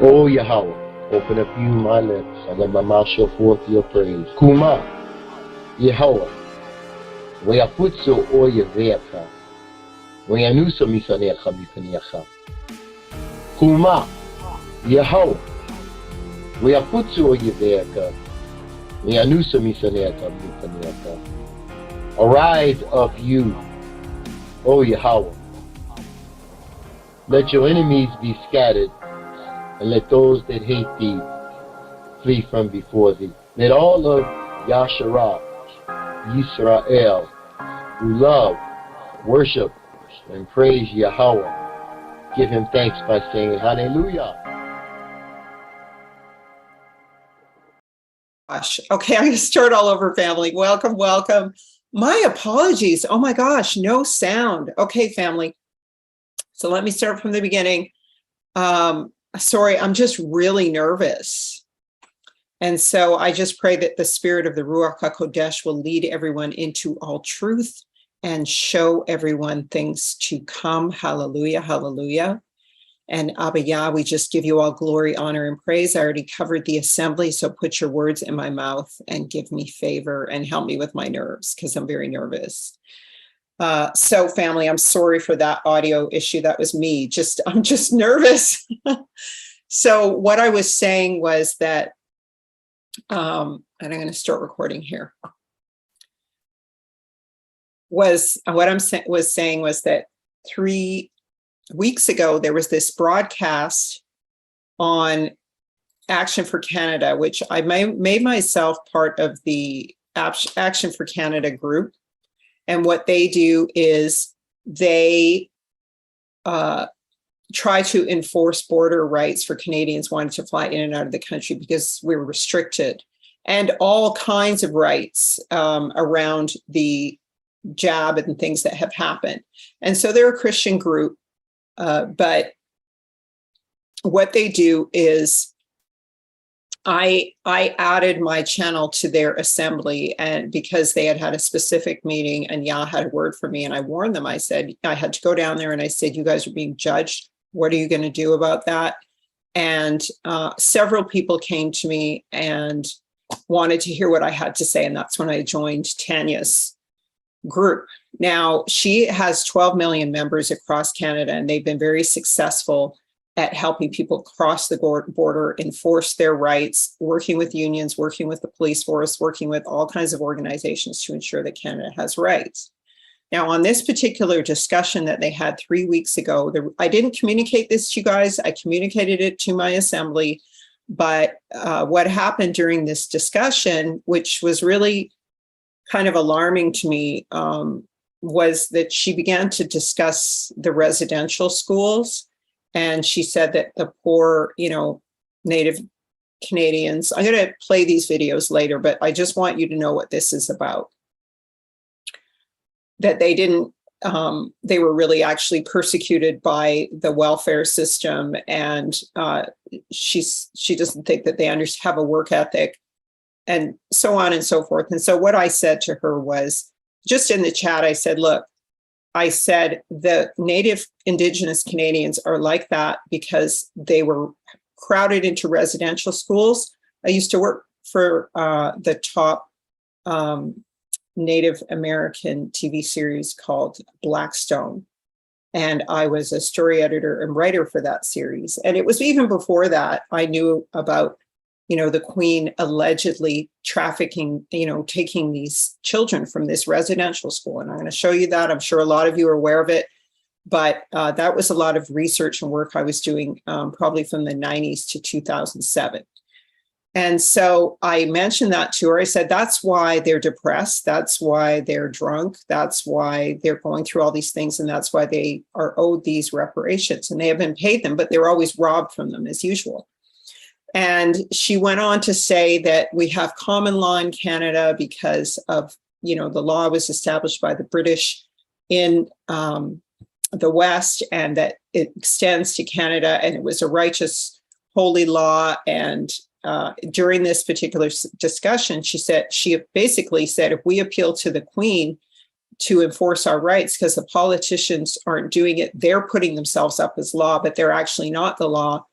O Yahweh, open up you my lips, and let my mouth show forth your praise. Kuma, Yahweh, Wayaputsu o Yaveka, Wayanusa Misanecha Mipaniacha. Kuma, Yahweh, Wayaputsu o Yaveka, Wayanusa Misanecha Mipaniacha. Arise of you, O Yahweh. Let your enemies be scattered, and let those that hate thee flee from before thee. Let all of Yasharel, Yisrael, who love, worship, and praise Yahweh, give him thanks by saying Hallelujah. Gosh, okay, I'm going to start all over, family. Welcome, welcome. My apologies. Oh my gosh, no sound. Okay, family. So let me start from the beginning. Sorry, I'm just really nervous. And so I just pray that the spirit of the Ruach HaKodesh will lead everyone into all truth and show everyone things to come. Hallelujah, hallelujah. And Abba Yah, we just give you all glory, honor, and praise. I already covered the assembly, so put your words in my mouth and give me favor and help me with my nerves because I'm very nervous. So family, I'm sorry for that audio issue. That was me. I'm just nervous. So what I was saying was that, and I'm going to start recording here. Was that 3 weeks ago, there was this broadcast on Action for Canada, which I made myself part of the Action for Canada group. And what they do is they try to enforce border rights for Canadians wanting to fly in and out of the country because we're restricted, and all kinds of rights around the jab and things that have happened. And so they're a Christian group, but what they do is I added my channel to their assembly, and because they had a specific meeting and Yah had a word for me, and I warned them. I said, I had to go down there and I said, you guys are being judged. What are you going to do about that? And several people came to me and wanted to hear what I had to say. And that's when I joined Tanya's group. Now, she has 12 million members across Canada, and they've been very successful at helping people cross the border, enforce their rights, working with unions, working with the police force, working with all kinds of organizations to ensure that Canada has rights. Now, on this particular discussion that they had 3 weeks ago, I didn't communicate this to you guys. I communicated it to my assembly. But what happened during this discussion, which was really kind of alarming to me, was that she began to discuss the residential schools. And she said that the poor, Native Canadians, I'm going to play these videos later, but I just want you to know what this is about. That they didn't, they were really actually persecuted by the welfare system. And she doesn't think that they have a work ethic, and so on and so forth. And so what I said to her was, just in the chat, I said, look, I said the Native Indigenous Canadians are like that because they were crowded into residential schools. I used to work for the top Native American TV series called Blackstone. And I was a story editor and writer for that series. And it was even before that I knew about, the Queen allegedly trafficking, taking these children from this residential school. And I'm going to show you that. I'm sure a lot of you are aware of it. But that was a lot of research and work I was doing probably from the 90s to 2007. And so I mentioned that to her. I said, that's why they're depressed. That's why they're drunk. That's why they're going through all these things. And that's why they are owed these reparations. And they have been paid them, but they were always robbed from them as usual. And she went on to say that we have common law in Canada because of, the law was established by the British in the West, and that it extends to Canada, and it was a righteous, holy law. And during this particular discussion, she basically said, if we appeal to the Queen to enforce our rights, because the politicians aren't doing it, they're putting themselves up as law, but they're actually not the law.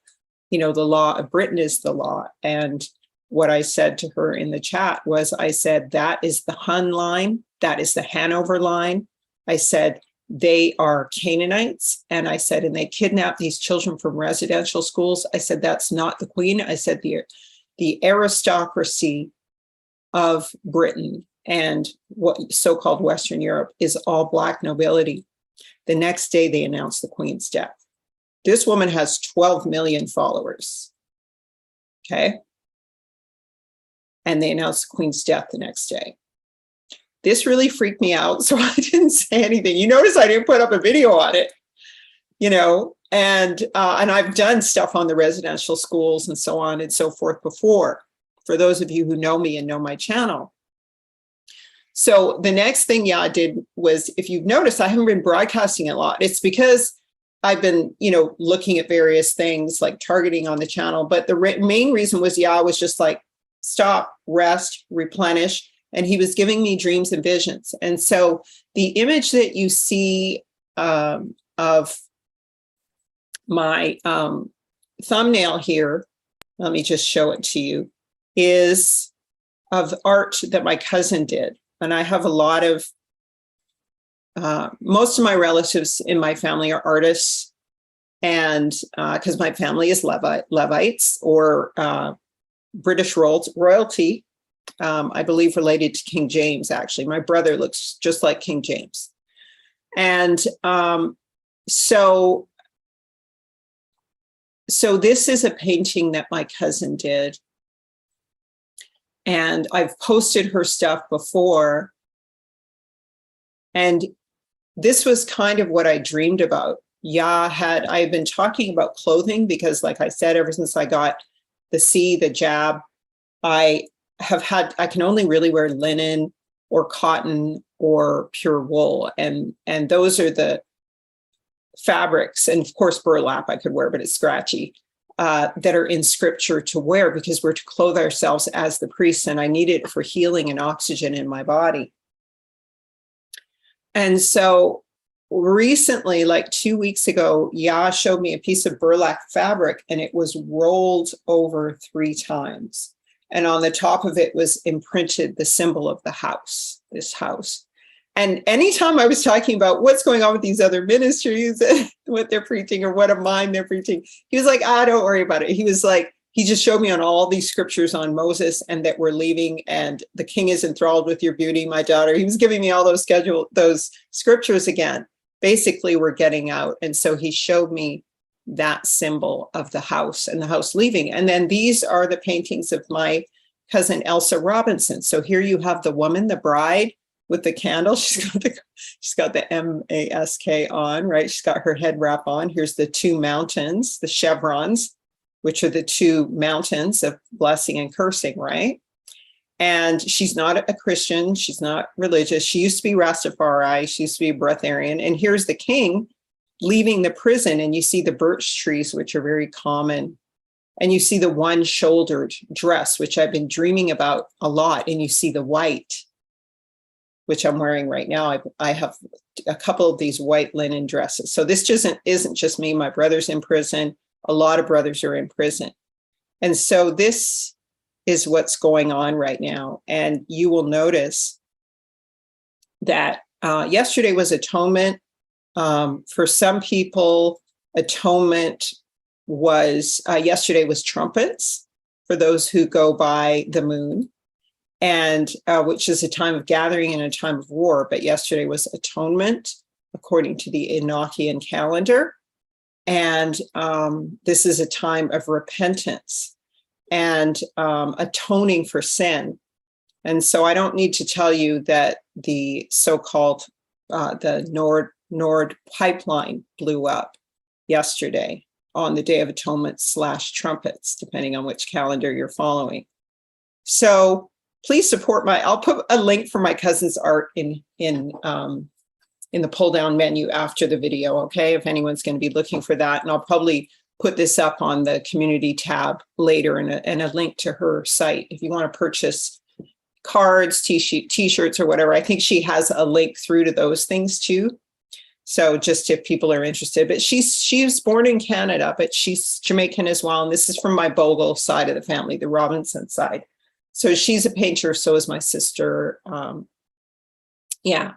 the law of Britain is the law. And what I said to her in the chat was, I said, that is the Hun line. That is the Hanover line. I said, they are Canaanites. And I said, and they kidnapped these children from residential schools. I said, that's not the Queen. I said, the aristocracy of Britain and what so-called Western Europe is all Black nobility. The next day, they announced the Queen's death. This woman has 12 million followers. Okay. And they announced the Queen's death the next day. This really freaked me out, so I didn't say anything. You notice I didn't put up a video on it, and I've done stuff on the residential schools and so on and so forth before, for those of you who know me and know my channel. So the next thing I did was, if you've noticed, I haven't been broadcasting a lot. It's because I've been, looking at various things like targeting on the channel. But the main reason was, I was just like, stop, rest, replenish. And he was giving me dreams and visions. And so the image that you see of my thumbnail here, let me just show it to you, is of art that my cousin did. And I have a lot of, most of my relatives in my family are artists. And because my family is Levites or British royalty, I believe related to King James, actually. My brother looks just like King James. And so this is a painting that my cousin did. And I've posted her stuff before. And this was kind of what I dreamed about. I've been talking about clothing because, like I said, ever since I got the jab, I can only really wear linen or cotton or pure wool. And those are the fabrics. And of course, burlap I could wear, but it's scratchy, that are in scripture to wear, because we're to clothe ourselves as the priests. And I need it for healing and oxygen in my body. And so recently, like 2 weeks ago, showed me a piece of burlap fabric, and it was rolled over 3 times. And on the top of it was imprinted the symbol of the house, this house. And anytime I was talking about what's going on with these other ministries, what they're preaching or what of mine they're preaching, he was like, don't worry about it. He was like, he just showed me on all these scriptures on Moses and that we're leaving and the king is enthralled with your beauty, my daughter. He was giving me all those scriptures again. Basically, we're getting out. And so he showed me that symbol of the house and the house leaving. And then these are the paintings of my cousin Elsa Robinson. So here you have the woman, the bride with the candle. She's got the mask on, right? She's got her head wrap on. Here's the 2 mountains, the chevrons, which are the 2 mountains of blessing and cursing, right? And she's not a Christian. She's not religious. She used to be Rastafari. She used to be a Breatharian. And here's the king leaving the prison, and you see the birch trees, which are very common. And you see the one-shouldered dress, which I've been dreaming about a lot. And you see the white, which I'm wearing right now. I have a couple of these white linen dresses. So this isn't just me. My brother's in prison. A lot of brothers are in prison. And so this is what's going on right now. And you will notice that yesterday was atonement. For some people, atonement was, yesterday was trumpets for those who go by the moon, and which is a time of gathering and a time of war. But yesterday was atonement, according to the Enochian calendar. And this is a time of repentance and atoning for sin. And so I don't need to tell you that the so-called the Nord pipeline blew up yesterday on the Day of Atonement / trumpets, depending on which calendar you're following. So please support I'll put a link for my cousin's art in the pull down menu after the video, okay? If anyone's going to be looking for that. And I'll probably put this up on the community tab later and a link to her site. If you want to purchase cards, t-shirts or whatever, I think she has a link through to those things too. So just if people are interested, but she was born in Canada, but she's Jamaican as well. And this is from my Bogle side of the family, the Robinson side. So she's a painter. So is my sister. Yeah.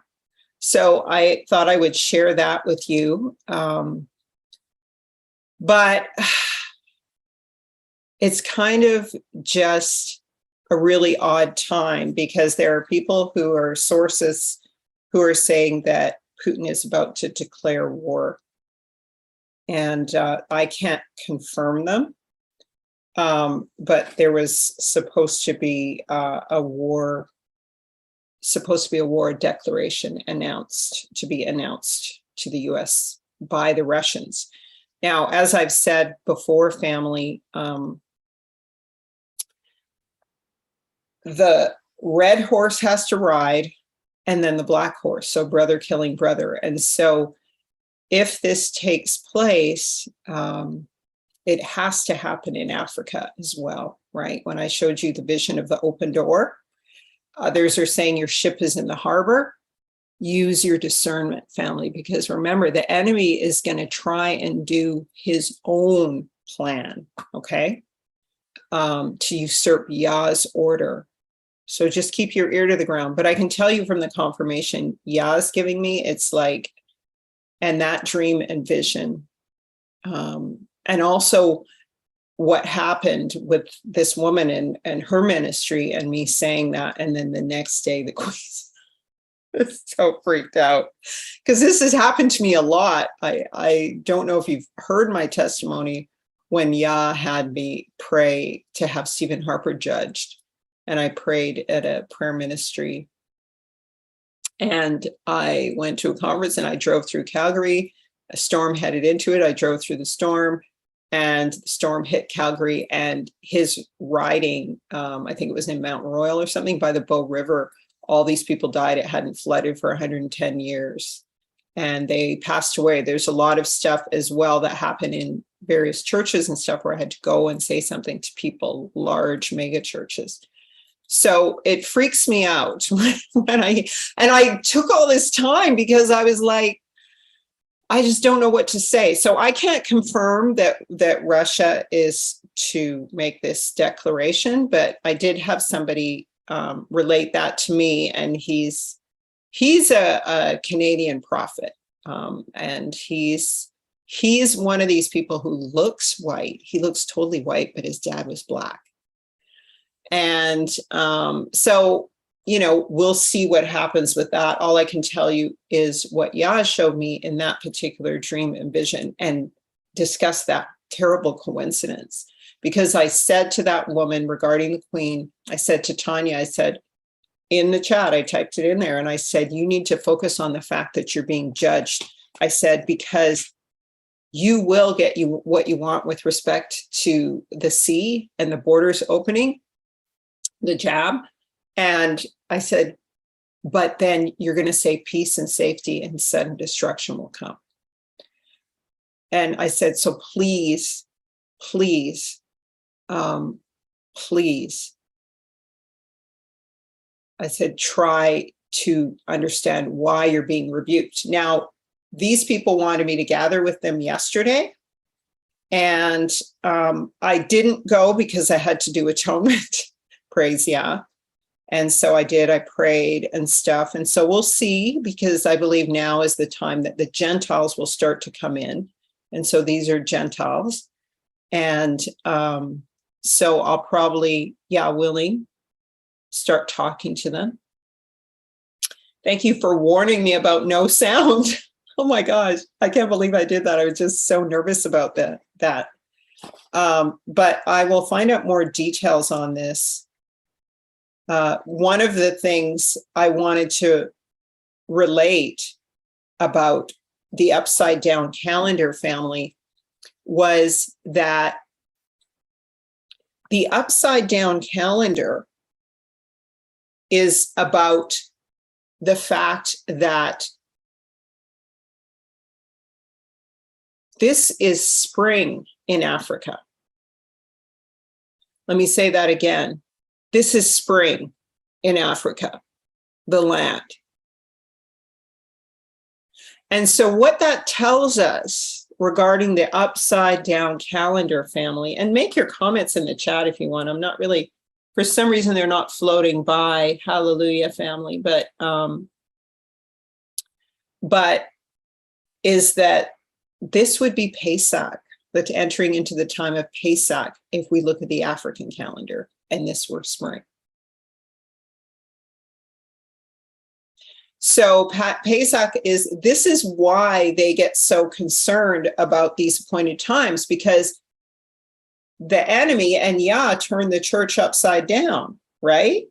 So I thought I would share that with you. But it's kind of just a really odd time, because there are people who are sources who are saying that Putin is about to declare war. And I can't confirm them. But there was supposed to be a war declaration announced to the US by the Russians. Now, as I've said before, family, the red horse has to ride, and then the black horse, so brother killing brother. And so if this takes place, it has to happen in Africa as well, right? When I showed you the vision of the open door, others are saying your ship is in the harbor. Use your discernment, family, because remember, the enemy is going to try and do his own plan, okay, to usurp Yah's order. So just keep your ear to the ground. But I can tell you from the confirmation Yah's giving me, it's like, and that dream and vision, and also what happened with this woman and her ministry, and me saying that, and then the next day the queen is so freaked out, because this has happened to me a lot. I don't know if you've heard my testimony when Yah had me pray to have Stephen Harper judged, and I prayed at a prayer ministry, and I went to a conference, and I drove through Calgary. A storm headed into it. I drove through the storm, and the storm hit Calgary, and his riding, I think it was in Mount Royal or something, by the Bow River, all these people died. It hadn't flooded for 110 years, and they passed away. There's a lot of stuff as well that happened in various churches and stuff where I had to go and say something to people, large mega churches. So it freaks me out when I took all this time, because I was like, I just don't know what to say. So I can't confirm that Russia is to make this declaration, but I did have somebody relate that to me, and he's a Canadian prophet, and he's one of these people who looks white. He looks totally white, but his dad was black. And so, we'll see what happens with that. All I can tell you is what Yah showed me in that particular dream and vision, and discuss that terrible coincidence. Because I said to that woman regarding the queen, I said to Tanya, I said in the chat, I typed it in there, and I said, you need to focus on the fact that you're being judged. I said, because you will get what you want with respect to the sea and the borders opening, the jab. And I said, but then you're going to say peace and safety, and sudden destruction will come. And I said, so please, please, please, I said, try to understand why you're being rebuked. Now, these people wanted me to gather with them yesterday, and I didn't go because I had to do atonement. Praise Yah. And so I did, I prayed and stuff. And so we'll see, because I believe now is the time that the Gentiles will start to come in. And so these are Gentiles. And so I'll probably, Yah willing, start talking to them. Thank you for warning me about no sound. Oh my gosh, I can't believe I did that. I was just so nervous about that. But I will find out more details on this. One of the things I wanted to relate about the upside down calendar, family, was that the upside down calendar is about the fact that this is spring in Africa. Let me say that again. This is spring in Africa, the land. And so what that tells us regarding the upside down calendar, family, and make your comments in the chat if you want. I'm not really, for some reason, they're not floating by. Hallelujah, family. But is that this would be Pesach, that's entering into the time of Pesach, if we look at the African calendar, and this were spring. So Pesach this is why they get so concerned about these appointed times, because the enemy and Yah turned the church upside down, right?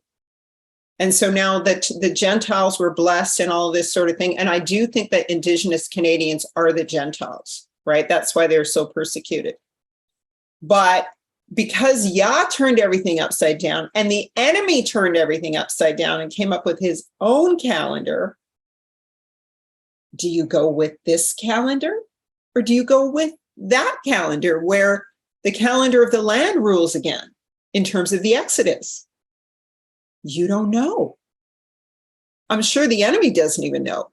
And so now that the Gentiles were blessed and all of this sort of thing, and I do think that Indigenous Canadians are the Gentiles, right? That's why they're so persecuted. But because Yah turned everything upside down and the enemy turned everything upside down and came up with his own calendar, do you go with this calendar or do you go with that calendar where the calendar of the land rules again in terms of the Exodus? You don't know. I'm sure the enemy doesn't even know.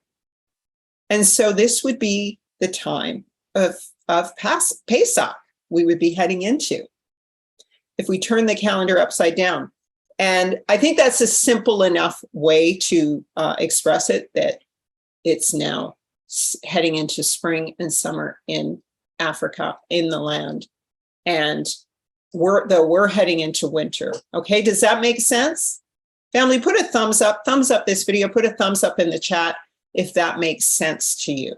And so this would be the time of Pesach we would be heading into if we turn the calendar upside down. And I think that's a simple enough way to express it, that it's now heading into spring and summer in Africa, in the land. And we're heading into winter. Okay, does that make sense? Family, put a thumbs up this video, put a thumbs up in the chat if that makes sense to you.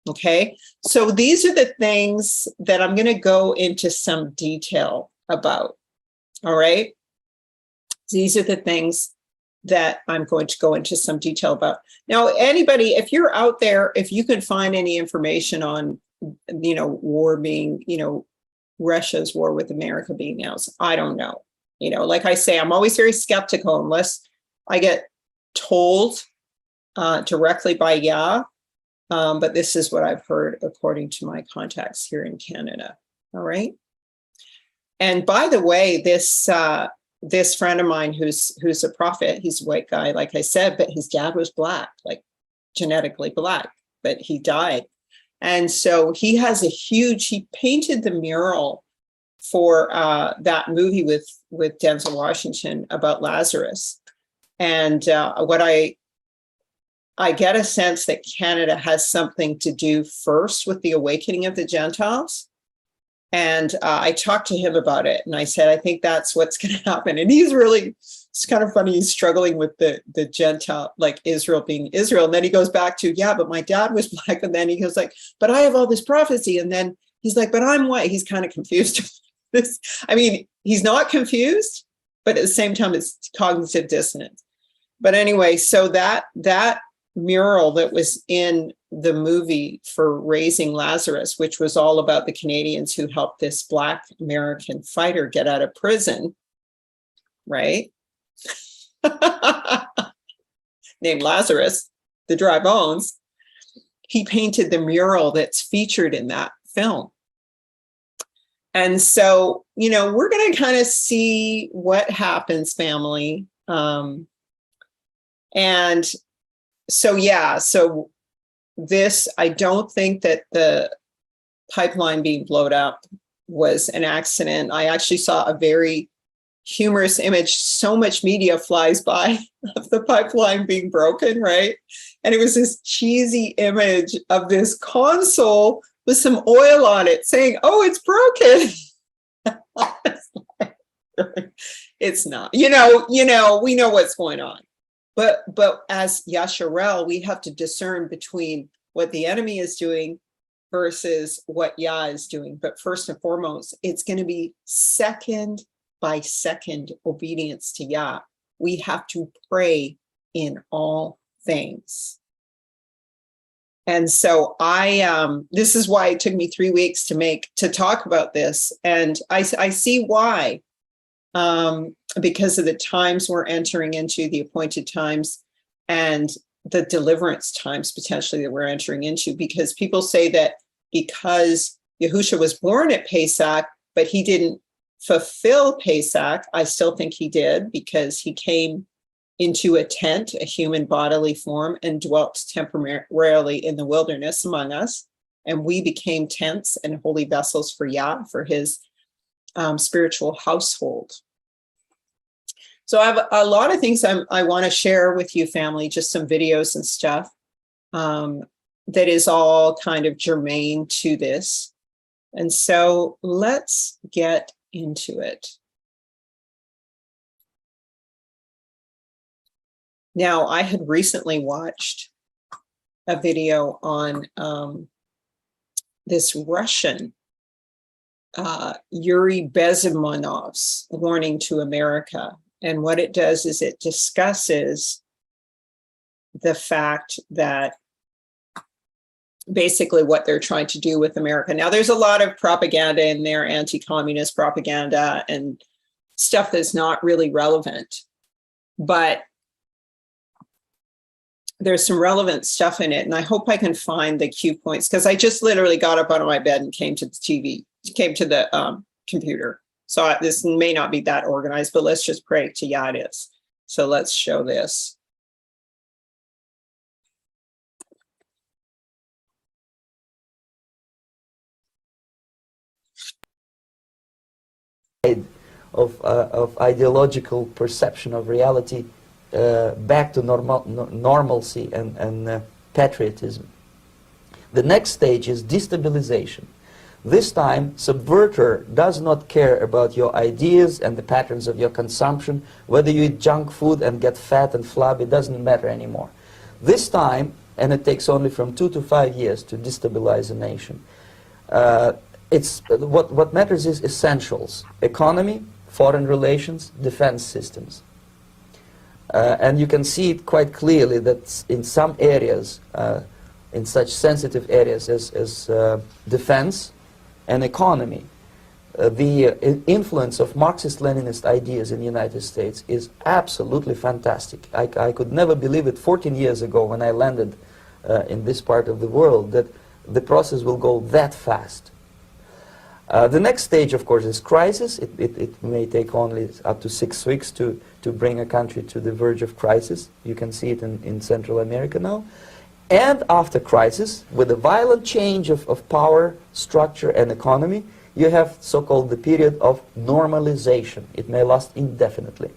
Okay, so these are the things that I'm going to go into some detail about. All right, these are the things that I'm going to go into some detail about. Now, anybody, if you're out there, if you can find any information on, war being, Russia's war with America being announced, I don't know. Like I say, I'm always very skeptical unless I get told directly by Yah. But this is what I've heard according to my contacts here in Canada. All right. And by the way, this friend of mine who's a prophet, he's a white guy, like I said, but his dad was black, like genetically black, but he died. And so he has he painted the mural for that movie with Denzel Washington about Lazarus. And what I get a sense that Canada has something to do first with the awakening of the Gentiles. And I talked to him about it, and I said, I think that's what's going to happen. And it's kind of funny. He's struggling with the Gentile, like Israel being Israel. And then he goes back to, yeah, but my dad was black. And then he goes like, but I have all this prophecy. And then he's like, but I'm white. He's kind of confused. He's not confused, but at the same time, it's cognitive dissonance. But anyway, so that mural that was in the movie for Raising Lazarus, which was all about the Canadians who helped this Black American fighter get out of prison, right? Named Lazarus, the dry bones. He painted the mural that's featured in that film. And so, we're going to kind of see what happens, family. And so, yeah, so this, I don't think that the pipeline being blown up was an accident. I actually saw a very humorous image. So much media flies by of the pipeline being broken, right? And it was this cheesy image of this console with some oil on it saying, oh, it's broken. It's not, we know what's going on. But as Yasharel, we have to discern between what the enemy is doing versus what Yah is doing. But first and foremost, it's going to be second by second obedience to Yah. We have to pray in all things. And so this is why it took me 3 weeks to talk about this. And I see why. Because of the times we're entering into, the appointed times, and the deliverance times potentially that we're entering into, because people say that because Yahusha was born at Pesach, but he didn't fulfill Pesach. I still think he did, because he came into a tent, a human bodily form, and dwelt temporarily in the wilderness among us. And we became tents and holy vessels for Yah, for his spiritual household. So I have a lot of things I want to share with you, family, just some videos and stuff that is all kind of germane to this. And so let's get into it. Now, I had recently watched a video on this Russian Yuri Bezmenov's warning to America. And what it does is it discusses the fact that basically what they're trying to do with America. Now, there's a lot of propaganda in there, anti-communist propaganda and stuff that's not really relevant. But there's some relevant stuff in it. And I hope I can find the cue points, because I just literally got up out of my bed and came to the TV, came to the computer. So this may not be that organized, but let's just pray to Yah it is. So let's show this. Of ideological perception of reality back to normalcy and patriotism. The next stage is destabilization. This time, subverter does not care about your ideas and the patterns of your consumption. Whether you eat junk food and get fat and flabby, it doesn't matter anymore. This time, and it takes only from 2 to 5 years to destabilize a nation, what matters is essentials: economy, foreign relations, defense systems. And you can see it quite clearly that in some areas, in such sensitive areas as defense and economy, the influence of Marxist-Leninist ideas in the United States is absolutely fantastic. I could never believe it 14 years ago when I landed in this part of the world that the process will go that fast. The next stage, of course, is crisis. It may take only up to 6 weeks to bring a country to the verge of crisis. You can see it in Central America now. And after crisis, with a violent change of power, structure, and economy, you have so-called the period of normalization. It may last indefinitely.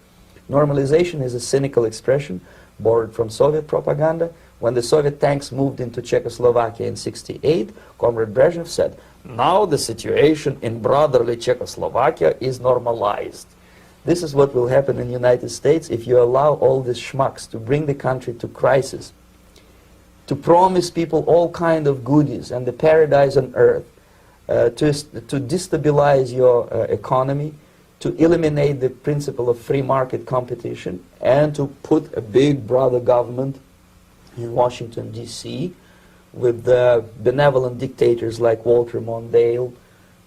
Normalization is a cynical expression borrowed from Soviet propaganda. When the Soviet tanks moved into Czechoslovakia in '68, Comrade Brezhnev said, "Now the situation in brotherly Czechoslovakia is normalized." This is what will happen in the United States if you allow all these schmucks to bring the country to crisis, to promise people all kind of goodies and the paradise on earth, to destabilize your economy, to eliminate the principle of free market competition, and to put a big brother government in Washington, D.C., with benevolent dictators like Walter Mondale,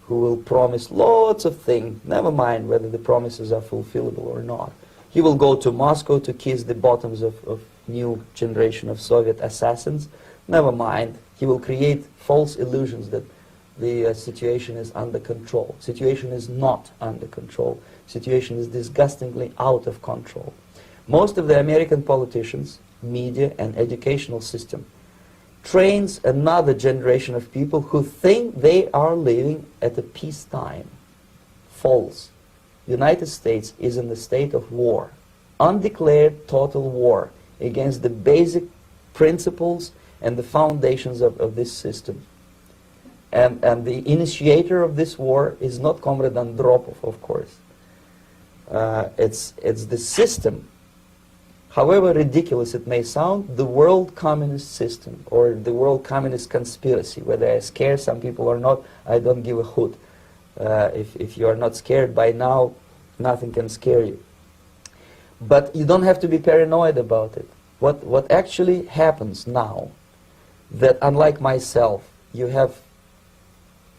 who will promise lots of things, never mind whether the promises are fulfillable or not. He will go to Moscow to kiss the bottoms of new generation of Soviet assassins, never mind. He will create false illusions that the situation is under control. Situation is not under control. Situation is disgustingly out of control. Most of the American politicians, media, and educational system trains another generation of people who think they are living at a peacetime. False. The United States is in the state of war, undeclared total war against the basic principles and the foundations of this system. And the initiator of this war is not Comrade Andropov, of course. It's the system. However ridiculous it may sound, the world communist system or the world communist conspiracy, whether I scare some people or not, I don't give a hoot. If you are not scared by now, nothing can scare you. But you don't have to be paranoid about it. What actually happens now, that unlike myself, you have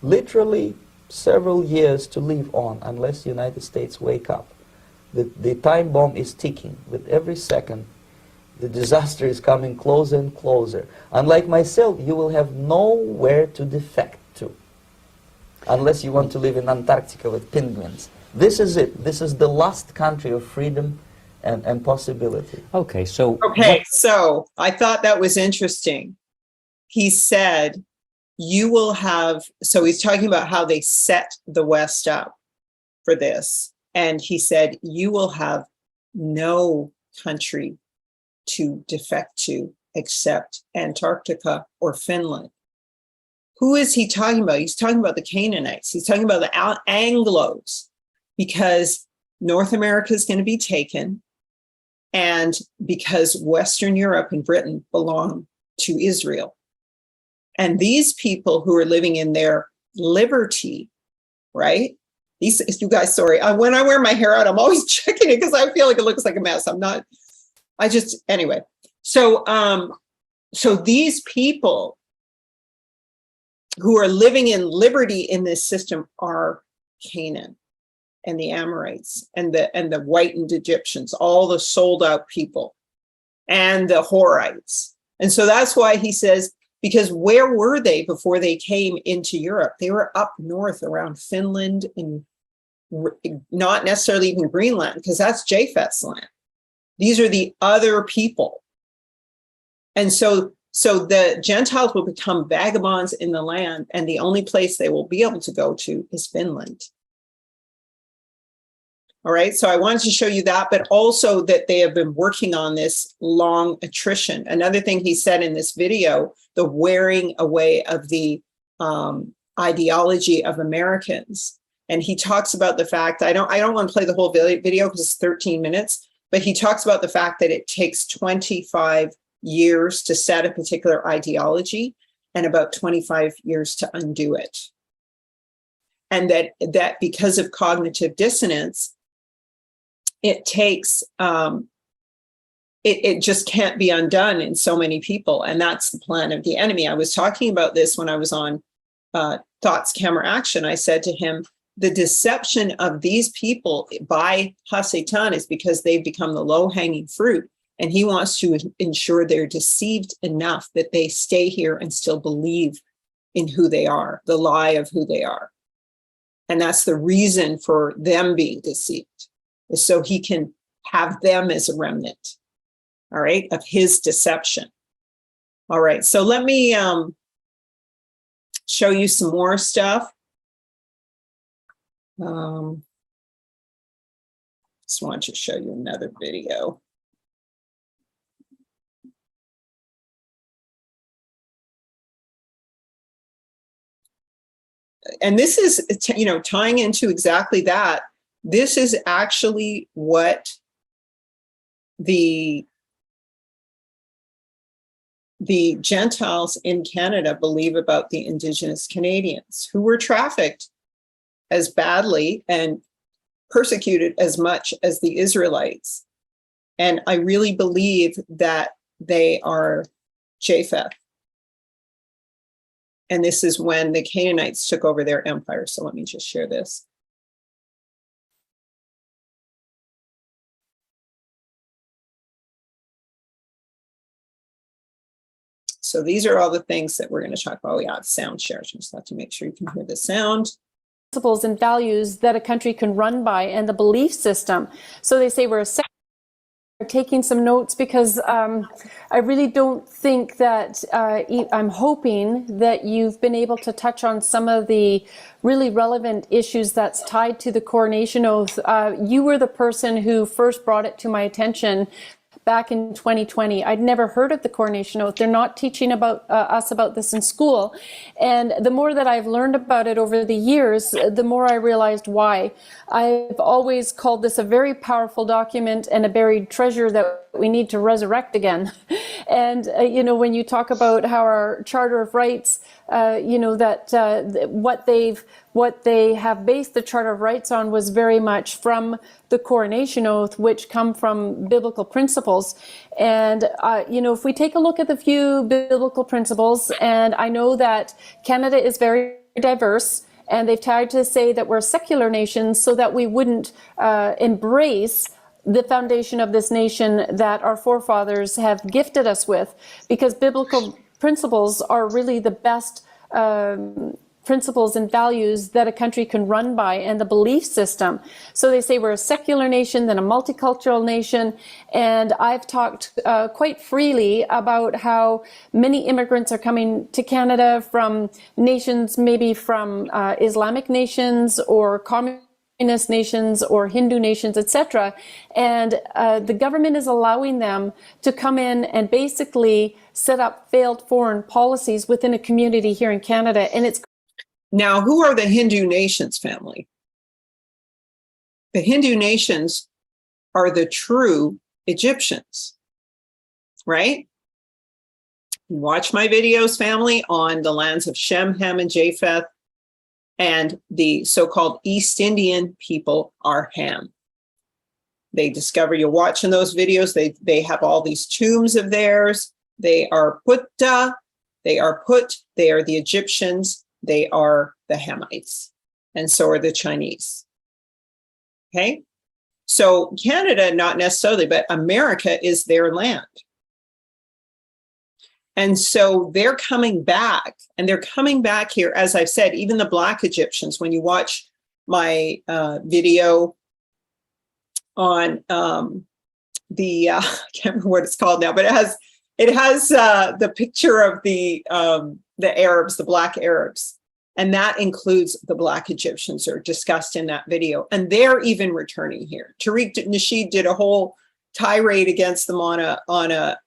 literally several years to live on unless the United States wake up. The time bomb is ticking. With every second, the disaster is coming closer and closer. Unlike myself, you will have nowhere to defect to, unless you want to live in Antarctica with penguins. This is it. This is the last country of freedom and possibility. Okay, so Okay, so I thought that was interesting. He said, you will have, so he's talking about how they set the West up for this. And he said, you will have no country to defect to except Antarctica or Finland. Who is he talking about? He's talking about the Canaanites. He's talking about the Anglos, because North America is going to be taken, and because Western Europe and Britain belong to Israel. And these people who are living in their liberty, right? These, you guys, sorry, when I wear my hair out, I'm always checking it because I feel like it looks like a mess. Anyway. So these people who are living in liberty in this system are Canaan and the Amorites and the whitened Egyptians, all the sold out people, and the Horites. And so that's why he says, because where were they before they came into Europe? They were up north around Finland and not necessarily even Greenland, because that's Japheth's land. These are the other people. And so the Gentiles will become vagabonds in the land, and the only place they will be able to go to is Finland. All right, so I wanted to show you that, but also that they have been working on this long attrition. Another thing he said in this video, the wearing away of the ideology of Americans. And he talks about the fact, I don't want to play the whole video because it's 13 minutes, but he talks about the fact that it takes 25 years to set a particular ideology and about 25 years to undo it. And that because of cognitive dissonance, it takes, it just can't be undone in so many people. And that's the plan of the enemy. I was talking about this when I was on Thoughts, Camera, Action. I said to him, the deception of these people by Hasatan is because they've become the low-hanging fruit. And he wants to ensure they're deceived enough that they stay here and still believe in who they are, the lie of who they are. And that's the reason for them being deceived, is so he can have them as a remnant, all right, of his deception. All right, so let me show you some more stuff. Just want to show you another video. And this is, tying into exactly that. This is actually what the Gentiles in Canada believe about the Indigenous Canadians, who were trafficked as badly and persecuted as much as the Israelites. And I really believe that they are Japheth. And this is when the Canaanites took over their empire. So let me just share this. So these are all the things that we're going to talk about. We have sound share. Just have to make sure you can hear the sound. Principles and values that a country can run by, and the belief system. So they say we're taking some notes because I really don't think that I'm hoping that you've been able to touch on some of the really relevant issues that's tied to the coronation oath. You were the person who first brought it to my attention back in 2020. I'd never heard of the coronation oath. They're not teaching us about this in school. And the more that I've learned about it over the years, the more I realized why. I've always called this a very powerful document and a buried treasure that we need to resurrect again. And, when you talk about how our Charter of Rights, what they have based the Charter of Rights on was very much from the coronation oath, which come from biblical principles. And, if we take a look at the few biblical principles, and I know that Canada is very diverse, and they've tried to say that we're a secular nation so that we wouldn't embrace the foundation of this nation that our forefathers have gifted us with, because biblical principles are really the best principles and values that a country can run by and the belief system. So they say we're a secular nation, then a multicultural nation. And I've talked quite freely about how many immigrants are coming to Canada from nations, maybe from Islamic nations or communist nations or Hindu nations, etc. And the government is allowing them to come in and basically set up failed foreign policies within a community here in Canada. And it's Now, who are the Hindu nations, family? The Hindu nations are the true Egyptians, right? Watch my videos, family, on the lands of Shem, Ham, and Japheth, and the so-called East Indian people are Ham. They discover, you're watching those videos, they have all these tombs of theirs. They are Putta, they are the Egyptians, they are the Hamites, and so are the Chinese. Okay, so Canada, not necessarily, but America is their land. And so they're coming back, and they're coming back here, as I've said, even the Black Egyptians. When you watch my video on I can't remember what it's called now, but it has the picture of the Arabs, the Black Arabs. And that includes the Black Egyptians are discussed in that video. And they're even returning here. Tariq Nasheed did a whole tirade against them on a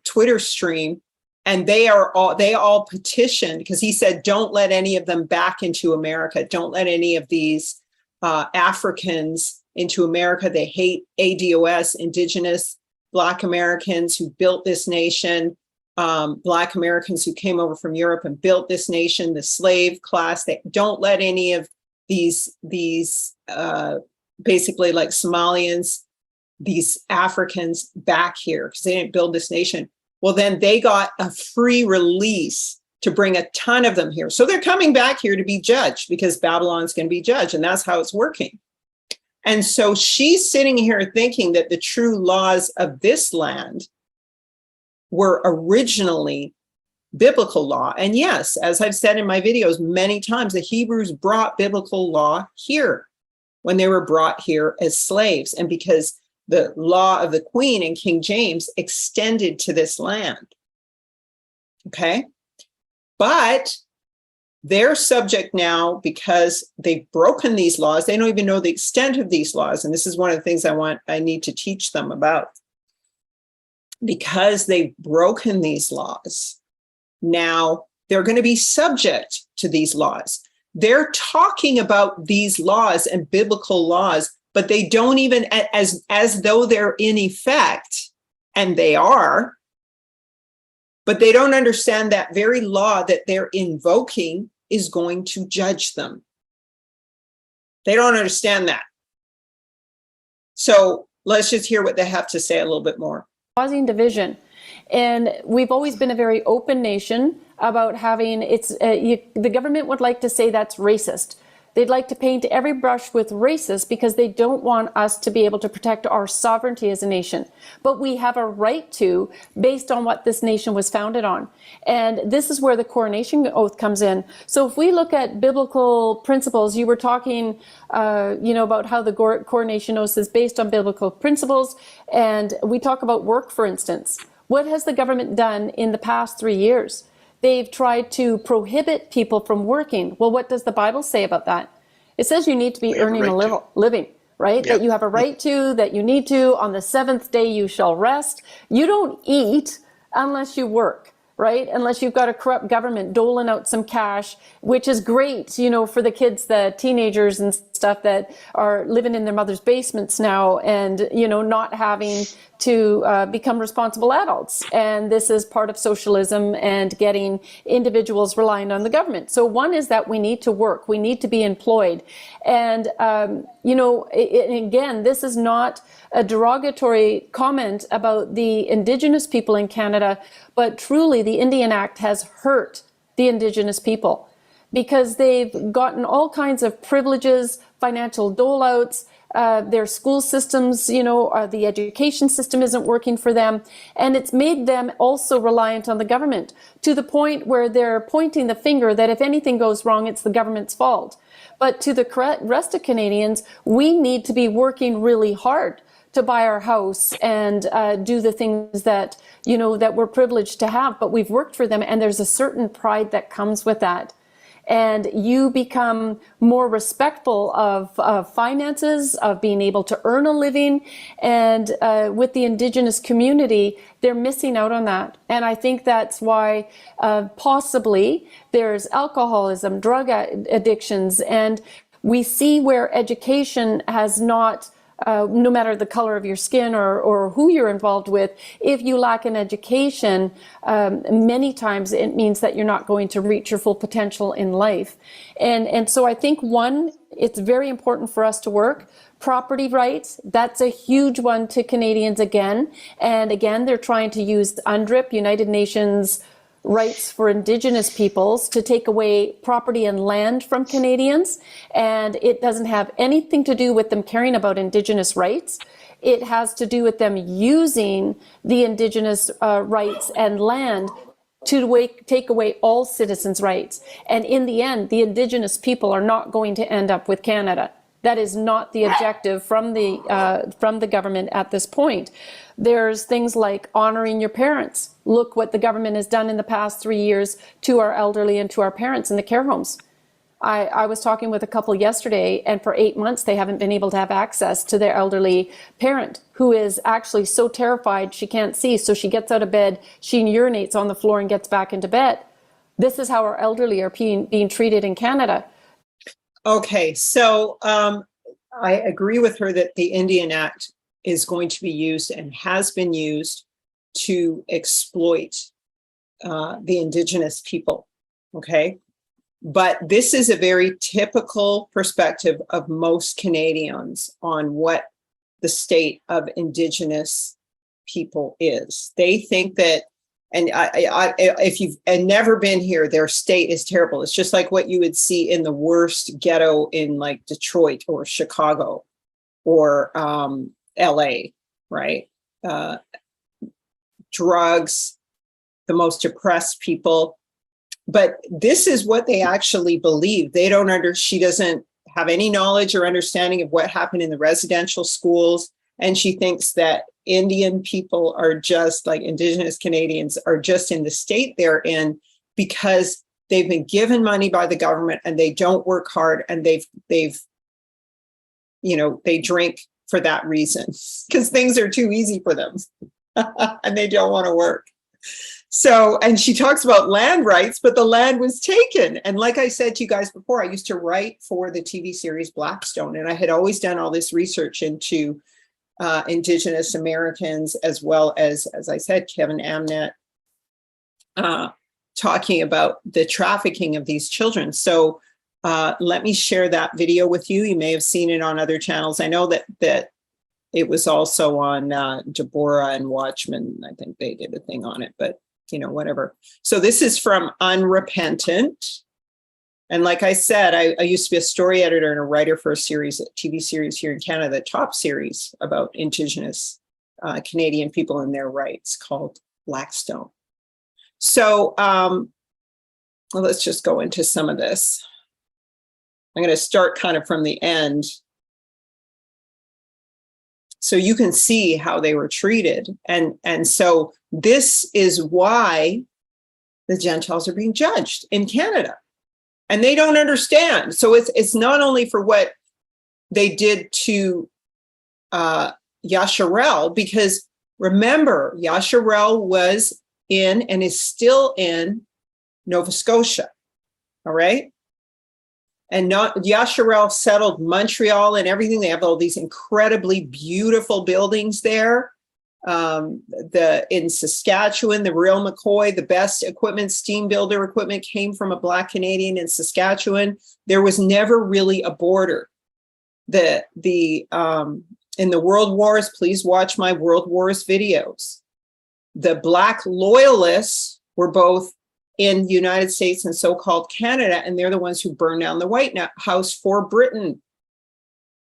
Twitter stream. And they all petitioned, because he said, don't let any of them back into America. Don't let any of these Africans into America. They hate ADOS, Indigenous Black Americans who built this nation. Black Americans who came over from Europe and built this nation, the slave class. They don't let any of these basically like Somalians, these Africans back here because they didn't build this nation. Well, then they got a free release to bring a ton of them here. So they're coming back here to be judged because Babylon's going to be judged, and that's how it's working. And so she's sitting here thinking that the true laws of this land were originally biblical law. And yes, as I've said in my videos many times, the Hebrews brought biblical law here when they were brought here as slaves. And because the law of the Queen and King James extended to this land. Okay. But they're subject now because they've broken these laws. They don't even know the extent of these laws. And this is one of the things I need to teach them about. Because they've broken these laws, now they're going to be subject to these laws. They're talking about these laws and biblical laws, but they don't even, as though they're in effect, and they are, but they don't understand that very law that they're invoking is going to judge them. They don't understand that. So let's just hear what they have to say a little bit more. Causing division. And we've always been a very open nation about having the government would like to say that's racist. They'd like to paint every brush with racist because they don't want us to be able to protect our sovereignty as a nation. But we have a right to, based on what this nation was founded on. And this is where the coronation oath comes in. So if we look at biblical principles, you were talking, about how the coronation oath is based on biblical principles. And we talk about work, for instance. What has the government done in the past 3 years? They've tried to prohibit people from working. Well, what does the Bible say about that? It says you need to be earning a living, right? Yep. That you have a right to, that you need to. On the seventh day you shall rest. You don't eat unless you work, right? Unless you've got a corrupt government doling out some cash, which is great, for the kids, the teenagers and stuff that are living in their mother's basements now and, not having to become responsible adults. And this is part of socialism and getting individuals relying on the government. So one is that we need to work, we need to be employed. And, again, this is not a derogatory comment about the Indigenous people in Canada, but truly the Indian Act has hurt the Indigenous people because they've gotten all kinds of privileges, financial doleouts, Their school systems, you know, the education system isn't working for them. And it's made them also reliant on the government to the point where they're pointing the finger that if anything goes wrong, it's the government's fault. But to the rest of Canadians, we need to be working really hard to buy our house and do the things that, you know, that we're privileged to have, but we've worked for them. And there's a certain pride that comes with that. And you become more respectful of finances, of being able to earn a living. And with the Indigenous community, they're missing out on that. And I think that's why possibly there's alcoholism, drug addictions, and we see where education has not, no matter the color of your skin or who you're involved with, if you lack an education, many times it means that you're not going to reach your full potential in life. And so I think, one, it's very important for us to work. Property rights, that's a huge one to Canadians again. And again, they're trying to use UNDRIP, United Nations rights for Indigenous peoples, to take away property and land from Canadians. And it doesn't have anything to do with them caring about Indigenous rights. It has to do with them using the Indigenous rights and land to take away all citizens' rights. And in the end, the Indigenous people are not going to end up with Canada. That is not the objective from the government at this point. There's things like honoring your parents. Look what the government has done in the past 3 years to our elderly and to our parents in the care homes. I was talking with a couple yesterday, and for 8 months they haven't been able to have access to their elderly parent, who is actually so terrified she can't see. So she gets out of bed, she urinates on the floor and gets back into bed. This is how our elderly are being treated in Canada. Okay, so I agree with her that the Indian Act is going to be used and has been used to exploit the Indigenous people, okay? But this is a very typical perspective of most Canadians on what the state of Indigenous people is. They think that, and if you've never been here, their state is terrible. It's just like what you would see in the worst ghetto in like Detroit or Chicago or LA, right? Drugs, the most oppressed people. But this is what they actually believe. They don't she doesn't have any knowledge or understanding of what happened in the residential schools. And she thinks that Indian people are just like Indigenous Canadians are just in the state they're in because they've been given money by the government and they don't work hard, and they've you know, they drink for that reason because things are too easy for them and they don't want to work. So, and she talks about land rights, but the land was taken. And like I said to you guys before, I used to write for the TV series Blackstone, and I had always done all this research into Indigenous Americans, as well as I said, Kevin Amnett, talking about the trafficking of these children. So let me share that video with you. You may have seen it on other channels. I know that it was also on Deborah and Watchmen. I think they did a thing on it, but you know, whatever. So this is from Unrepentant. And like I said, I used to be a story editor and a writer for a TV series here in Canada, the top series about Indigenous Canadian people and their rights, called Blackstone. So well, let's just go into some of this. I'm going to start kind of from the end, so you can see how they were treated. And so this is why the Gentiles are being judged in Canada. And they don't understand. So it's not only for what they did to Yasharel, because remember, Yasharel was in and is still in Nova Scotia, all right? And Yasharel settled Montreal and everything. They have all these incredibly beautiful buildings there. In Saskatchewan, the real McCoy, the best equipment, steam builder equipment, came from a Black Canadian in Saskatchewan. There was never really a border. In the World Wars, please watch my World Wars videos. The Black loyalists were both in the United States and so-called Canada, and they're the ones who burned down the White House for Britain.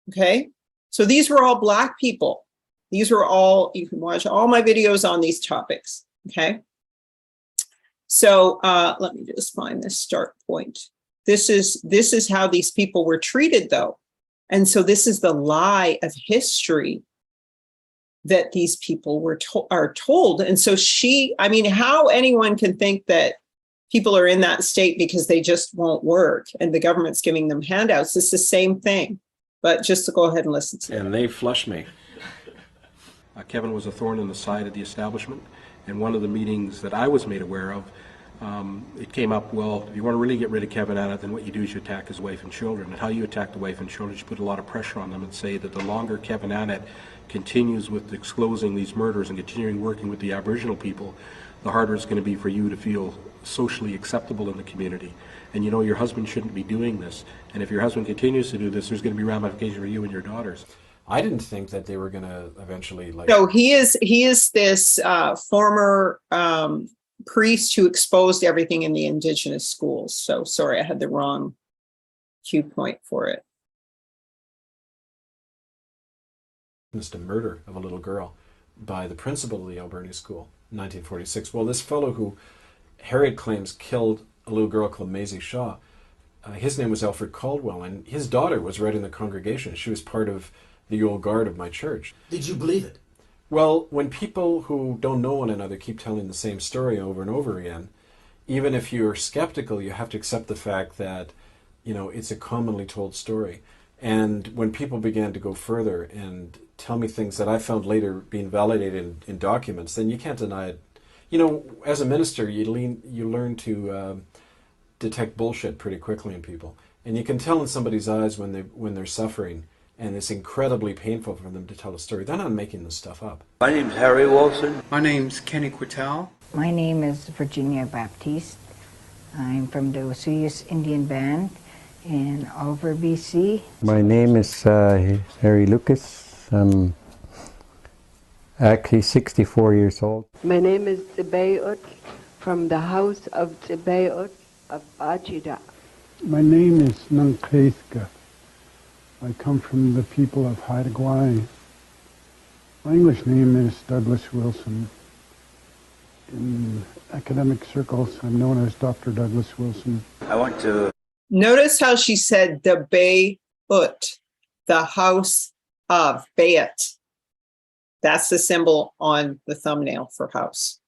Okay, So these were all Black people. These were all, you can watch all my videos on these topics, okay? So let me just find this start point. This is how these people were treated, though. And so this is the lie of history that these people are told. And so I mean, how anyone can think that people are in that state because they just won't work and the government's giving them handouts. It's the same thing. But just to go ahead and listen to it. And they flushed me. Kevin was a thorn in the side of the establishment. And one of the meetings that I was made aware of, it came up, well, if you want to really get rid of Kevin Annett, then what you do is you attack his wife and children. And how you attack the wife and children is you put a lot of pressure on them and say that the longer Kevin Annett continues with disclosing these murders and continuing working with the Aboriginal people, the harder it's going to be for you to feel socially acceptable in the community. And you know your husband shouldn't be doing this. And if your husband continues to do this, there's going to be ramifications for you and your daughters. I didn't think that they were going to eventually like. So he is this former priest who exposed everything in the Indigenous schools. So sorry, I had the wrong cue point for it. The murder of a little girl by the principal of the Alberni school in 1946. Well, this fellow who Harriet claims killed a little girl called Maisie Shaw, his name was Alfred Caldwell, and his daughter was right in the congregation. She was part of the old guard of my church. Did you believe it? Well, when people who don't know one another keep telling the same story over and over again, even if you're skeptical, you have to accept the fact that, you know, it's a commonly told story. And when people began to go further and tell me things that I found later being validated in documents, then you can't deny it. You know, as a minister, you learn to detect bullshit pretty quickly in people. And you can tell in somebody's eyes when they're suffering, and it's incredibly painful for them to tell a story. They're not making this stuff up. My name's Harry Wilson. My name's Kenny Quittal. My name is Virginia Baptiste. I'm from the Osuyas Indian Band in Oliver, BC. My name is Harry Lucas. I'm actually 64 years old. My name is Zibayut from the House of Zibayut of Bajida. My name is Nunkreska. I come from the people of Haida Gwaii. My English name is Douglas Wilson. In academic circles, I'm known as Dr. Douglas Wilson. I want to... Notice how she said the Bayut, the house of Bayut. That's the symbol on the thumbnail for house.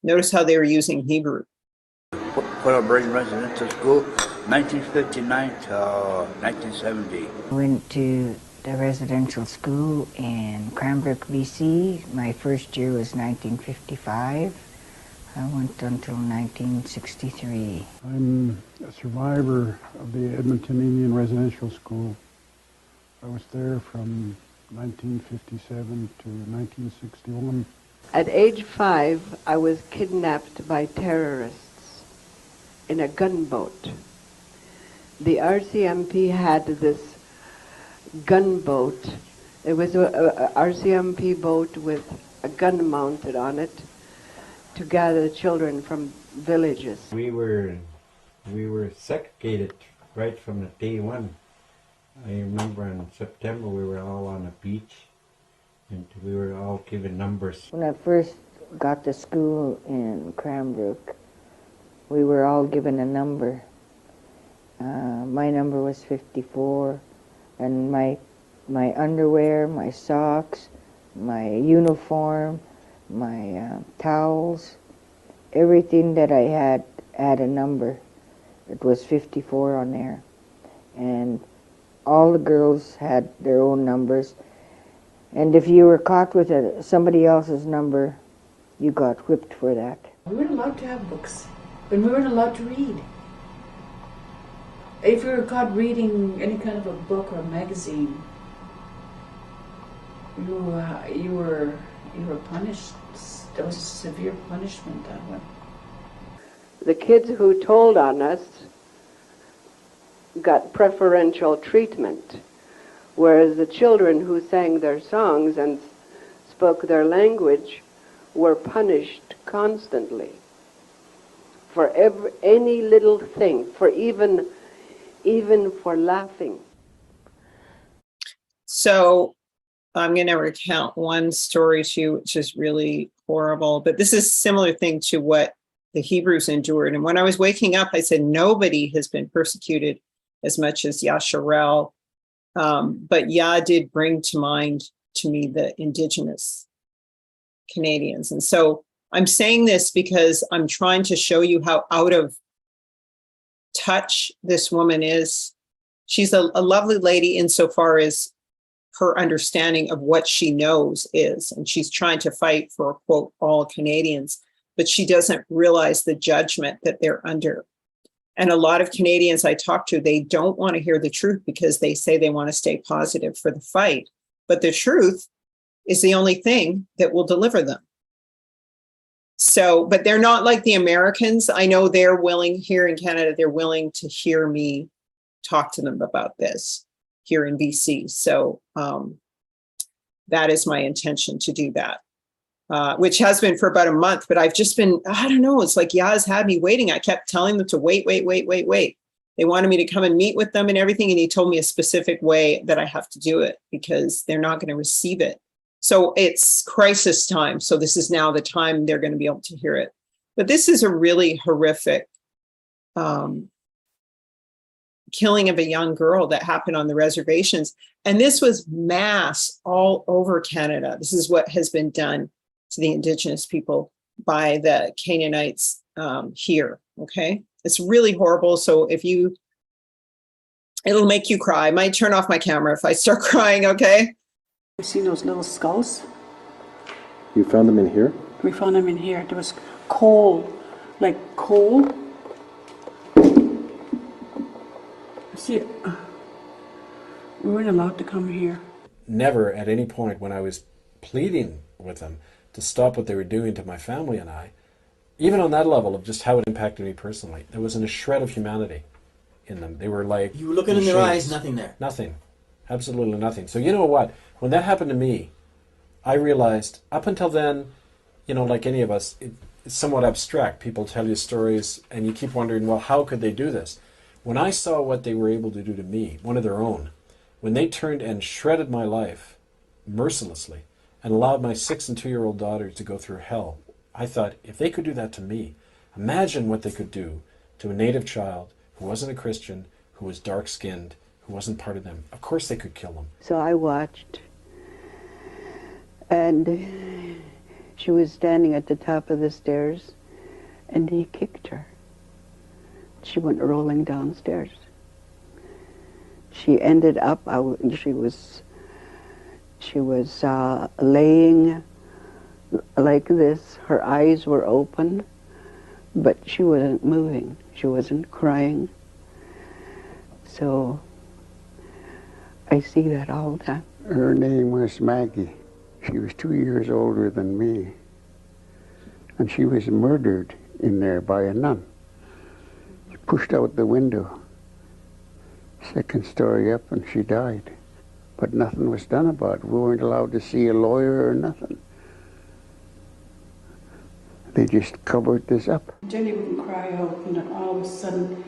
Notice how they were using Hebrew. Put a Brighton Residential School, 1959 to 1970. I went to the residential school in Cranbrook, BC. My first year was 1955. I went until 1963. I'm a survivor of the Edmonton Indian Residential School. I was there from 1957 to 1961. At age 5, I was kidnapped by terrorists in a gunboat. The RCMP had this gunboat. It was a RCMP boat with a gun mounted on it to gather children from villages. We were segregated right from the day one. I remember in September we were all on a beach and we were all given numbers. When I first got to school in Cranbrook, we were all given a number. My number was 54, and my underwear, my socks, my uniform, my towels, everything that I had a number. It was 54 on there. And all the girls had their own numbers. And if you were caught with somebody else's number, you got whipped for that. We weren't allowed to have books, and we weren't allowed to read. If you were caught reading any kind of a book or a magazine, you were punished. There was a severe punishment, that one. The kids who told on us got preferential treatment, whereas the children who sang their songs and spoke their language were punished constantly for any little thing, for even for laughing. So I'm going to recount one story to you, which is really horrible, but this is a similar thing to what the Hebrews endured. And when I was waking up, I said, nobody has been persecuted as much as Yasharel. But Yah did bring to mind to me the Indigenous Canadians. And so I'm saying this because I'm trying to show you how out of touch this woman is. She's a lovely lady insofar as her understanding of what she knows is, and she's trying to fight for, quote, all Canadians, but she doesn't realize the judgment that they're under. And a lot of Canadians I talk to, they don't want to hear the truth because they say they want to stay positive for the fight. But the truth is the only thing that will deliver them. So, but they're not like the Americans. I know they're willing here in Canada, they're willing to hear me talk to them about this here in BC. So that is my intention to do that, which has been for about a month, but I've just been, I don't know, it's like Yah's had me waiting. I kept telling them to wait. They wanted me to come and meet with them and everything. And he told me a specific way that I have to do it because they're not going to receive it. So it's crisis time. So this is now the time they're going to be able to hear it. But this is a really horrific killing of a young girl that happened on the reservations. And this was mass all over Canada. This is what has been done to the Indigenous people by the Canaanites here, okay? It's really horrible. So if you, it'll make you cry. I might turn off my camera if I start crying, okay? You seen those little skulls? You found them in here? We found them in here. There was coal, like coal. See, we weren't allowed to come here. Never at any point when I was pleading with them to stop what they were doing to my family and I, even on that level of just how it impacted me personally, there wasn't a shred of humanity in them. They were like... You were looking in their eyes, nothing there. Nothing. Absolutely nothing. So you know what? When that happened to me, I realized, up until then, you know, like any of us, it's somewhat abstract. People tell you stories and you keep wondering, well, how could they do this? When I saw what they were able to do to me, one of their own, when they turned and shredded my life mercilessly and allowed my 6- and 2-year-old daughter to go through hell, I thought, if they could do that to me, imagine what they could do to a native child who wasn't a Christian, who was dark-skinned, who wasn't part of them. Of course they could kill them. So I watched, and she was standing at the top of the stairs, and he kicked her. She went rolling downstairs. She ended up, she was laying like this. Her eyes were open, but she wasn't moving. She wasn't crying. So I see that all the time. Her name was Maggie. She was 2 years older than me. And she was murdered in there by a nun. Pushed out the window, 2nd story up, and she died. But nothing was done about it. We weren't allowed to see a lawyer or nothing. They just covered this up. Jenny wouldn't cry out, and then all of a sudden,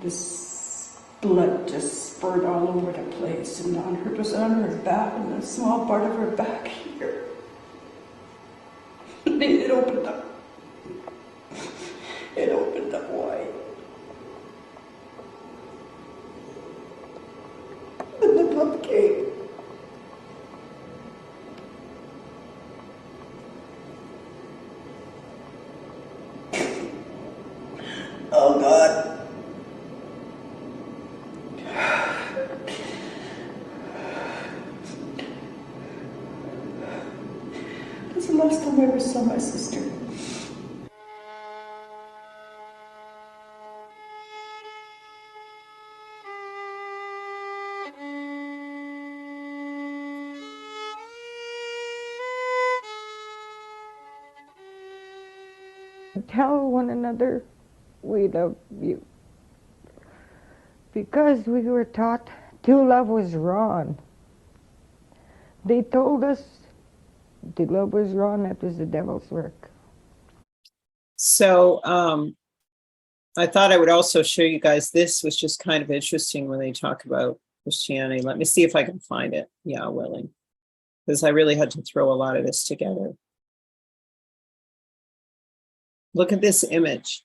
this blood just spurted all over the place, and it was on her back, and a small part of her back here. It opened up. It opened up wide. And the blood came. Oh God. That's the last time I ever saw my sister. Tell one another we love you. Because we were taught to love was wrong. They told us to love was wrong, that was the devil's work. So I thought I would also show you guys, this was just kind of interesting when they talk about Christianity. Let me see if I can find it. Yeah, willing. Because I really had to throw a lot of this together. Look at this image.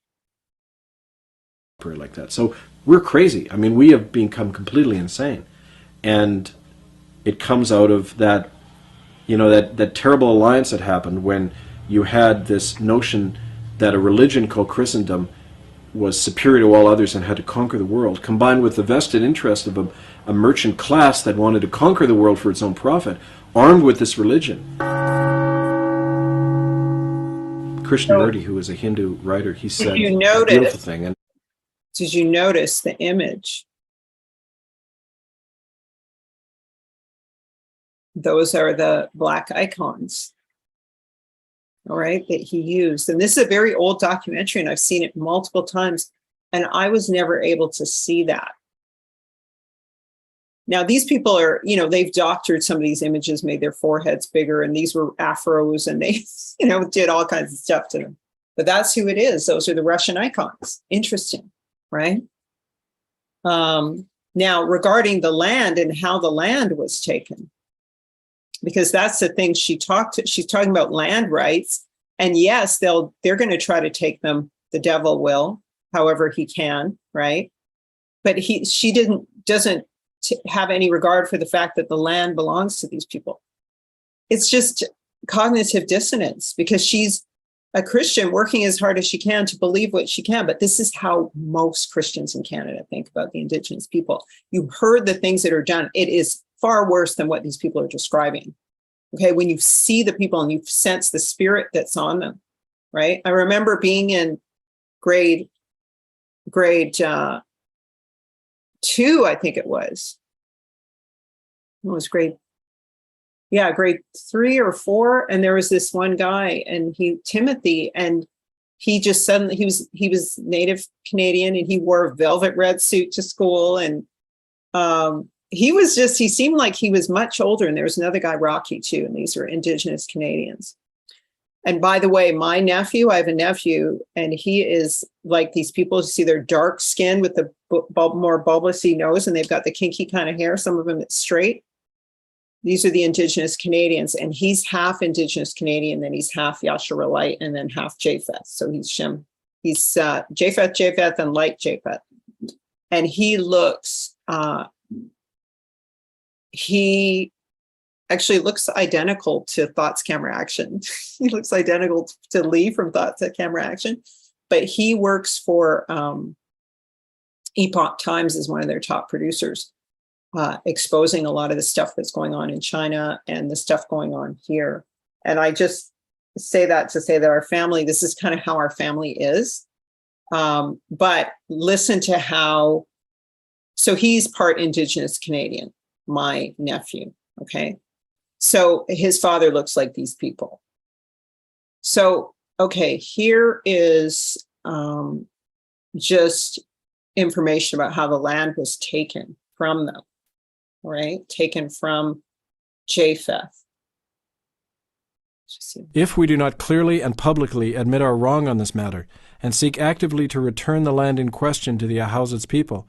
Like that. So we're crazy. I mean, we have become completely insane. And it comes out of that, you know, that terrible alliance that happened when you had this notion that a religion called Christendom was superior to all others and had to conquer the world, combined with the vested interest of a merchant class that wanted to conquer the world for its own profit, armed with this religion. Krishnamurti, who was a Hindu writer, he said a beautiful thing. And did you notice the image? Those are the black icons, all right, that he used. And this is a very old documentary, and I've seen it multiple times, and I was never able to see that. Now, these people are, you know, they've doctored some of these images, made their foreheads bigger, and these were afros, and they, you know, did all kinds of stuff to them. But that's who it is. Those are the Russian icons. Interesting, right? Now, regarding the land and how the land was taken, because that's the thing she's talking about land rights. And yes, they're going to try to take them. The devil will, however he can, right? But she doesn't have any regard for the fact that the land belongs to these people. It's just cognitive dissonance, because she's a Christian working as hard as she can to believe what she can. But this is how most Christians in Canada think about the Indigenous people. You've heard the things that are done. It is far worse than what these people are describing. Okay, when you see the people and you sense the spirit that's on them, right? I remember being in grade 2, I think it was. It was grade 3 or 4, and there was this one guy, and Timothy, and he just suddenly he was Native Canadian, and he wore a velvet red suit to school, and he seemed like he was much older. And there was another guy, Rocky, too, and these were Indigenous Canadians. And by the way, I have a nephew, and he is like these people. You see, they're dark skinned with the more bulbousy nose, and they've got the kinky kind of hair. Some of them it's straight. These are the Indigenous Canadians, and he's half Indigenous Canadian, then he's half Yasharelite, and then half Japheth. So he's Shem. He's Japheth, and light Japheth. And he looks, he actually looks identical to Thoughts, Camera, Action. He looks identical to Lee from Thoughts, Camera, Action. But he works for Epoch Times as one of their top producers. Exposing a lot of the stuff that's going on in China and the stuff going on here. And I just say that to say that our family, this is kind of how our family is. But listen to how, so he's part Indigenous Canadian, my nephew, okay? So his father looks like these people. So, okay, here is just information about how the land was taken from them. Right, taken from Japheth. If we do not clearly and publicly admit our wrong on this matter and seek actively to return the land in question to the Yahweh's people,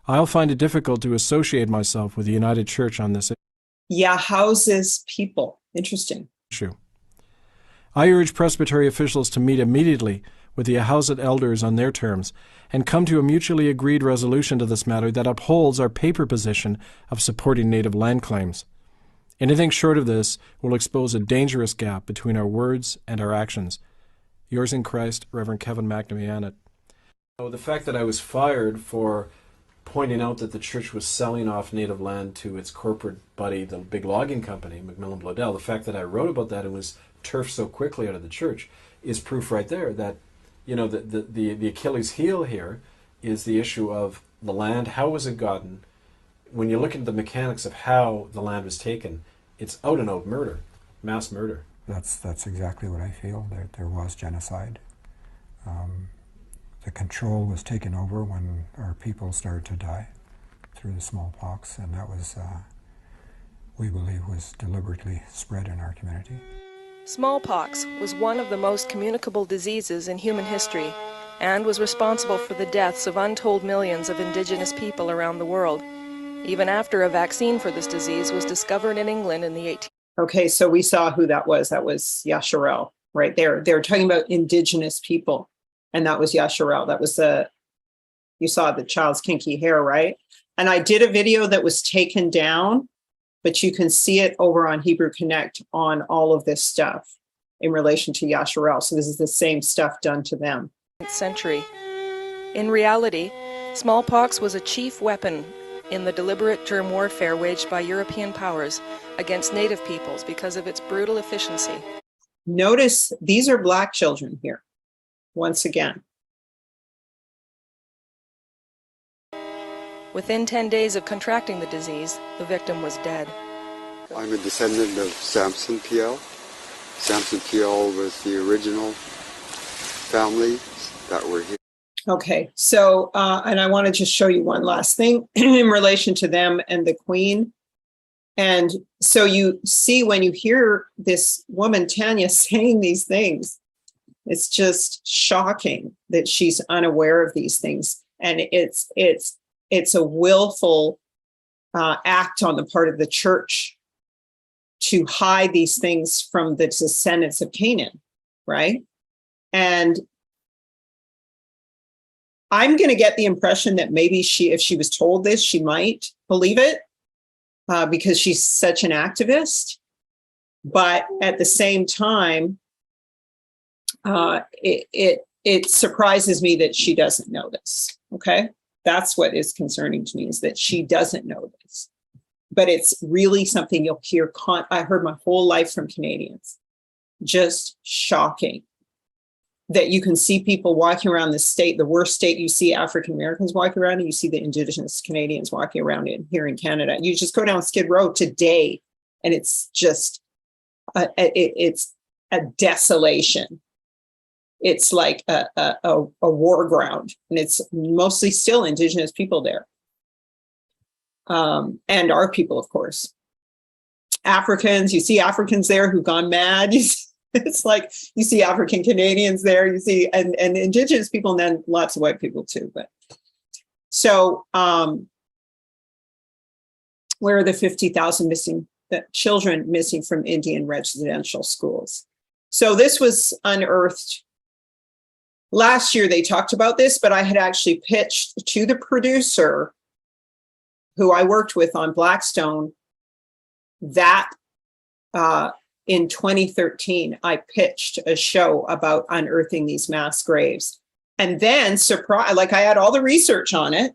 I'll find it difficult to associate myself with the United Church on this Yahweh's people. Interesting. issue. I urge Presbytery officials to meet immediately with the Yahweh elders on their terms, and come to a mutually agreed resolution to this matter that upholds our paper position of supporting native land claims. Anything short of this will expose a dangerous gap between our words and our actions. Yours in Christ, Reverend Kevin McNamee. The fact that I was fired for pointing out that the church was selling off native land to its corporate buddy, the big logging company, Macmillan Bloedel, the fact that I wrote about that and was turfed so quickly out of the church is proof right there that, you know, the Achilles heel here is the issue of the land. How was it gotten? When you look at the mechanics of how the land was taken, it's out and out murder, mass murder. That's exactly what I feel. There was genocide. The control was taken over when our people started to die through the smallpox, and that was, we believe, was deliberately spread in our community. Smallpox was one of the most communicable diseases in human history and was responsible for the deaths of untold millions of indigenous people around the world. even after a vaccine for this disease was discovered in England in the 18th. Okay, so we saw who that was. That was Yasharel right there. They were talking about indigenous people, and that was Yasharel. That was you saw the child's kinky hair, right? And I did a video that was taken down, but you can see it over on Hebrew Connect on all of this stuff in relation to Yasharel. So this is the same stuff done to them. Century. In reality, smallpox was a chief weapon in the deliberate germ warfare waged by European powers against native peoples because of its brutal efficiency. Notice these are Black children here, once again. Within 10 days of contracting the disease, the victim was dead. I'm a descendant of Samson PL. Samson PL was the original family that were here. Okay, so, and I want to just show you one last thing in relation to them and the Queen. And so you see when you hear this woman, Tanya, saying these things, it's just shocking that she's unaware of these things. And it's a willful act on the part of the church to hide these things from the descendants of Canaan, right? And I'm going to get the impression that maybe if she was told this, she might believe it because she's such an activist. But at the same time, it surprises me that she doesn't know this. Okay, that's what is concerning to me, is that she doesn't know this. But it's really something you'll hear. I heard my whole life from Canadians. Just shocking that you can see people walking around the state, the worst state you see African Americans walking around, and you see the Indigenous Canadians walking around here in Canada. You just go down Skid Row today, and it's just, it's a desolation. It's like a war ground, and it's mostly still Indigenous people there. And our people, of course. Africans, you see Africans there who've gone mad. It's like you see African Canadians there, you see, and Indigenous people, and then lots of white people too. But so, where are the 50,000 children missing from Indian residential schools? So this was unearthed. Last year they talked about this, but I had actually pitched to the producer who I worked with on Blackstone that in 2013, I pitched a show about unearthing these mass graves. And then, like I had all the research on it.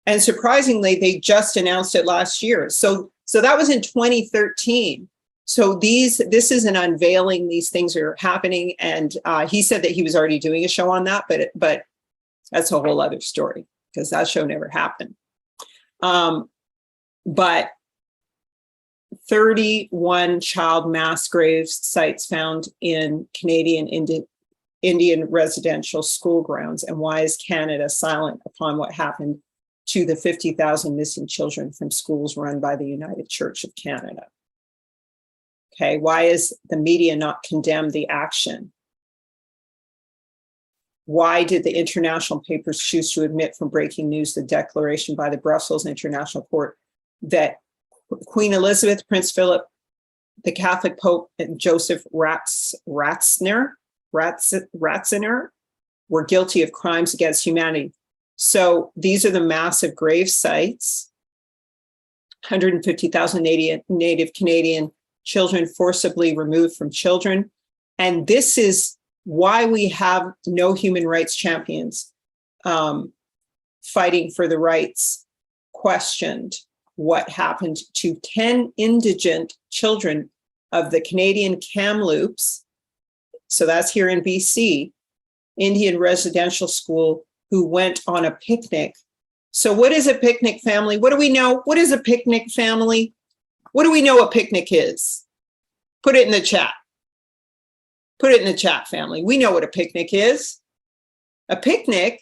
And surprisingly, they just announced it last year. So that was in 2013. So this is an unveiling. These things are happening. And he said that he was already doing a show on that, but that's a whole other story because that show never happened. But 31 child mass grave sites found in Canadian Indian residential school grounds. And why is Canada silent upon what happened to the 50,000 missing children from schools run by the United Church of Canada? Okay, why is the media not condemn the action? Why did the international papers choose to admit from breaking news the declaration by the Brussels International Court that Queen Elizabeth, Prince Philip, the Catholic Pope, and Joseph Ratzinger were guilty of crimes against humanity? So these are the massive grave sites, 150,000 Native Canadian children forcibly removed from children. And this is why we have no human rights champions fighting for the rights questioned what happened to 10 indigent children of the Canadian Kamloops. So that's here in BC, Indian residential school, who went on a picnic. So what is a picnic, family? What do we know? What is a picnic, family? What do we know a picnic is? Put it in the chat. Put it in the chat, family. We know what a picnic is. A picnic,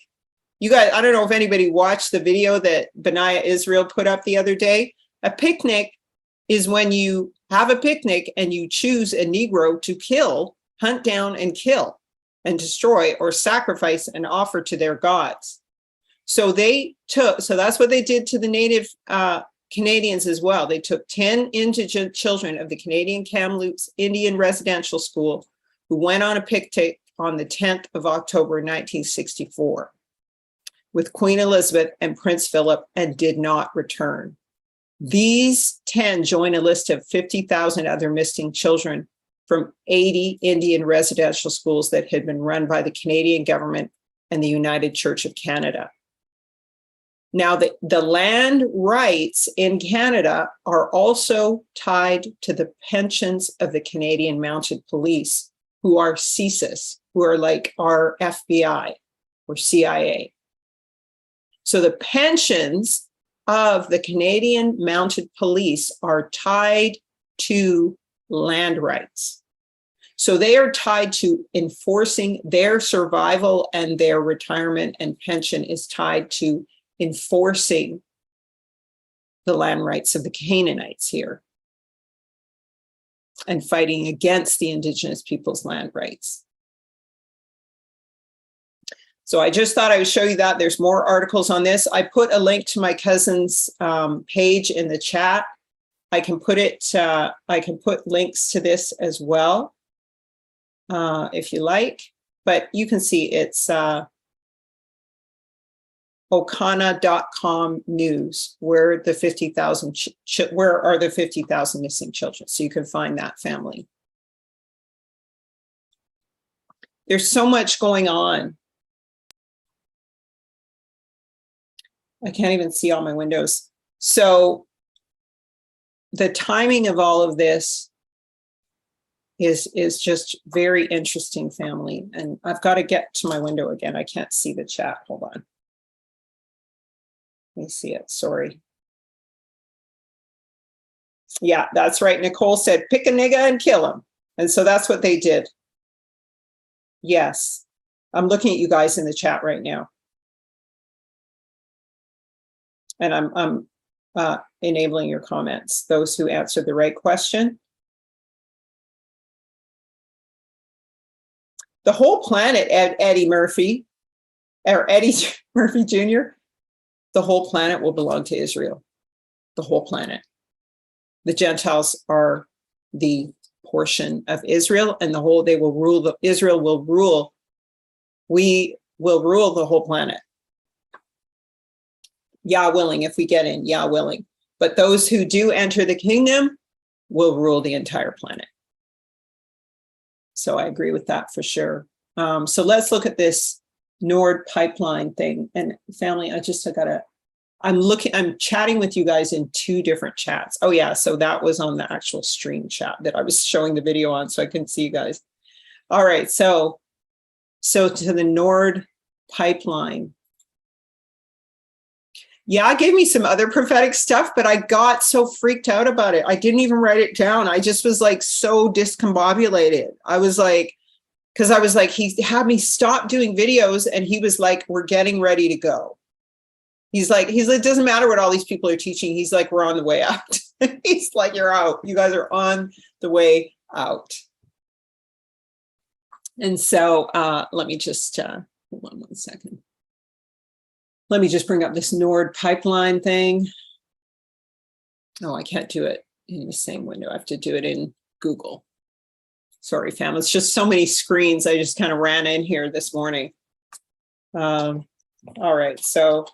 you guys, I don't know if anybody watched the video that Benaiah Israel put up the other day. A picnic is when you have a picnic and you choose a Negro to kill, hunt down and kill and destroy or sacrifice and offer to their gods. So that's what they did to the native Canadians as well. They took 10 indigent children of the Canadian Kamloops Indian Residential School who went on a picnic on the 10th of October, 1964 with Queen Elizabeth and Prince Philip and did not return. These 10 join a list of 50,000 other missing children from 80 Indian residential schools that had been run by the Canadian government and the United Church of Canada. Now, the land rights in Canada are also tied to the pensions of the Canadian Mounted Police, who are CSIS, who are like our FBI or CIA. So the pensions of the Canadian Mounted Police are tied to land rights. So they are tied to enforcing their survival, and their retirement and pension is tied to enforcing the land rights of the Canaanites here and fighting against the Indigenous people's land rights. So I just thought I would show you that. There's more articles on this. I put a link to my cousin's page in the chat. I can put links to this as well if you like, but you can see it's Okana.com news, where are the 50,000 missing children? So you can find that family. There's so much going on. I can't even see all my windows. So the timing of all of this is just very interesting, family. And I've got to get to my window again. I can't see the chat. Hold on. Let me see it. Sorry. Yeah, that's right. Nicole said, pick a nigga and kill him. And so that's what they did. Yes. I'm looking at you guys in the chat right now. And I'm enabling your comments, those who answered the right question. The whole planet, Eddie Murphy, or Eddie Murphy Jr., the whole planet will belong to Israel. The whole planet. The Gentiles are the portion of Israel, and they will rule. Israel will rule. We will rule the whole planet. Yah willing, if we get in, Yah willing. But those who do enter the kingdom will rule the entire planet. So I agree with that for sure. So let's look at this Nord pipeline thing. And family, I'm chatting with you guys in two different chats. Oh yeah, so that was on the actual stream chat that I was showing the video on, so I couldn't see you guys. All right, so to the Nord pipeline. Yeah, it gave me some other prophetic stuff, but I got so freaked out about it. I didn't even write it down. I just was like so discombobulated. I was like, because I was like, he had me stop doing videos, and he was like, we're getting ready to go. He's like, it doesn't matter what all these people are teaching. He's like, we're on the way out. He's like, you're out. You guys are on the way out. And so let me just, hold on one second. Let me just bring up this Nord pipeline thing. Oh, I can't do it in the same window. I have to do it in Google. Sorry, fam. It's just so many screens. I just kind of ran in here this morning. All right, so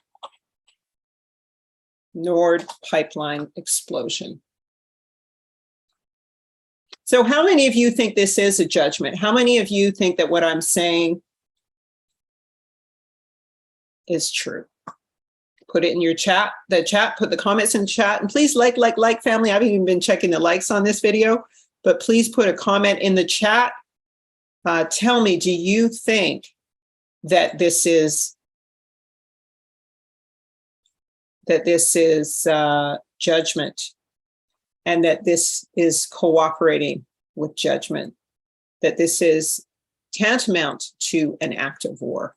Nord pipeline explosion. So how many of you think this is a judgment? How many of you think that what I'm saying is true? Put it in your chat, put the comments in the chat, and please like, family. I haven't even been checking the likes on this video, but please put a comment in the chat. Tell me, do you think that this is judgment, and that this is cooperating with judgment, that this is tantamount to an act of war?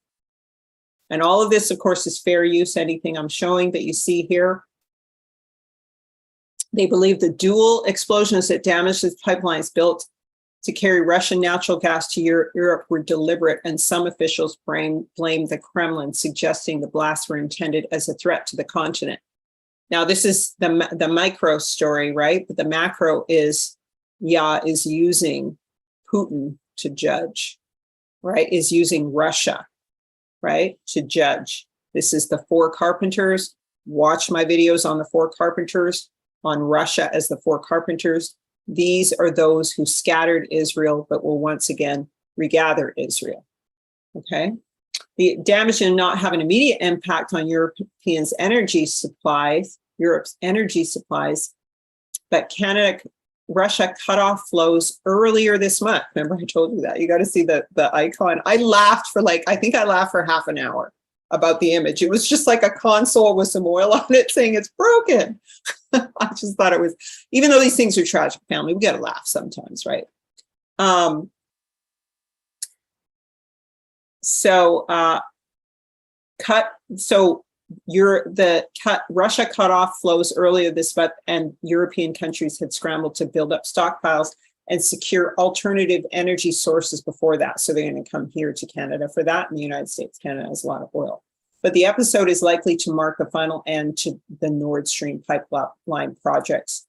And all of this, of course, is fair use. Anything I'm showing that you see here. They believe the dual explosions that damaged the pipelines built to carry Russian natural gas to Europe were deliberate, and some officials blamed the Kremlin, suggesting the blasts were intended as a threat to the continent. Now, this is the micro story, right? But the macro is using Putin to judge, right? Is using Russia, right, to judge. This is the Four Carpenters. Watch my videos on the Four Carpenters, on Russia as the Four Carpenters. These are those who scattered Israel, but will once again regather Israel. Okay. The damage did not have an immediate impact on Europe's energy supplies, but Russia cut off flows earlier this month. Remember, I told you that. You got to see the icon. I laughed for I think I laughed for half an hour about the image. It was just like a console with some oil on it saying it's broken. I just thought it was, even though these things are tragic, family, we got to laugh sometimes, right? Russia cut off flows earlier this month, and European countries had scrambled to build up stockpiles and secure alternative energy sources before that. So they're going to come here to Canada for that. In the United States, Canada has a lot of oil. But the episode is likely to mark the final end to the Nord Stream pipeline projects,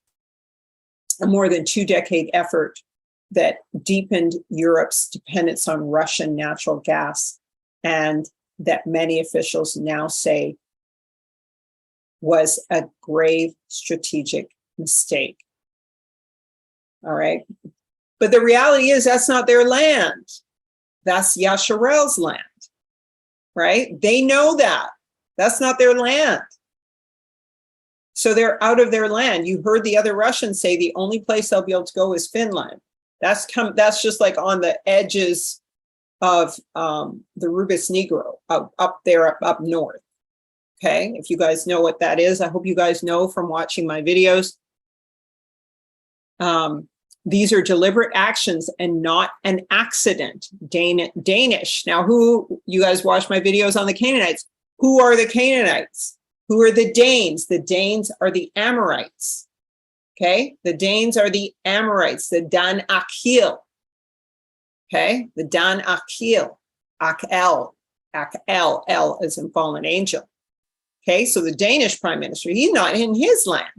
a more than 2-decade effort that deepened Europe's dependence on Russian natural gas, and that many officials now say was a grave strategic mistake. All right. But the reality is that's not their land. That's Yasharel's land, right? They know that. That's not their land. So they're out of their land. You heard the other Russians say the only place they'll be able to go is Finland. That's just like on the edges of the Rubis Negro, up there, up north. Okay, if you guys know what that is, I hope you guys know from watching my videos. These are deliberate actions and not an accident. Danish. Now, who, you guys watch my videos on the Canaanites. Who are the Canaanites? Who are the Danes? The Danes are the Amorites. Okay, the Danes are the Amorites, the Dan Akhil. Okay, the Dan Akhil. Akhel. El as in fallen angel. Okay, so the Danish prime minister, he's not in his land.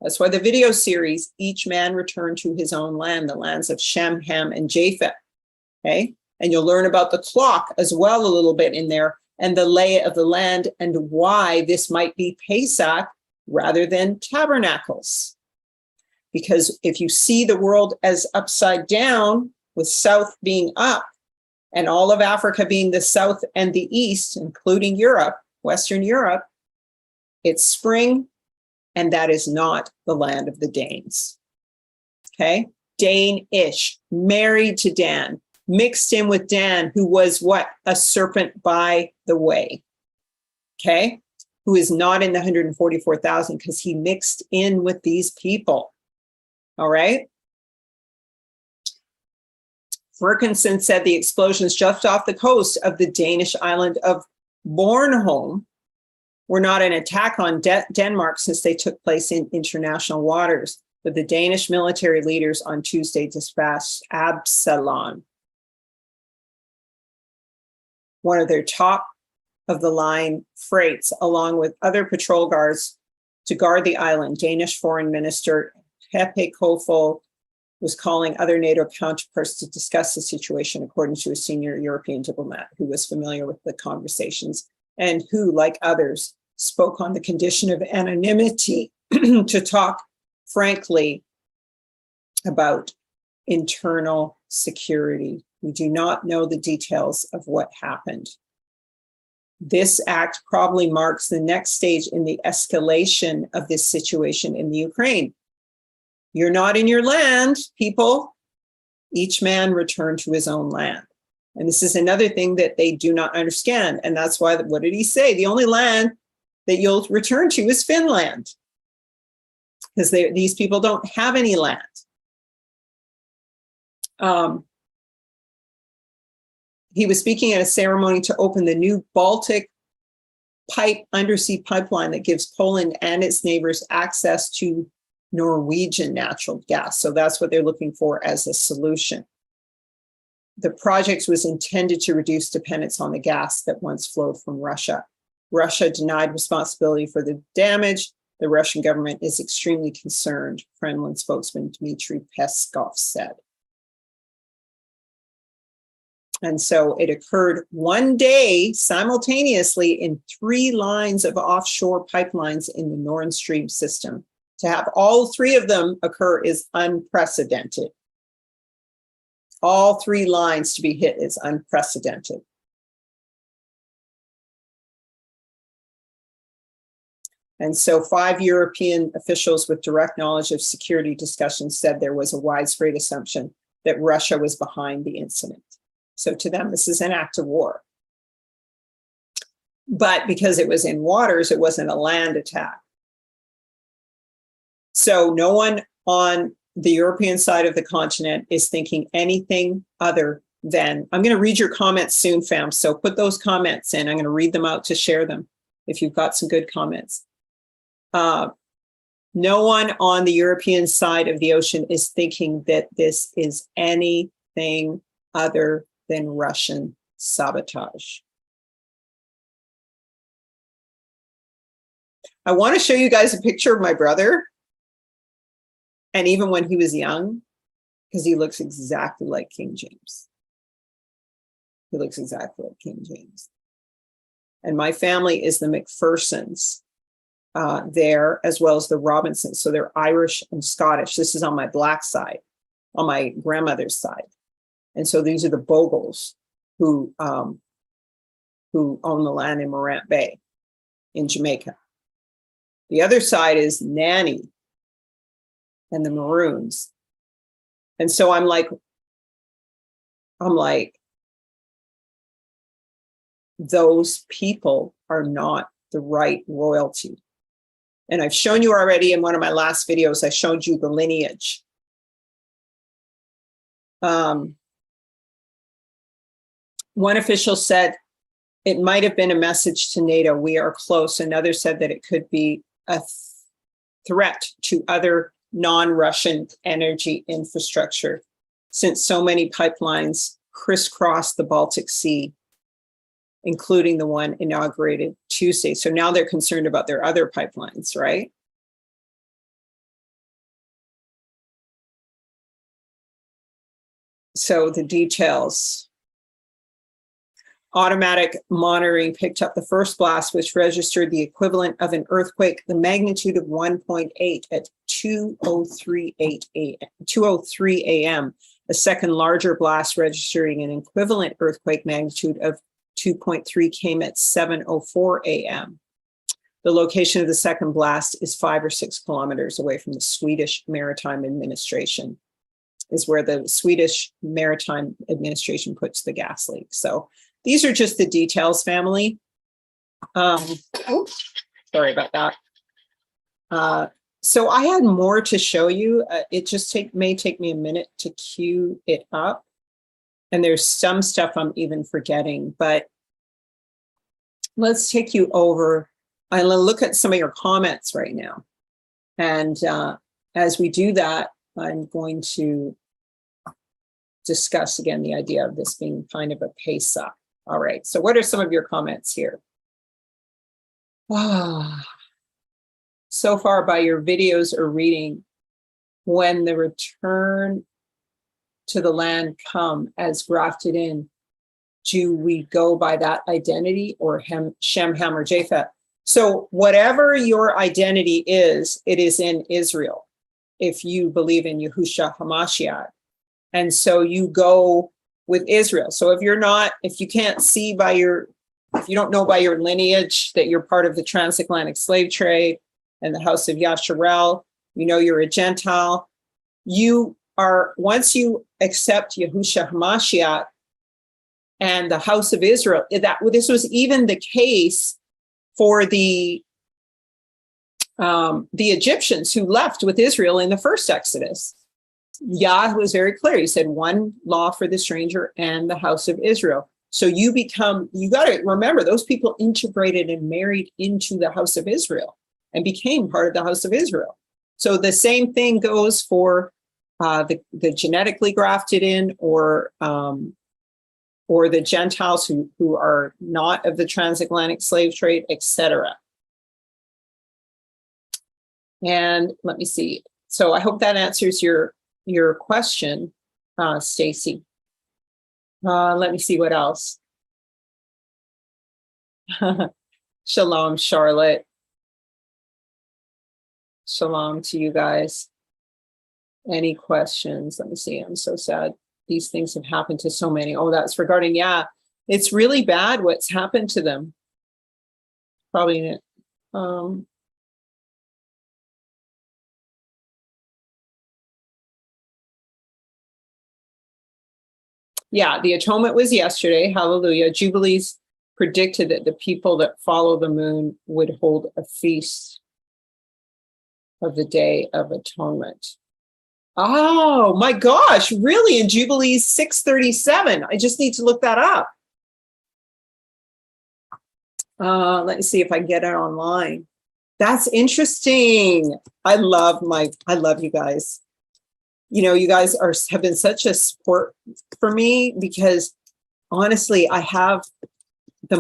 That's why the video series, Each Man Returned to His Own Land, the lands of Shem, Ham, and Japheth. Okay, and you'll learn about the clock as well a little bit in there, and the lay of the land, and why this might be Pesach rather than tabernacles. Because if you see the world as upside down, with south being up, and all of Africa being the south and the east, including Europe, Western Europe, it's spring, and that is not the land of the Danes. Okay, Danish, married to Dan, mixed in with Dan, who was what? A serpent by the way. Okay, who is not in the 144,000 because he mixed in with these people. All right. Ferguson said the explosions just off the coast of the Danish island of Bornholm were not an attack on Denmark, since they took place in international waters. But the Danish military leaders on Tuesday dispatched Absalon, one of their top of the line freights, along with other patrol guards to guard the island. Danish Foreign Minister Pepe Kofod was calling other NATO counterparts to discuss the situation, according to a senior European diplomat who was familiar with the conversations and who, like others, spoke on the condition of anonymity to talk frankly about internal security. We do not know the details of what happened. This act probably marks the next stage in the escalation of this situation in the Ukraine. You're not in your land, people. Each man returned to his own land. And this is another thing that they do not understand. And that's why, what did he say? The only land that you'll return to is Finland. Because these people don't have any land. He was speaking at a ceremony to open the new Baltic undersea pipeline that gives Poland and its neighbors access to Norwegian natural gas. So that's what they're looking for as a solution. The project was intended to reduce dependence on the gas that once flowed from Russia. Russia denied responsibility for the damage. The Russian government is extremely concerned, Kremlin spokesman Dmitry Peskov said. And so it occurred one day simultaneously in 3 lines of offshore pipelines in the Nord Stream system. To have all 3 of them occur is unprecedented. All 3 lines to be hit is unprecedented. And so 5 European officials with direct knowledge of security discussions said there was a widespread assumption that Russia was behind the incident. So to them, this is an act of war. But because it was in waters, it wasn't a land attack. So no one on the European side of the continent is thinking anything other than, I'm going to read your comments soon, fam. So put those comments in. I'm going to read them out to share them if you've got some good comments. No one on the European side of the ocean is thinking that this is anything other than Russian sabotage. I want to show you guys a picture of my brother. And even when he was young, because he looks exactly like King James. He looks exactly like King James. And my family is the McPhersons there, as well as the Robinsons. So they're Irish and Scottish. This is on my black side, on my grandmother's side. And so these are the Bogles who own the land in Morant Bay in Jamaica. The other side is Nanny and the Maroons. And so I'm like, those people are not the right royalty. And I've shown you already in one of my last videos, I showed you the lineage. One official said it might have been a message to NATO, we are close. Another said that it could be a threat to other non-Russian energy infrastructure, since so many pipelines crisscross the Baltic Sea, including the one inaugurated Tuesday. So now they're concerned about their other pipelines, right? So the details. Automatic monitoring picked up the first blast, which registered the equivalent of an earthquake, the magnitude of 1.8 at 2:03 a.m. A second larger blast registering an equivalent earthquake magnitude of 2.3 came at 7:04 a.m. The location of the second blast is 5 or 6 kilometers away from the Swedish Maritime Administration, is where the Swedish Maritime Administration puts the gas leak. So these are just the details, family. Oops, sorry about that. So I had more to show you. It just may take me a minute to queue it up. And there's some stuff I'm even forgetting, but let's take you over. I'll look at some of your comments right now. And as we do that, I'm going to discuss again the idea of this being kind of a pace-up. All right, so what are some of your comments here? So far by your videos or reading, when the return to the land come as grafted in, do we go by that identity or Shem, Ham, or Japheth? So whatever your identity is, it is in Israel, if you believe in Yahushua HaMashiach. And so you go with Israel. So if you can't see if you don't know by your lineage that you're part of the transatlantic slave trade and the house of Yasharel, you know you're a Gentile. Once you accept Yahushua HaMashiach and the house of Israel, this was even the case for the Egyptians who left with Israel in the first Exodus. Yah was very clear. He said one law for the stranger and the house of Israel. So you got to remember, those people integrated and married into the house of Israel and became part of the house of Israel. So the same thing goes for the genetically grafted in, or the Gentiles who are not of the transatlantic slave trade, etc. And let me see. So I hope that answers your question, Stacy. Let me see what else. Shalom, Charlotte. Shalom to you guys. Any questions? Let me see. I'm so sad. These things have happened to so many. Oh, that's regarding, yeah. It's really bad what's happened to them. Probably, yeah, the atonement was yesterday. Hallelujah. Jubilees predicted that the people that follow the moon would hold a feast of the Day of Atonement. Oh my gosh, really? In Jubilees 637. I just need to look that up. Let me see if I can get it online. That's interesting. I love you guys. You know, you guys have been such a support for me, because honestly, I have some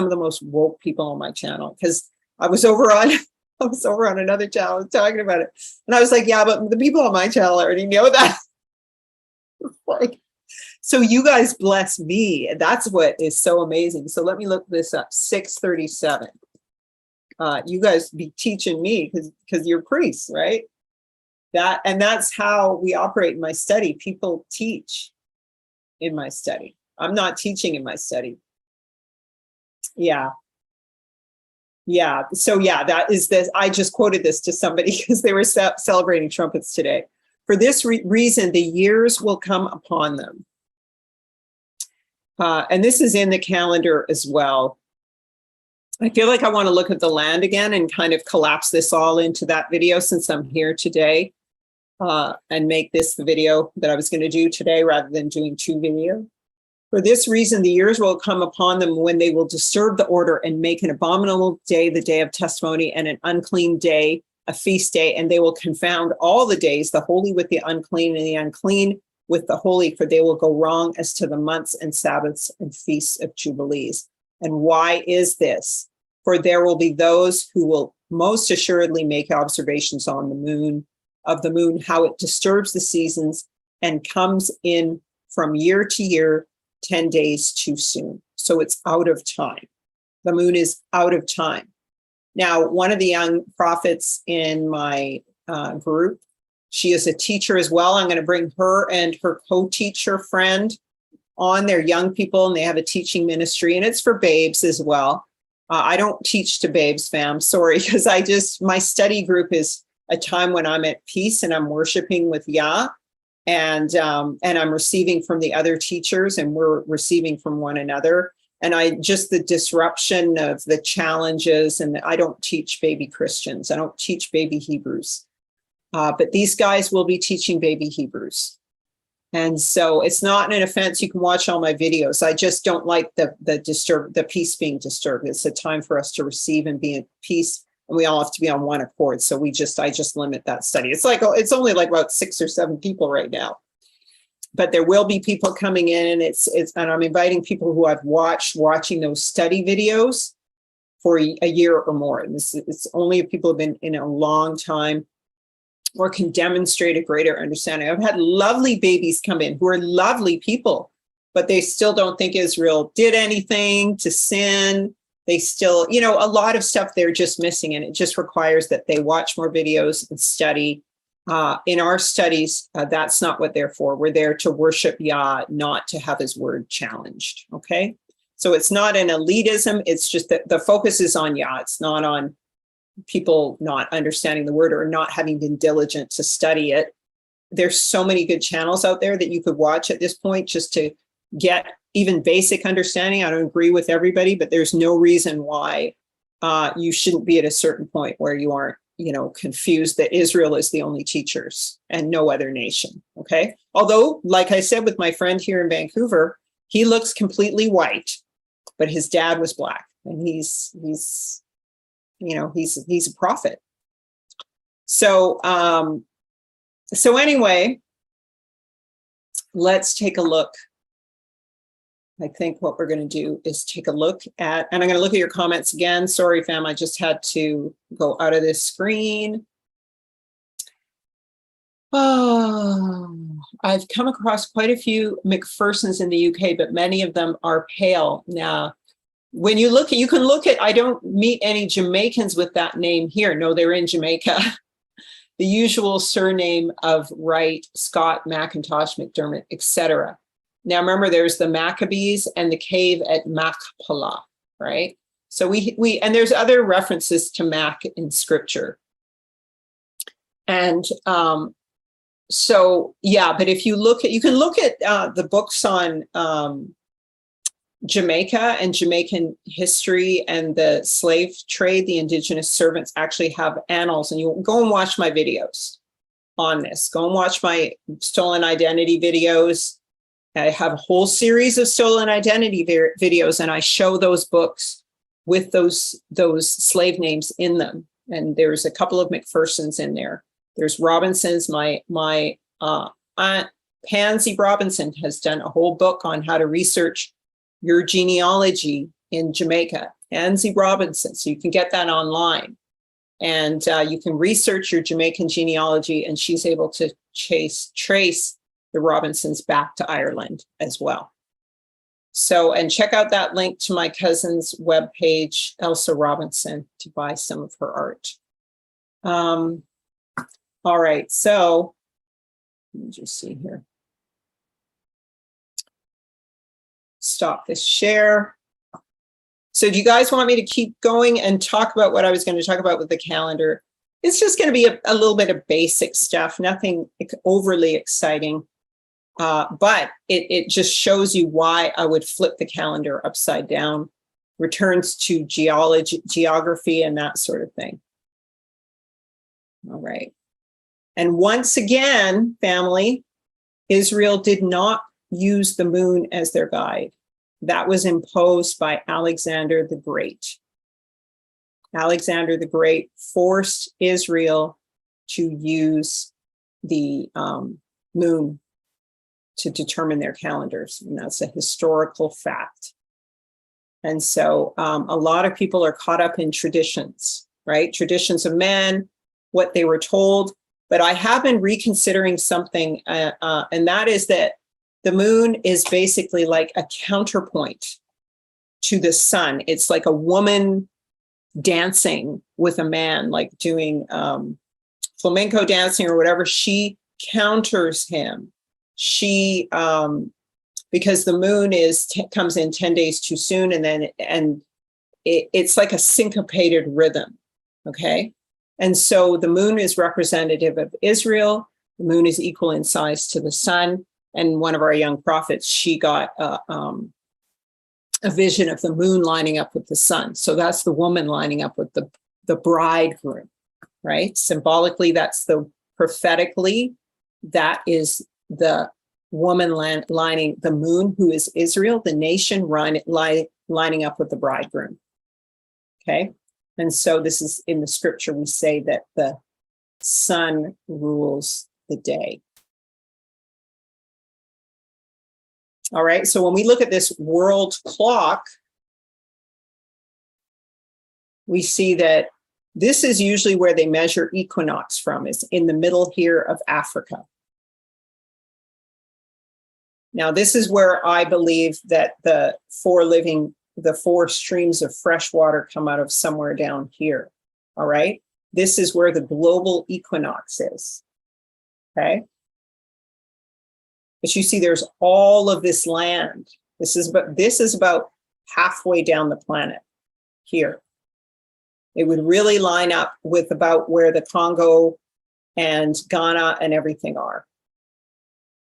of the most woke people on my channel, because I was over on another channel talking about it. And I was like, yeah, but the people on my channel already know that. Like, so you guys bless me. And that's what is so amazing. So let me look this up. 637. You guys be teaching me because you're priests, right? That's how we operate in my study. People teach in my study. I'm not teaching in my study. Yeah. Yeah. So yeah, that is this. I just quoted this to somebody because they were celebrating trumpets today. For this reason, the years will come upon them. And this is in the calendar as well. I feel like I want to look at the land again and kind of collapse this all into that video, since I'm here today, and make this the video that I was going to do today rather than doing two videos. For this reason, the years will come upon them when they will disturb the order and make an abominable day the day of testimony, and an unclean day a feast day, and they will confound all the days, the holy with the unclean, and the unclean with the holy, for they will go wrong as to the months and Sabbaths and feasts of Jubilees. And why is this? For there will be those who will most assuredly make observations on the moon, how it disturbs the seasons and comes in from year to year, 10 days too soon. So it's out of time. The moon is out of time. Now, one of the young prophets in my group, she is a teacher as well. I'm going to bring her and her co-teacher friend on. They're young people and they have a teaching ministry, and it's for babes as well. I don't teach to babes, fam. Sorry, because my study group is a time when I'm at peace and I'm worshiping with Yah, and I'm receiving from the other teachers, and we're receiving from one another. And the disruption of the challenges, and I don't teach baby Christians. I don't teach baby Hebrews. But these guys will be teaching baby Hebrews. And so it's not an offense. You can watch all my videos. I just don't like the peace being disturbed. It's a time for us to receive and be at peace. And we all have to be on one accord. So I just limit that study. It's only like about 6 or 7 people right now. But there will be people coming in, and I'm inviting people who I've watching those study videos for a year or more. And it's only if people have been in a long time or can demonstrate a greater understanding. I've had lovely babies come in who are lovely people, but they still don't think Israel did anything to sin. They still, a lot of stuff they're just missing. And it just requires that they watch more videos and study. In our studies, that's not what they're for. We're there to worship Yah, not to have his word challenged. Okay. So it's not an elitism. It's just that the focus is on Yah. It's not on people not understanding the word or not having been diligent to study it. There's so many good channels out there that you could watch at this point just to get even basic understanding. I don't agree with everybody, but there's no reason why you shouldn't be at a certain point where you aren't, confused that Israel is the only teachers and no other nation. Okay. Although, like I said, with my friend here in Vancouver, he looks completely white, but his dad was black, and he's a prophet. So, so anyway, let's take a look. I think what we're going to do is take a look at, and I'm going to look at your comments again. Sorry, fam, I just had to go out of this screen. Oh, I've come across quite a few McPhersons in the UK, but many of them are pale. Now, when you look at, you can look at, I don't meet any Jamaicans with that name here. No, they're in Jamaica. The usual surname of Wright, Scott, McIntosh, McDermott, etc. Now, remember, there's the Maccabees and the cave at Machpelah, right? So we and there's other references to Mac in scripture. And so, yeah, but if you look at, you can look at the books on Jamaica and Jamaican history and the slave trade. The indigenous servants actually have annals, and you go and watch my videos on this. Go and watch my stolen identity videos. I have a whole series of stolen identity videos, and I show those books with those slave names in them. And there's a couple of McPhersons in there. There's Robinson's. My aunt Pansy Robinson has done a whole book on how to research your genealogy in Jamaica. Pansy Robinson. So you can get that online, and you can research your Jamaican genealogy, and she's able to trace the Robinsons back to Ireland as well. So, and check out that link to my cousin's webpage, Elsa Robinson, to buy some of her art. All right, so let me just see here. Stop this share. So do you guys want me to keep going and talk about what I was going to talk about with the calendar? It's just going to be a little bit of basic stuff, nothing overly exciting. But it just shows you why I would flip the calendar upside down, returns to geography and that sort of thing. All right. And once again, family, Israel did not use the moon as their guide. That was imposed by Alexander the Great. Alexander the Great forced Israel to use the moon to determine their calendars, and that's a historical fact. And so a lot of people are caught up in traditions, right? Traditions of men, what they were told. But I have been reconsidering something, and that is that the moon is basically like a counterpoint to the sun. It's like a woman dancing with a man, like doing flamenco dancing or whatever. She counters him. She, because the moon comes in 10 days too soon, and it's like a syncopated rhythm, okay? And so the moon is representative of Israel. The moon is equal in size to the sun. And one of our young prophets, she got a vision of the moon lining up with the sun. So that's the woman lining up with the bridegroom, right? Symbolically, that's prophetically, that is the woman lining the moon, who is Israel, the nation lining up with the bridegroom. Okay. And so this is in the scripture, we say that the sun rules the day. All right. So when we look at this world clock, we see that this is usually where they measure equinox from, is in the middle here of Africa. Now, this is where I believe that the four streams of fresh water come out of somewhere down here. All right. This is where the global equinox is. Okay. But you see, there's all of this land. This is about halfway down the planet here. It would really line up with about where the Congo and Ghana and everything are.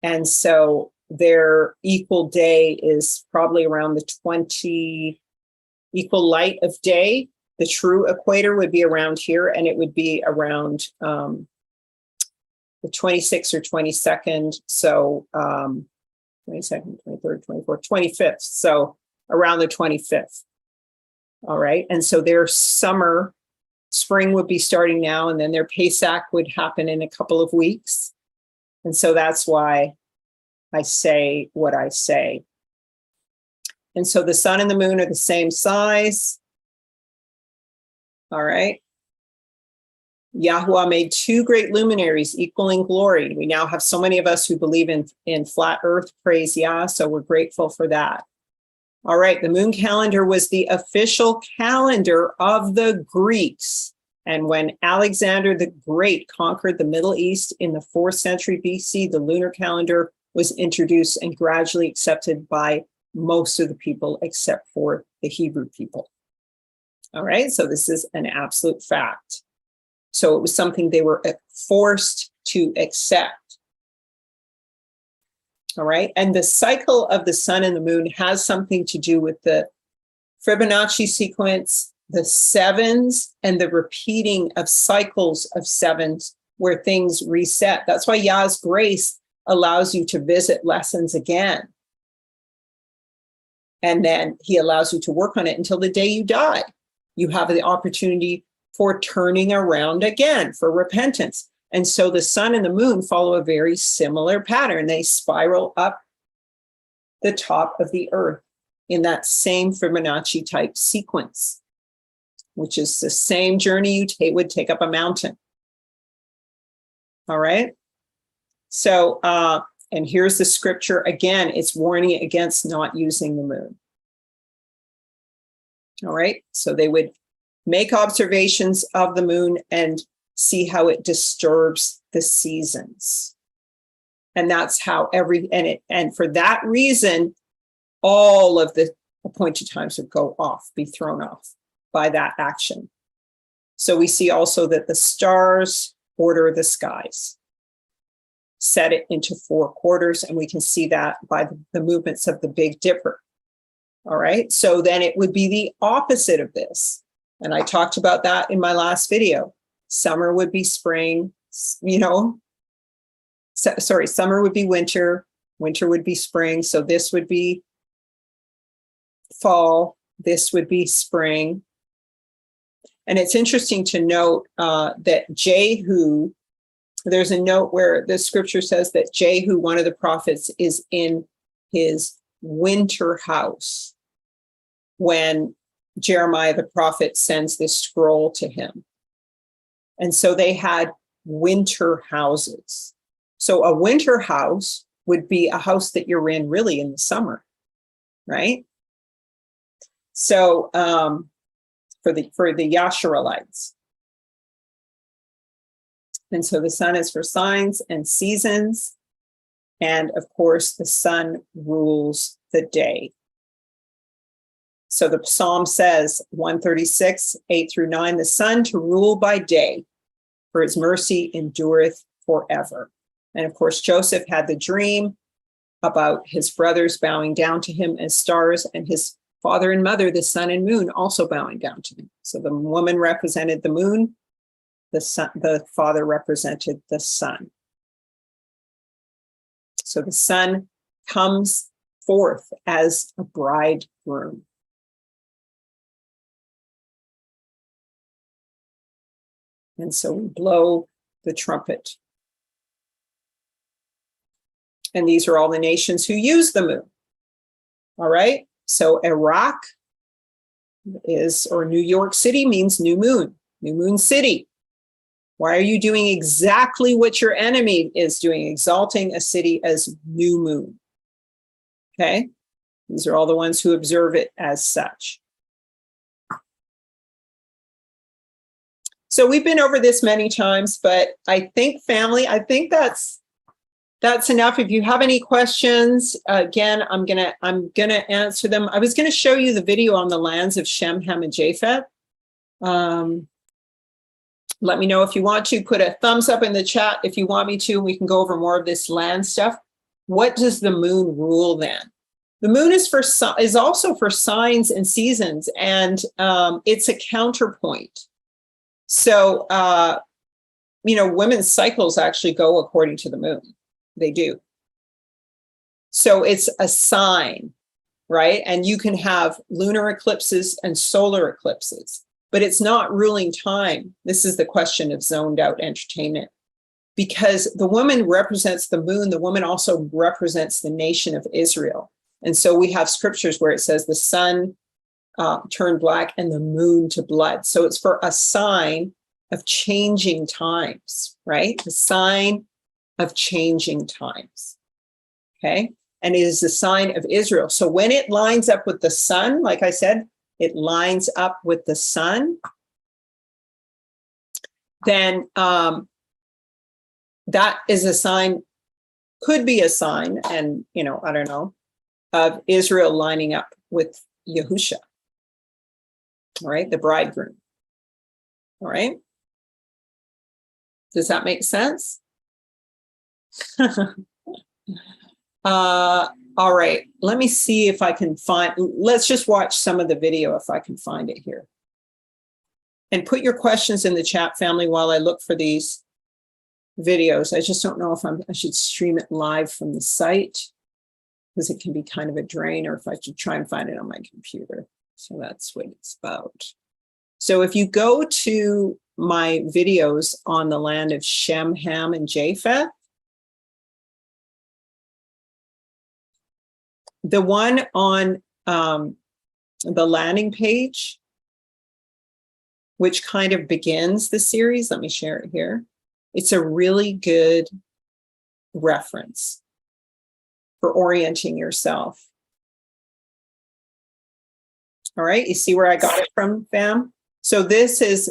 And so their equal day is probably around the 20 equal light of day. The true equator would be around here, and it would be around the 26th or 22nd. So 22nd, 23rd, 24th, 25th. So around the 25th. All right. And so their summer spring would be starting now, and then their Pesach would happen in a couple of weeks. And so that's why I say what I say. And so the sun and the moon are the same size. All right. Yahuwah made two great luminaries equal in glory. We now have so many of us who believe in flat earth, praise Yah, so we're grateful for that. All right, the moon calendar was the official calendar of the Greeks. And when Alexander the Great conquered the Middle East in the 4th century BC, the lunar calendar was introduced and gradually accepted by most of the people except for the Hebrew people. All right, so this is an absolute fact. So it was something they were forced to accept. All right, and the cycle of the sun and the moon has something to do with the Fibonacci sequence, the sevens, and the repeating of cycles of sevens where things reset. That's why Yah's grace allows you to visit lessons again. And then he allows you to work on it until the day you die. You have the opportunity for turning around again, for repentance. And so the sun and the moon follow a very similar pattern. They spiral up the top of the earth in that same Fibonacci type sequence, which is the same journey you would take up a mountain. All right. So, and here's the scripture again, it's warning against not using the moon. All right. So they would make observations of the moon and see how it disturbs the seasons. And that's how and for that reason, all of the appointed times would go off, be thrown off by that action. So we see also that the stars order the skies, set it into 4 quarters, and we can see that by the movements of the Big Dipper. All right, so then it would be the opposite of this. And I talked about that in my last video. Summer would be spring, summer would be winter, winter would be spring. So this would be fall, this would be spring. And it's interesting to note that Jehu, there's a note where the scripture says that Jehu, one of the prophets, is in his winter house when Jeremiah the prophet sends this scroll to him. And so they had winter houses. So a winter house would be a house that you're in really in the summer, right? So for the Yasharelites. And so the sun is for signs and seasons. And of course, the sun rules the day. So the Psalm says, 136, 8 through 9, the sun to rule by day, for his mercy endureth forever. And of course, Joseph had the dream about his brothers bowing down to him as stars, and his father and mother, the sun and moon, also bowing down to him. So the woman represented the moon, the father represented the sun. So the sun comes forth as a bridegroom. And so we blow the trumpet. And these are all the nations who use the moon. All right. So Iraq or New York City means new moon city. Why are you doing exactly what your enemy is doing, exalting a city as new moon? Okay. These are all the ones who observe it as such. So we've been over this many times, but I think, family, I think that's enough. If you have any questions, again, I'm gonna answer them. I was gonna show you the video on the lands of Shem, Ham, and Japheth. Let me know if you want to. Put a thumbs up in the chat if you want me to. We can go over more of this land stuff. What does the moon rule then? The moon is also for signs and seasons, and it's a counterpoint. So, women's cycles actually go according to the moon. They do. So it's a sign, right? And you can have lunar eclipses and solar eclipses. but it's not ruling time. This is the question of zoned out entertainment. Because the woman represents the moon, the woman also represents the nation of Israel. And so we have scriptures where it says the sun turned black and the moon to blood. So it's for a sign of changing times, right? The sign of changing times, okay? And it is the sign of Israel. So when it lines up with the sun, like I said, it lines up with the sun, then that is a sign, could be a sign, and, you know, I don't know, of Israel lining up with Yahusha, all right, the bridegroom, all right? Does that make sense? All right, let me see if I can find, let's just watch some of the video if I can find it here. And put your questions in the chat, family, while I look for these videos. I just don't know if I should stream it live from the site, because it can be kind of a drain, or if I should try and find it on my computer. So that's what it's about. So if you go to my videos on the land of Shem, Ham, and Japheth, the one on the landing page, which kind of begins the series, let me share it here. It's a really good reference for orienting yourself. All right, you see where I got it from, fam? So this is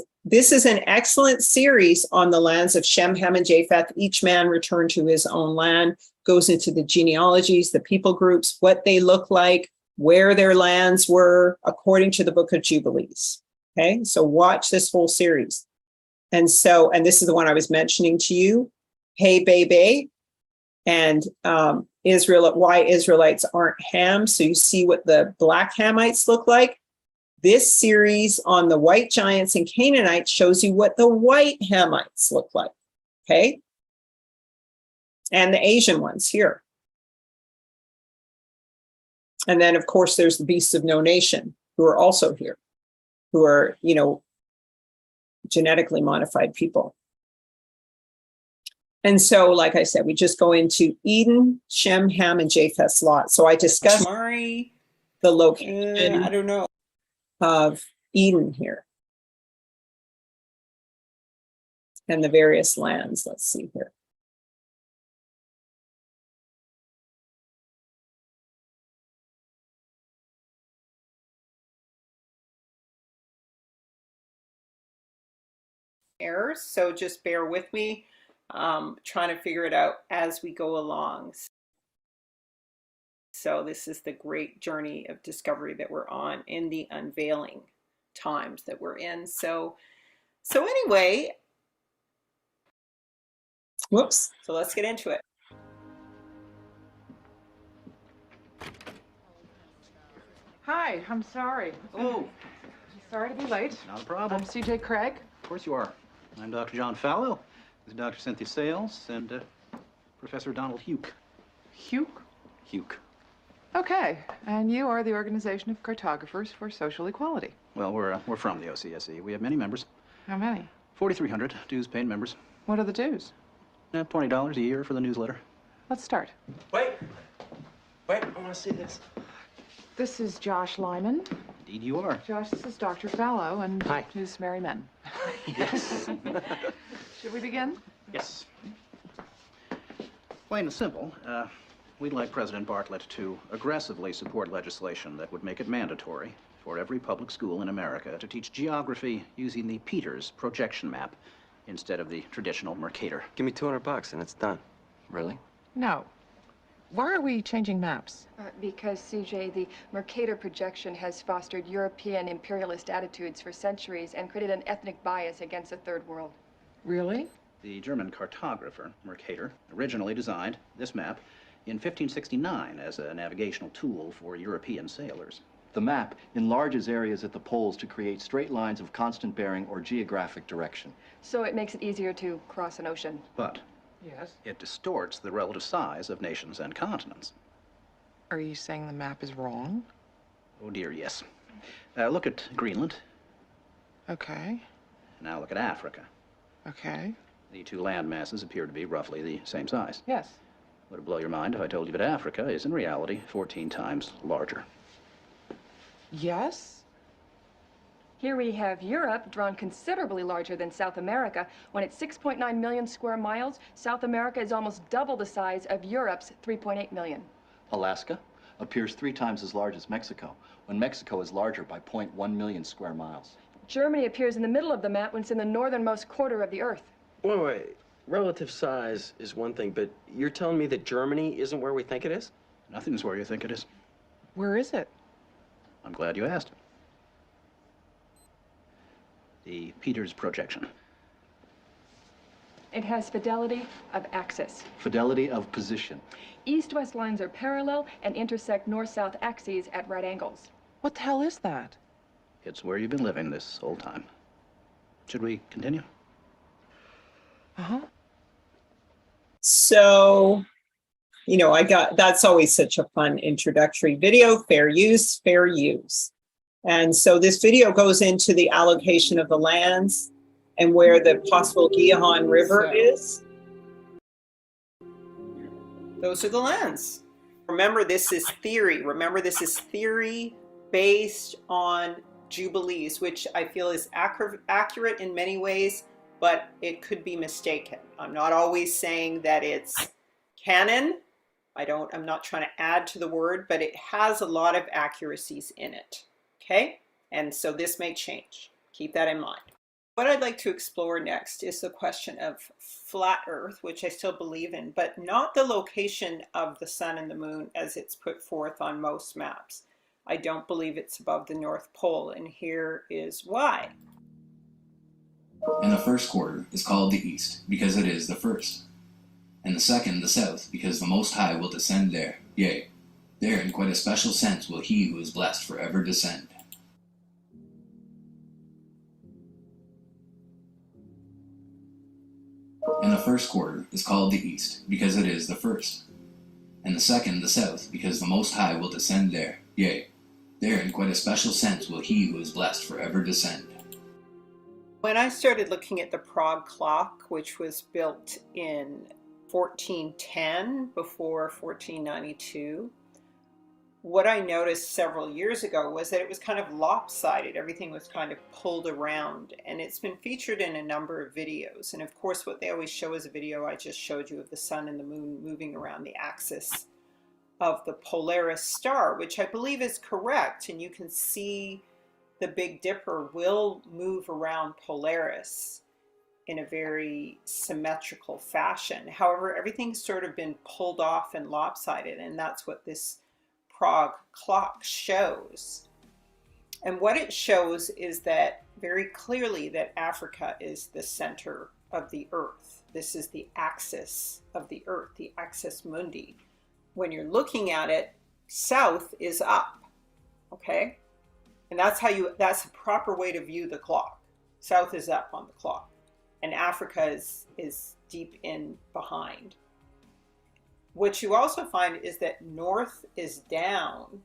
an excellent series on the lands of Shem, Ham, and Japheth. Each man returned to his own land, goes into the genealogies, the people groups, what they look like, where their lands were, according to the book of Jubilees. Okay, so watch this whole series. And so, and this is the one I was mentioning to you, Hey Baby, and Israel, why Israelites aren't Ham. So you see what the black Hamites look like. This series on the white giants and Canaanites shows you what the white Hamites look like, okay? And the Asian ones here. And then, of course, there's the beasts of no nation, who are also here, who are, you know, genetically modified people. And so, like I said, we just go into Eden, Shem, Ham, and Japheth's lot. So I discussed the location, I don't know, of Eden here. And the various lands, let's see here. Errors, so just bear with me, trying to figure it out as we go along. So this is the great journey of discovery that we're on in the unveiling times that we're in. So anyway, whoops, so let's get into it. Hi, I'm sorry. Hello. Sorry to be late. Not a problem. I'm CJ Craig. Of course you are. I'm Dr. John Fallow. This is Dr. Cynthia Sales and Professor Donald Huke. Huke? Huke. Okay, and you are the Organization of Cartographers for Social Equality. Well, we're from the OCSE. We have many members. How many? 4,300 dues-paying members. What are the dues? $20 a year for the newsletter. Let's start. Wait, I want to see this. This is Josh Lyman. Indeed you are. Josh, this is Dr. Fallow and Hi. his merry men. Yes. Should we begin? Yes. Plain and simple, we'd like President Bartlett to aggressively support legislation that would make it mandatory for every public school in America to teach geography using the Peters projection map instead of the traditional Mercator. Give me $200 and it's done. Really? No. Why are we changing maps? Because, CJ, the Mercator projection has fostered European imperialist attitudes for centuries and created an ethnic bias against the Third World. Really? The German cartographer, Mercator, originally designed this map in 1569 as a navigational tool for European sailors. The map enlarges areas at the poles to create straight lines of constant bearing or geographic direction. So it makes it easier to cross an ocean. But yes, it distorts the relative size of nations and continents. Are you saying the map is wrong? Oh dear, yes. Look at Greenland. Okay. Now look at Africa. Okay. The two land masses appear to be roughly the same size. Yes. Would it blow your mind if I told you that Africa is in reality 14 times larger? Yes. Here we have Europe, drawn considerably larger than South America. When it's 6.9 million square miles, South America is almost double the size of Europe's 3.8 million. Alaska appears 3 times as large as Mexico, when Mexico is larger by 0.1 million square miles. Germany appears in the middle of the map when it's in the northernmost quarter of the Earth. Wait. Relative size is one thing, but you're telling me that Germany isn't where we think it is? Nothing's where you think it is. Where is it? I'm glad you asked. The Peters projection. It has fidelity of axis. Fidelity of position. East-west lines are parallel and intersect north-south axes at right angles. What the hell is that? It's where you've been living this whole time. Should we continue? Uh-huh. So, that's always such a fun introductory video, fair use, fair use. And so this video goes into the allocation of the lands and where the possible Gihon River is. Those are the lands. Remember, this is theory. Remember, this is theory based on jubilees, which I feel is accurate in many ways, but it could be mistaken. I'm not always saying that it's canon. I'm not trying to add to the word, but it has a lot of accuracies in it. Okay? And so this may change. Keep that in mind. What I'd like to explore next is the question of flat Earth, which I still believe in, but not the location of the sun and the moon as it's put forth on most maps. I don't believe it's above the North Pole, and here is why. And the first quarter is called the east, because it is the first. And the second the south, because the Most High will descend there. Yea, there in quite a special sense will he who is blessed forever descend. And the first quarter is called the east, because it is the first. And the second the south, because the Most High will descend there. Yea, there in quite a special sense will he who is blessed forever descend. When I started looking at the Prague clock, which was built in 1410 before 1492, what I noticed several years ago was that it was kind of lopsided. Everything was kind of pulled around, and it's been featured in a number of videos. And of course, what they always show is a video I just showed you of the sun and the moon moving around the axis of the Polaris star, which I believe is correct. And you can see the Big Dipper will move around Polaris in a very symmetrical fashion. However, everything's sort of been pulled off and lopsided, and that's what this Prague clock shows. And what it shows is that very clearly that Africa is the center of the Earth. This is the axis of the Earth, the axis mundi. When you're looking at it, south is up, okay? And that's a proper way to view the clock. South is up on the clock, and Africa is deep in behind. What you also find is that north is down,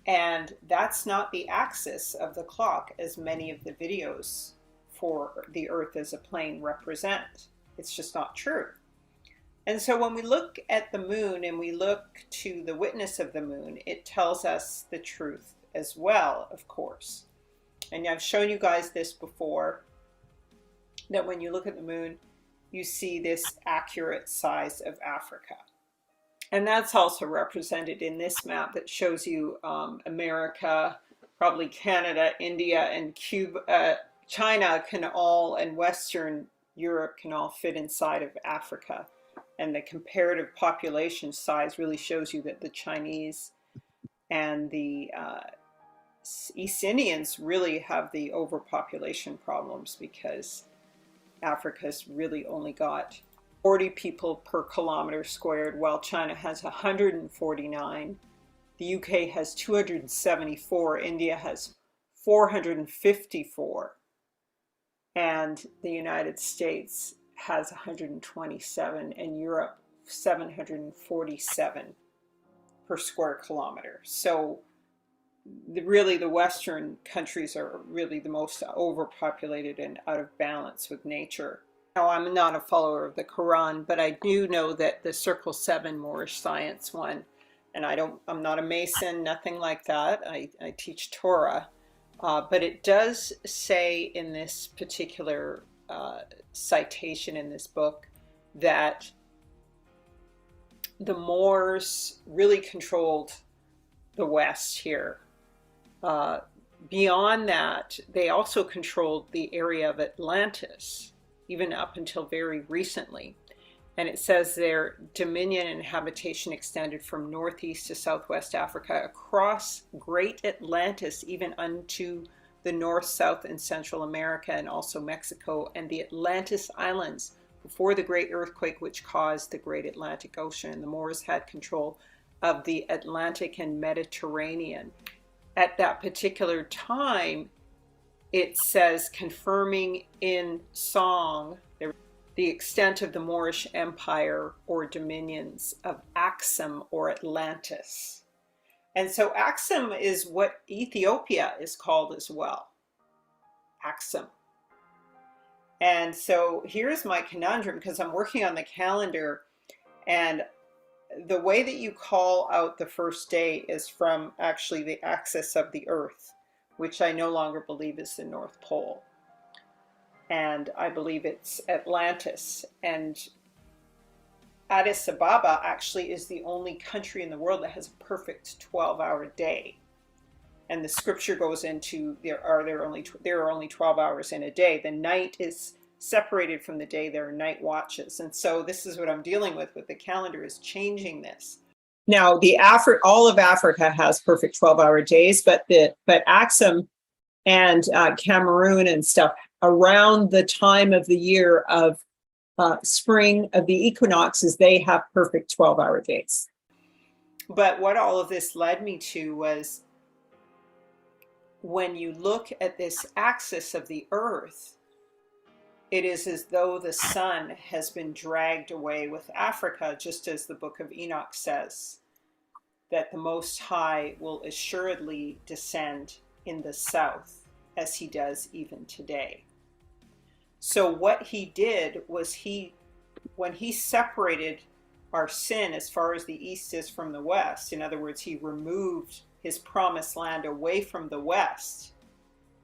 and that's not the axis of the clock as many of the videos for the Earth as a plane represent. It's just not true. And so when we look at the moon and we look to the witness of the moon, it tells us the truth as well, of course. And I've shown you guys this before, that when you look at the moon, you see this accurate size of Africa. And that's also represented in this map that shows you America, probably Canada, India, and Cuba, China and Western Europe can all fit inside of Africa. And the comparative population size really shows you that the Chinese and the East Indians really have the overpopulation problems, because Africa's really only got 40 people per kilometer squared, while China has 149. The UK has 274. India has 454. And the United States has 127, and Europe 747 per square kilometer. So really the Western countries are really the most overpopulated and out of balance with nature. Now, I'm not a follower of the Quran, but I do know that the Circle 7 Moorish science one, and I'm not a Mason, nothing like that. I teach Torah, but it does say in this particular citation in this book that the Moors really controlled the West here. Beyond that, they also controlled the area of Atlantis, even up until very recently. And it says their dominion and habitation extended from northeast to southwest Africa, across Great Atlantis, even unto the north, south, and Central America, and also Mexico and the Atlantis Islands, before the great earthquake which caused the great Atlantic Ocean. And the Moors had control of the Atlantic and Mediterranean. At that particular time, it says, confirming in song the extent of the Moorish Empire or dominions of Axum or Atlantis. And so Axum is what Ethiopia is called as well. Axum. And so here's my conundrum, because I'm working on the calendar, and the way that you call out the first day is from actually the axis of the earth, which I no longer believe is the North Pole. And I believe it's Atlantis. And Addis Ababa actually is the only country in the world that has a perfect 12-hour day. And the scripture goes into there are only 12 hours in a day. The night is separated from the day. There are night watches. And so this is what I'm dealing with the calendar, is changing this. Now, all of Africa has perfect 12-hour days, but Axum and Cameroon and stuff, around the time of the year of spring of the equinoxes, they have perfect 12-hour days. But what all of this led me to was, when you look at this axis of the earth, it is as though the sun has been dragged away with Africa, just as the book of Enoch says, that the Most High will assuredly descend in the south, as he does even today. So what he did was, when he separated our sin as far as the east is from the west, in other words, he removed his promised land away from the west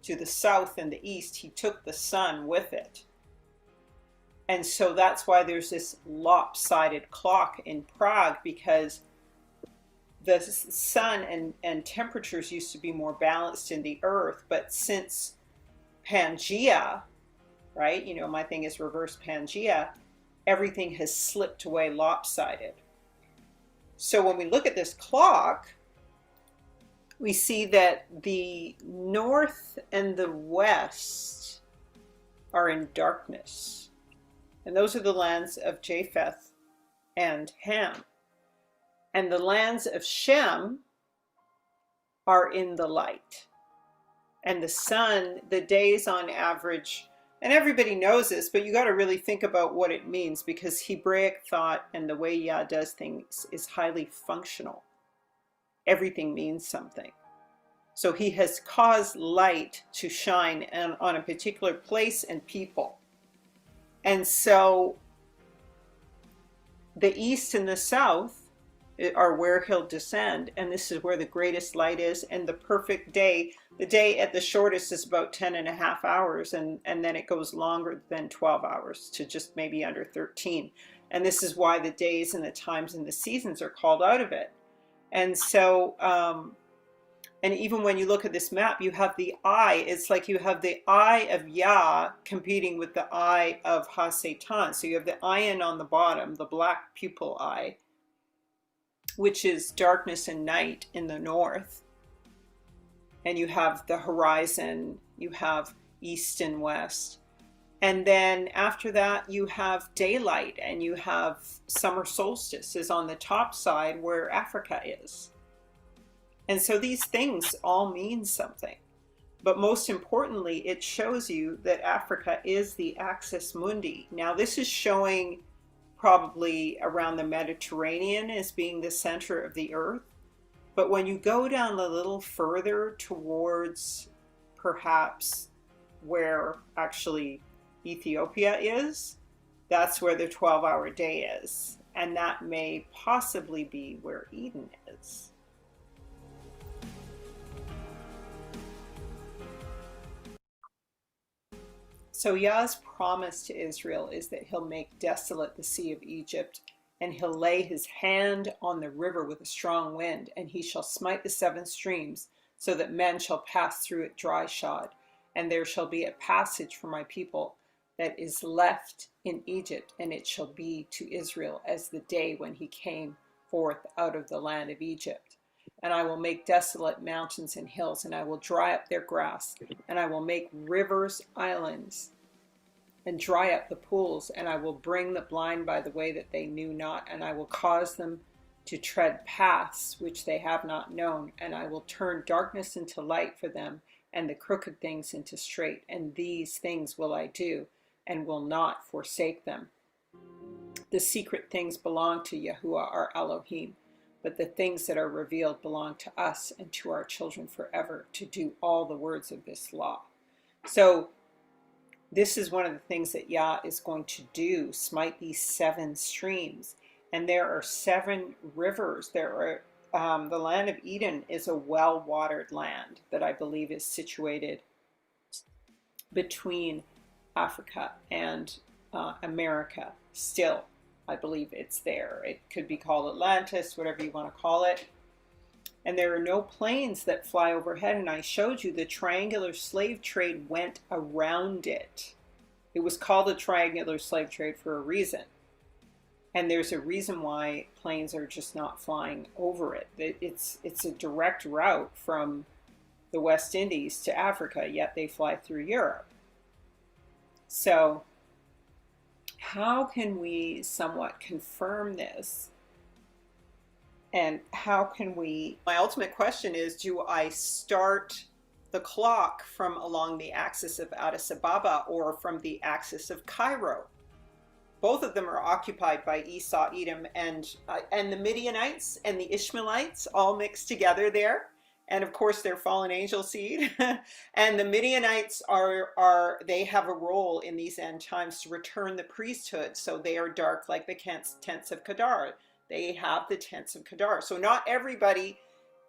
to the south and the east, he took the sun with it. And so that's why there's this lopsided clock in Prague, because the sun and temperatures used to be more balanced in the earth, but since Pangea, right, my thing is reverse Pangea, everything has slipped away lopsided. So when we look at this clock, we see that the north and the west are in darkness. And those are the lands of Japheth and Ham. And the lands of Shem are in the light. And the sun, the days on average, and everybody knows this, but you got to really think about what it means, because Hebraic thought and the way Yah does things is highly functional. Everything means something. So he has caused light to shine on a particular place and people. And so the east and the south are where he'll descend, and this is where the greatest light is, and the perfect day. The day at the shortest is about 10.5 hours, and then it goes longer than 12 hours to just maybe under 13. And this is why the days and the times and the seasons are called out of it. And so, and even when you look at this map, you have the eye. It's like you have the eye of Yah competing with the eye of Ha-Satan. So you have the ayin on the bottom, the black pupil eye, which is darkness and night in the north. And you have the horizon, you have east and west. And then after that, you have daylight, and you have summer solstice is on the top side where Africa is. And so these things all mean something. But most importantly, it shows you that Africa is the axis mundi. Now, this is showing probably around the Mediterranean as being the center of the earth. But when you go down a little further towards perhaps where actually Ethiopia is, that's where the 12-hour day is. And that may possibly be where Eden is. So Yah's promise to Israel is that he'll make desolate the sea of Egypt, and he'll lay his hand on the river with a strong wind, and he shall smite the 7 streams, so that men shall pass through it dry shod. And there shall be a passage for my people that is left in Egypt, and it shall be to Israel as the day when he came forth out of the land of Egypt. And I will make desolate mountains and hills, and I will dry up their grass, and I will make rivers islands, and dry up the pools, and I will bring the blind by the way that they knew not, and I will cause them to tread paths which they have not known, and I will turn darkness into light for them, and the crooked things into straight, and these things will I do, and will not forsake them. The secret things belong to Yahuwah our Elohim, but the things that are revealed belong to us and to our children forever, to do all the words of this law. So this is one of the things that Yah is going to do, smite these 7 streams. And there are 7 rivers. There are the land of Eden is a well-watered land that I believe is situated between Africa and America. Still, I believe it's there. It could be called Atlantis, whatever you want to call it. And there are no planes that fly overhead. And I showed you the triangular slave trade went around it. It was called the triangular slave trade for a reason. And there's a reason why planes are just not flying over it. It's a direct route from the West Indies to Africa, yet they fly through Europe. So how can we somewhat confirm this? And how can we, my ultimate question is, do I start the clock from along the axis of Addis Ababa or from the axis of Cairo? Both of them are occupied by Esau, Edom, and the Midianites and the Ishmaelites all mixed together there. And of course, they're fallen angel seed. And the Midianites they have a role in these end times to return the priesthood. So they are dark like the tents of Kedar. They have the tents of Kedar. So not everybody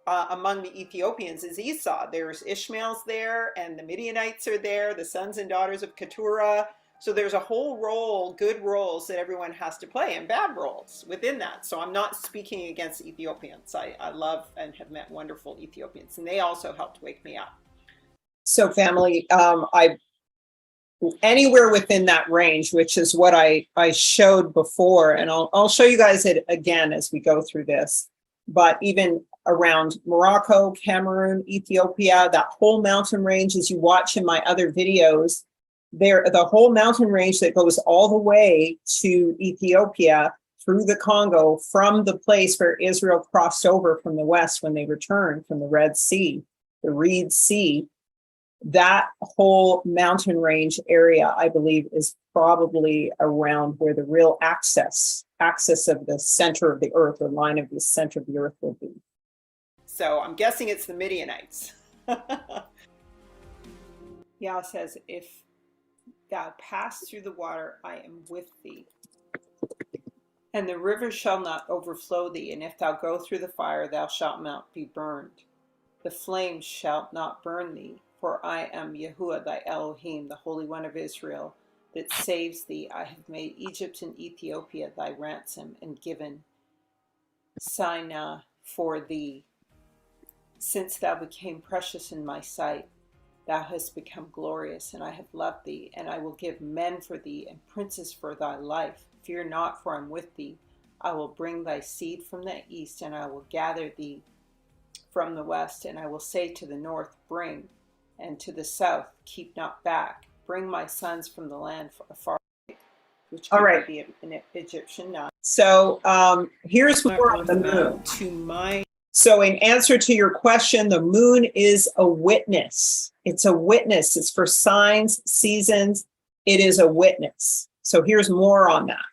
among the Ethiopians is Esau. There's Ishmael's there, and the Midianites are there, the sons and daughters of Keturah. So there's a whole role, good roles that everyone has to play, and bad roles within that. So I'm not speaking against Ethiopians. I love and have met wonderful Ethiopians, and they also helped wake me up. So family, anywhere within that range, which is what I showed before, and I'll show you guys it again as we go through this, but even around Morocco, Cameroon, Ethiopia, that whole mountain range, as you watch in my other videos, the whole mountain range that goes all the way to Ethiopia through the Congo, from the place where Israel crossed over from the west when they returned from the Red Sea, the Reed Sea, that whole mountain range area, I believe, is probably around where the real axis of the center of the earth, or line of the center of the earth, will be. So I'm guessing it's the Midianites. Yah says, if thou pass through the water, I am with thee. And the river shall not overflow thee, and if thou go through the fire, thou shalt not be burned. The flames shall not burn thee, for I am Yahuwah thy Elohim, the Holy One of Israel, that saves thee. I have made Egypt and Ethiopia thy ransom, and given Sinai for thee. Since thou became precious in my sight, thou hast become glorious, and I have loved thee, and I will give men for thee, and princes for thy life. Fear not, for I am with thee. I will bring thy seed from the east, and I will gather thee from the west, and I will say to the north, bring, and to the south, keep not back. Bring my sons from the land afar, which could be an Egyptian name. So here's more on the moon. So in answer to your question, the moon is a witness. It's a witness. It's for signs, seasons. It is a witness. So here's more on that.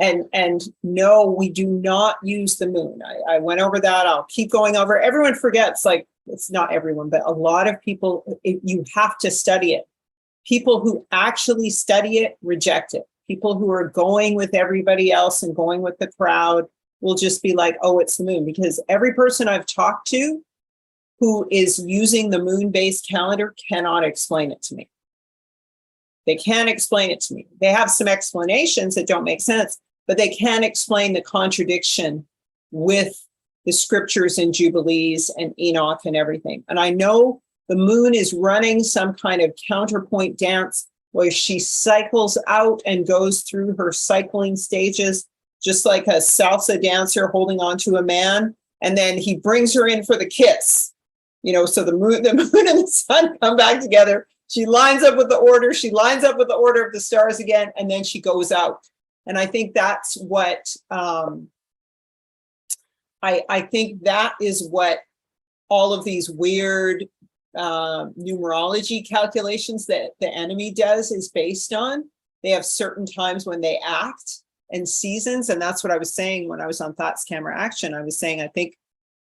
And no, we do not use the moon. I went over that. I'll keep going over. Everyone forgets, like, it's not everyone, but a lot of people, you have to study it. People who actually study it reject it. People who are going with everybody else and going with the crowd will just be like, oh, it's the moon. Because every person I've talked to who is using the moon-based calendar cannot explain it to me. They can't explain it to me. They have some explanations that don't make sense, but they can't explain the contradiction with the scriptures and Jubilees and Enoch and everything. And I know the moon is running some kind of counterpoint dance where she cycles out and goes through her cycling stages, just like a salsa dancer holding on to a man. And then he brings her in for the kiss. You know, so the moon and the sun come back together. She lines up with the order. She lines up with the order of the stars again, and then she goes out. And I think that's what I think that is what all of these weird numerology calculations that the enemy does is based on. They have certain times when they act and seasons. And that's what I was saying when I was on Thoughts, Camera, Action. I was saying, I think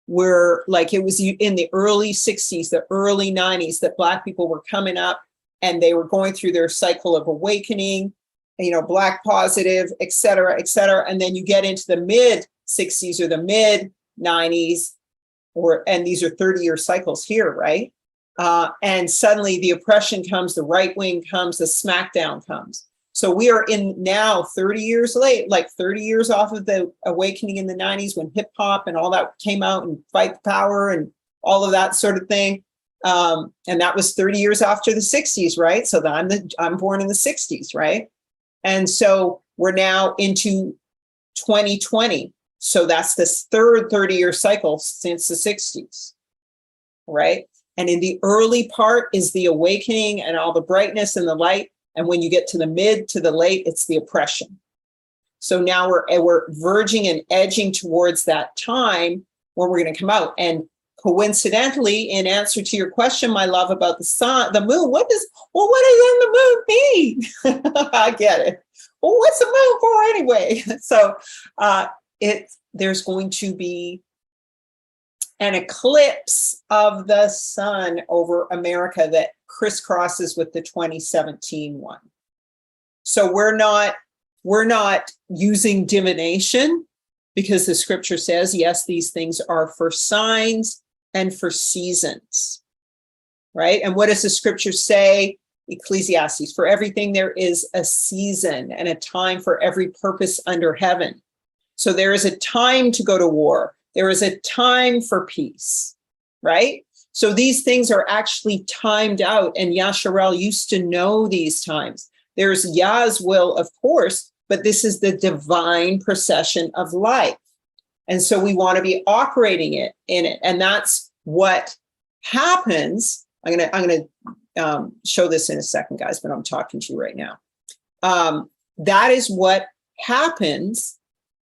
we're like, it was in the early 60s, the early 90s, that Black people were coming up and they were going through their cycle of awakening, you know, Black positive, et cetera, et cetera. And then you get into the mid 60s or the mid 90s, and these are 30-year cycles here, right? And suddenly the oppression comes, the right wing comes, the smackdown comes. So we are in now 30 years late, like 30 years off of the awakening in the 90s when hip hop and all that came out and Fight the Power and all of that sort of thing. And that was 30 years after the 60s, right? So I'm born in the 60s, right? And so we're now into 2020. So that's this third 30-year cycle since the 60s, right? And in the early part is the awakening and all the brightness and the light. And when you get to the mid to the late, it's the oppression. So now we're verging and edging towards that time where we're going to come out. And coincidentally, in answer to your question, my love, about the sun, the moon, what does the moon mean? I get it. Well, what's the moon for anyway? So there's going to be an eclipse of the sun over America that crisscrosses with the 2017 one. So we're not using divination, because the scripture says, yes, these things are for signs and for seasons, right? And what does the scripture say? Ecclesiastes, for everything there is a season and a time for every purpose under heaven. So there is a time to go to war. There is a time for peace, right? So these things are actually timed out, and Yasharel used to know these times. There's Yah's will, of course, but this is the divine procession of life. And so we want to be operating in it. And that's what happens. I'm going to show this in a second, guys, but I'm talking to you right now. That is what happens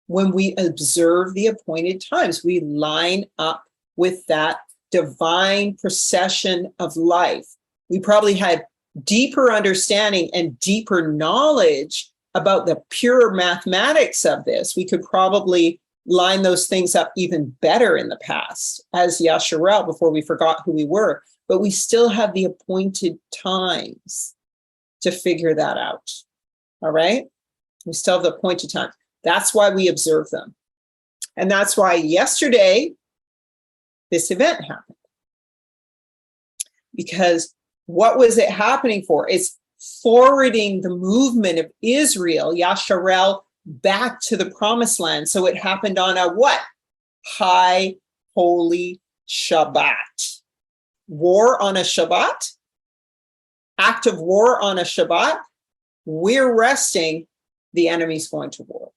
when we observe the appointed times. We line up with that divine procession of life. We probably had deeper understanding and deeper knowledge about the pure mathematics of this. We could probably line those things up even better in the past as Yasharel, before we forgot who we were, but we still have the appointed times to figure that out. All right. We still have the appointed times. That's why we observe them. And that's why yesterday, this event happened. Because what was it happening for? It's forwarding the movement of Israel, Yasharel, back to the promised land. So it happened on a what? High Holy Shabbat. War on a Shabbat? Act of war on a Shabbat? We're resting, the enemy's going to war.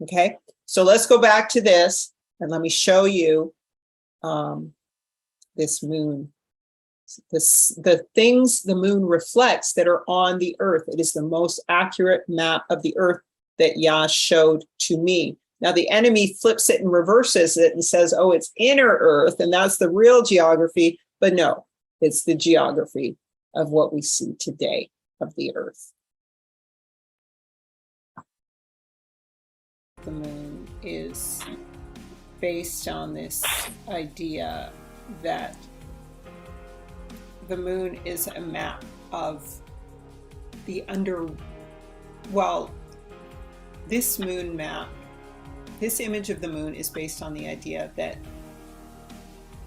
Okay, so let's go back to this and let me show you this moon. The things the moon reflects that are on the earth. It is the most accurate map of the earth that Yah showed to me. Now the enemy flips it and reverses it and says, oh, it's inner earth, and that's the real geography. But no, it's the geography of what we see today of the earth. the moon is based on this idea that the moon is a map of the this moon map, this image of the moon is based on the idea that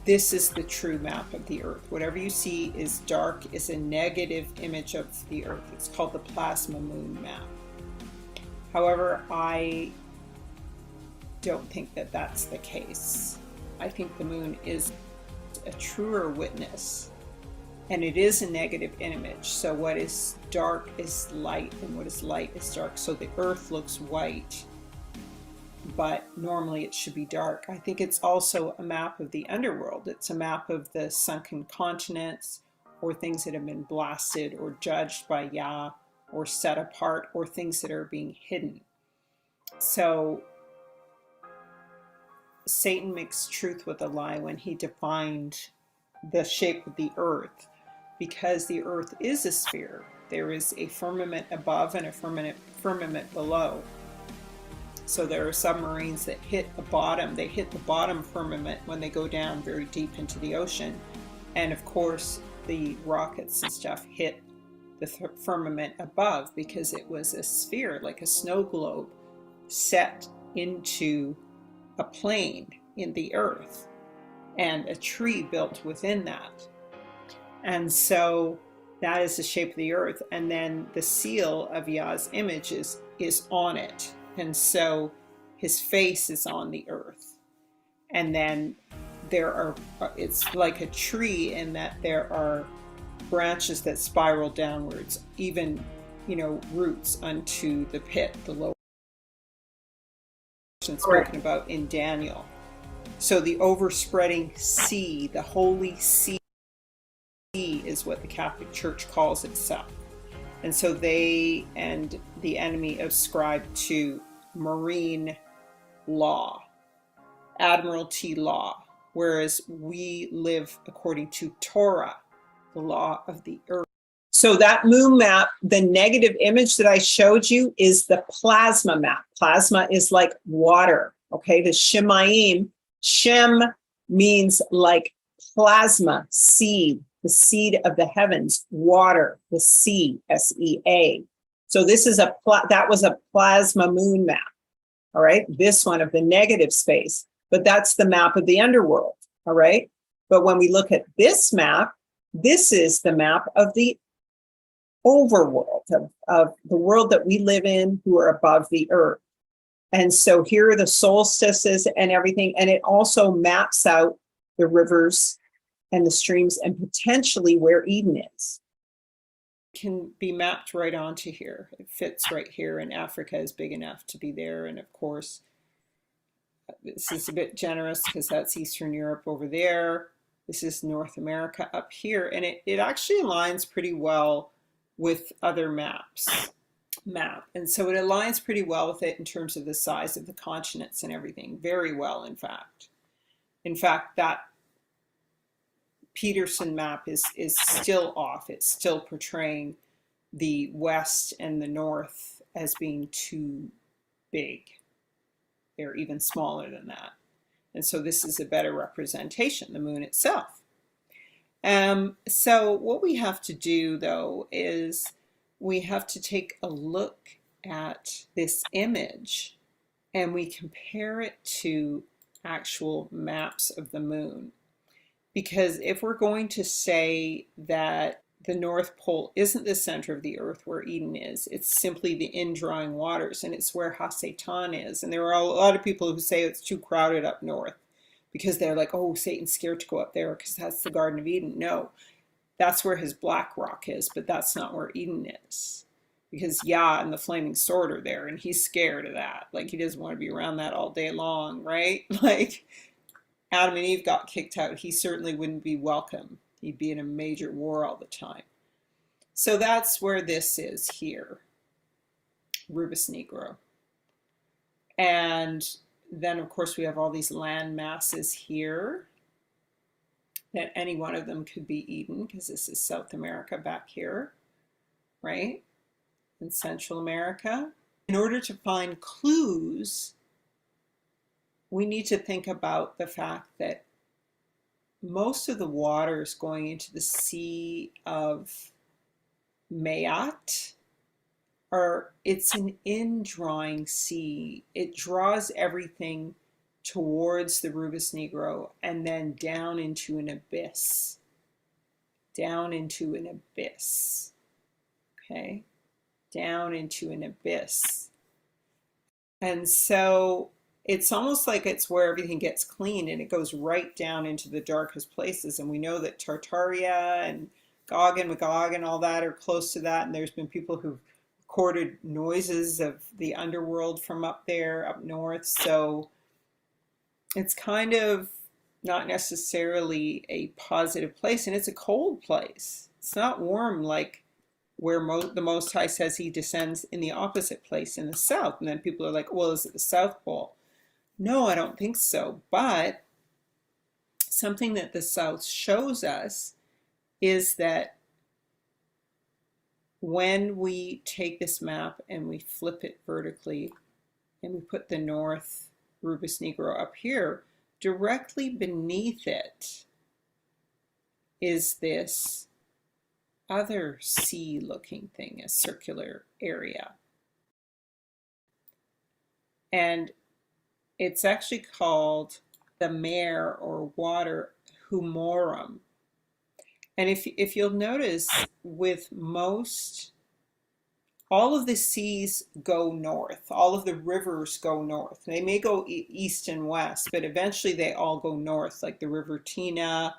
this is the true map of the Earth. Whatever you see is dark is a negative image of the Earth. It's called the plasma moon map. However, I don't think that that's the case. I think the moon is a truer witness, and it is a negative image. So what is dark is light, and what is light is dark. So the Earth looks white, but normally it should be dark. I think it's also a map of the underworld. It's a map of the sunken continents, or things that have been blasted or judged by Yah, or set apart, or things that are being hidden. So Satan mixed truth with a lie when he defined the shape of the Earth, because the Earth is a sphere. There is a firmament above and a firmament below. So there are submarines that hit the bottom. They hit the bottom firmament when they go down very deep into the ocean. And of course, the rockets and stuff hit the firmament above, because it was a sphere, like a snow globe, set into a plane in the Earth, and a tree built within that. And so that is the shape of the Earth. And then the seal of Yah's image is on it. And so his face is on the Earth. And then it's like a tree in that there are branches that spiral downwards, even, roots unto the pit, the lower spoken about in Daniel. So the overspreading sea, the holy sea, is what the Catholic Church calls itself. And so they and the enemy ascribe to marine law, admiralty law, whereas we live according to Torah, the law of the earth. So that moon map, the negative image that I showed you, is the plasma map. Plasma is like water, okay? The Shemaim, Shem means like plasma, seed, the seed of the heavens, water, the sea, S-E-A. So this is that was a plasma moon map, all right? This one of the negative space, but that's the map of the underworld, all right? But when we look at this map, this is the map of the overworld, of the world that we live in, who are above the earth. And so here are the solstices and everything, and it also maps out the rivers and the streams, and potentially where Eden is. It can be mapped right onto here. It fits right here, and Africa is big enough to be there. And of course, this is a bit generous because that's Eastern Europe over there. This is North America up here, and it actually aligns pretty well with other maps. And so it aligns pretty well with it in terms of the size of the continents and everything. Very well, in fact. In fact, that Peterson map is still off. It's still portraying the West and the North as being too big. They're even smaller than that. And so this is a better representation, the moon itself. So what we have to do, though, is we have to take a look at this image and we compare it to actual maps of the moon. Because if we're going to say that the North Pole isn't the center of the Earth where Eden is, it's simply the indrawing waters, and it's where Ha-Satan is. And there are a lot of people who say it's too crowded up north because they're like, oh, Satan's scared to go up there because that's the Garden of Eden. No, that's where his black rock is, but that's not where Eden is. Because Yah and the flaming sword are there, and he's scared of that. Like, he doesn't want to be around that all day long, right? Like, Adam and Eve got kicked out, he certainly wouldn't be welcome. He'd be in a major war all the time. So that's where this is here, Rubus Negro. And then, of course, we have all these land masses here, that any one of them could be Eden, because this is South America back here, right? In Central America. In order to find clues we need to think about the fact that most of the waters going into the Sea of Mayat it's an indrawing sea. It draws everything towards the Rubus Negro and then down into an abyss. Down into an abyss. Okay? Down into an abyss. And so it's almost like it's where everything gets cleaned and it goes right down into the darkest places. And we know that Tartaria and Gog and Magog and all that are close to that. And there's been people who've recorded noises of the underworld from up there, up north. So it's kind of not necessarily a positive place. And it's a cold place. It's not warm like where the Most High says he descends in the opposite place in the south. And then people are like, well, is it the South Pole? No, I don't think so. But something that the South shows us is that when we take this map and we flip it vertically and we put the North Rubus Negro up here, directly beneath it is this other sea-looking thing, a circular area. And it's actually called the mare or water humorum. And if you'll notice, with all of the seas go north, all of the rivers go north. They may go east and west, but eventually they all go north, like the River Tina,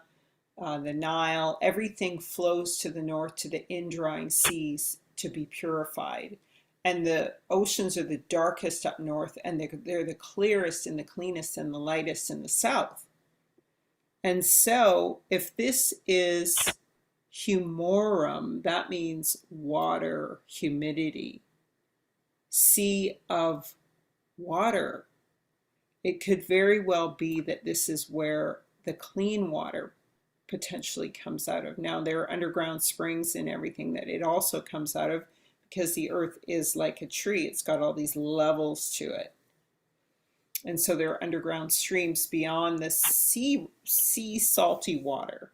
the Nile. Everything flows to the north to the indrawing seas to be purified. And the oceans are the darkest up north, and they're the clearest and the cleanest and the lightest in the south. And so if this is humorum, that means water, humidity, sea of water. It could very well be that this is where the clean water potentially comes out of. Now, there are underground springs and everything that it also comes out of, because the earth is like a tree. It's got all these levels to it. And so there are underground streams beyond the sea salty water.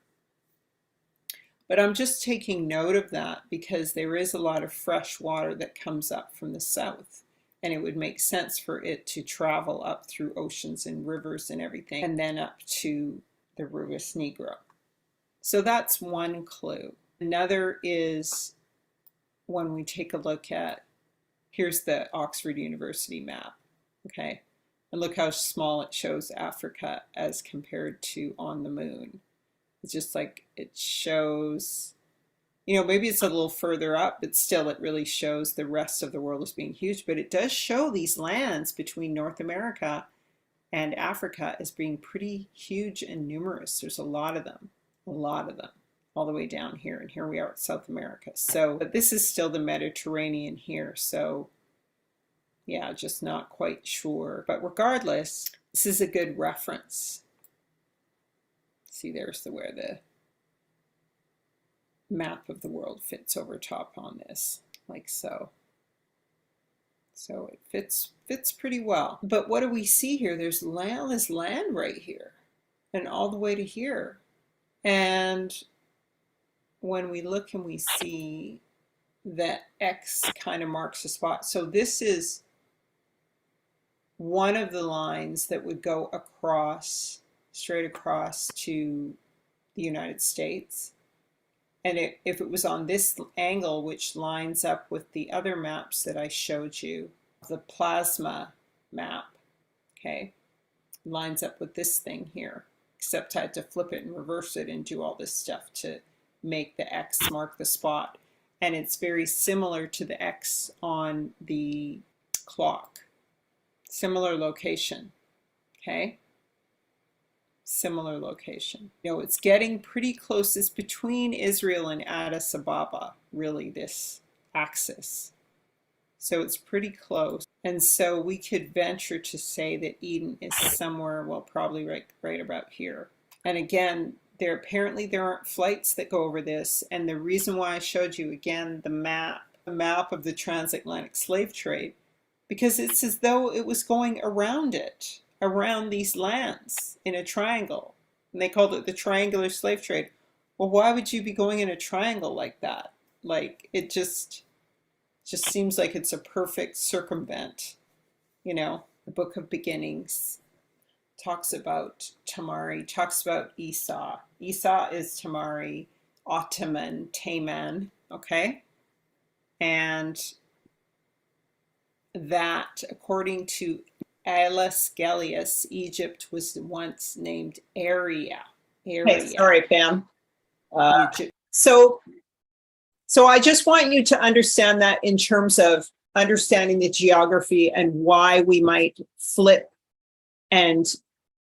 But I'm just taking note of that because there is a lot of fresh water that comes up from the south. And it would make sense for it to travel up through oceans and rivers and everything, and then up to the Rubus Negro. So that's one clue. Another is when we take a look at, here's the Oxford University map, okay? And look how small it shows Africa as compared to on the moon. It's just like it shows, maybe it's a little further up, but still it really shows the rest of the world as being huge. But it does show these lands between North America and Africa as being pretty huge and numerous. There's a lot of them, all the way down here. And here we are at South America. So, but this is still the Mediterranean here. So yeah, just not quite sure. But regardless, this is a good reference. See, there's where the map of the world fits over top on this, like so. So it fits pretty well. But what do we see here? There's this land right here and all the way to here. And when we look and we see that X kind of marks a spot. So this is one of the lines that would go across, straight across to the United States. And if it was on this angle, which lines up with the other maps that I showed you, the plasma map, okay, lines up with this thing here, except I had to flip it and reverse it and do all this stuff to make the X mark the spot. And it's very similar to the X on the clock. Similar location, okay? Similar location. It's getting pretty close. It's between Israel and Addis Ababa, really, this axis. So it's pretty close. And so we could venture to say that Eden is somewhere, well, probably right about here. And again, there aren't flights that go over this. And the reason why I showed you, again, the map of the transatlantic slave trade, because it's as though it was going around it. around these lands in a triangle. And they called it the triangular slave trade. Well, why would you be going in a triangle like that? Like, it just seems like it's a perfect circumvent. You know, the Book of Beginnings talks about Tamari, talks about Esau. Esau is Tamari, Ottoman, Taman, okay? And that, according to Aulus Gellius, Egypt was once named Area. Hey, sorry, Pam. So I just want you to understand that in terms of understanding the geography and why we might flip and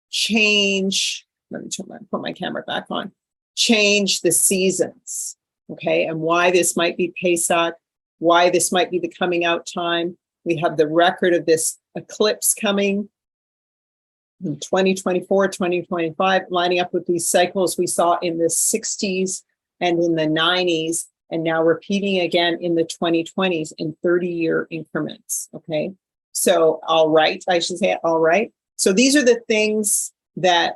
change. Let me put my camera back on. Change the seasons, okay? And why this might be Pesach, why this might be the coming out time. We have the record of this eclipse coming in 2024, 2025, lining up with these cycles we saw in the 60s and in the 90s, and now repeating again in the 2020s in 30-year increments, okay? So, all right, I should say, all right. So these are the things that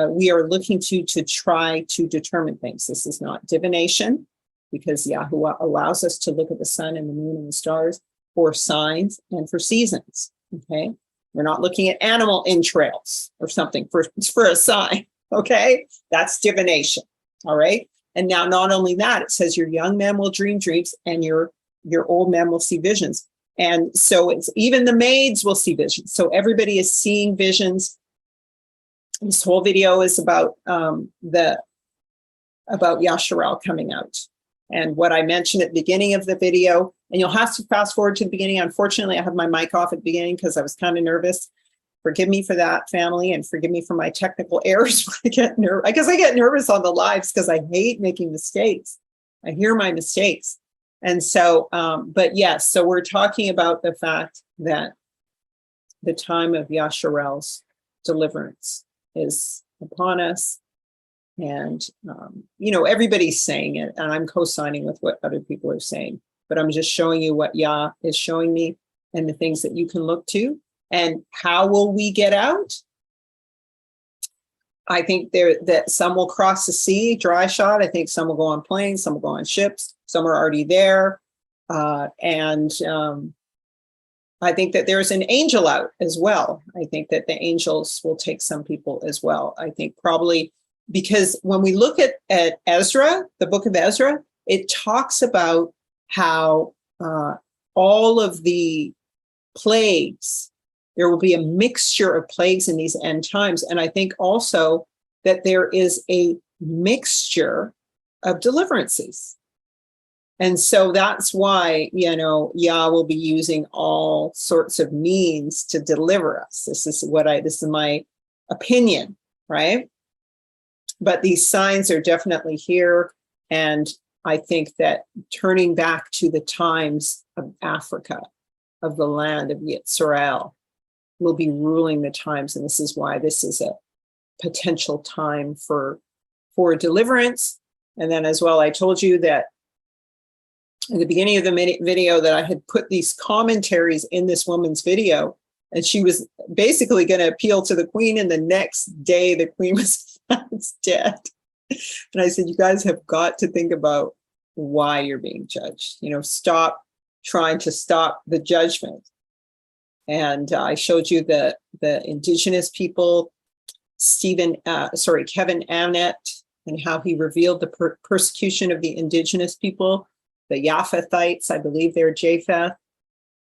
we are looking to try to determine things. This is not divination, because Yahuwah allows us to look at the sun and the moon and the stars for signs and for seasons, okay? We're not looking at animal entrails or something for a sign, okay? That's divination, all right? And now not only that, it says your young men will dream dreams and your old men will see visions. And so it's even the maids will see visions. So everybody is seeing visions. This whole video is about Yasharel coming out. And what I mentioned at the beginning of the video, and you'll have to fast forward to the beginning. Unfortunately, I have my mic off at the beginning because I was kind of nervous. Forgive me for that, family, and forgive me for my technical errors when I get nervous. Because I get nervous on the lives because I hate making mistakes. I hear my mistakes. And so, but yes, so we're talking about the fact that the time of Yasharel's deliverance is upon us. And, you know, everybody's saying it, and I'm co-signing with what other people are saying, but I'm just showing you what Yah is showing me and the things that you can look to. And how will we get out? I think that some will cross the sea, dry shot. I think some will go on planes, some will go on ships, some are already there. And I think that there's an angel out as well. I think that the angels will take some people as well. I think probably because when we look at Ezra, the book of Ezra, it talks about how all of the plagues, there will be a mixture of plagues in these end times. And I think also that there is a mixture of deliverances. And so that's why, you know, Yah will be using all sorts of means to deliver us. This is my opinion, right? But these signs are definitely here. And I think that turning back to the times of Africa, of the land of Yasharel, will be ruling the times. And this is why this is a potential time for deliverance. And then as well, I told you that in the beginning of the video that I had put these commentaries in this woman's video, and she was basically going to appeal to the queen, and the next day the queen was dead. And I said, you guys have got to think about why you're being judged. You know, stop trying to stop the judgment. And I showed you the indigenous people, Kevin Annett, and how he revealed the persecution of the indigenous people, the Japhethites, I believe they're Japheth,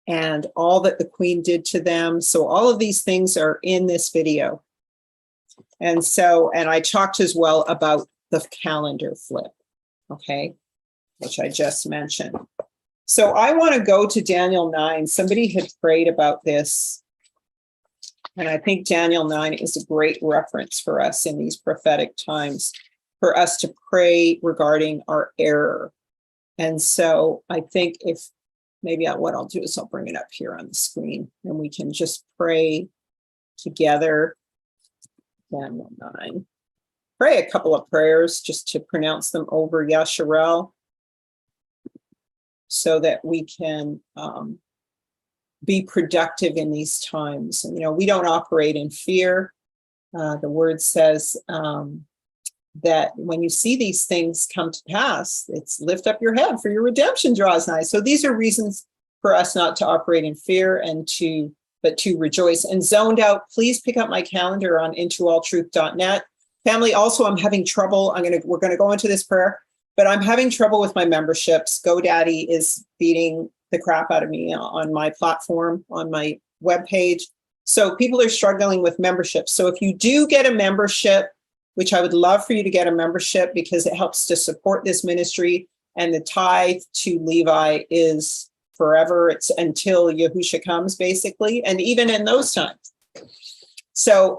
and all that the queen did to them. So all of these things are in this video. And so, and I talked as well about the calendar flip, okay, which I just mentioned. So I want to go to Daniel 9. Somebody had prayed about this. And I think Daniel 9 is a great reference for us in these prophetic times, for us to pray regarding our error. And so I think what I'll do is I'll bring it up here on the screen and we can just pray together. Daniel 9. Pray a couple of prayers just to pronounce them over Yasharel, so that we can be productive in these times. And, we don't operate in fear. The word says that when you see these things come to pass, it's lift up your head, for your redemption draws nigh. So these are reasons for us not to operate in fear but to rejoice. And Zoned Out, please pick up my calendar on intoalltruth.net. Family, also, I'm having trouble. We're going to go into this prayer, but I'm having trouble with my memberships. GoDaddy is beating the crap out of me on my platform, on my webpage. So people are struggling with memberships. So if you do get a membership, which I would love for you to get a membership because it helps to support this ministry, and the tithe to Levi is forever. It's until Yahusha comes, basically, and even in those times. So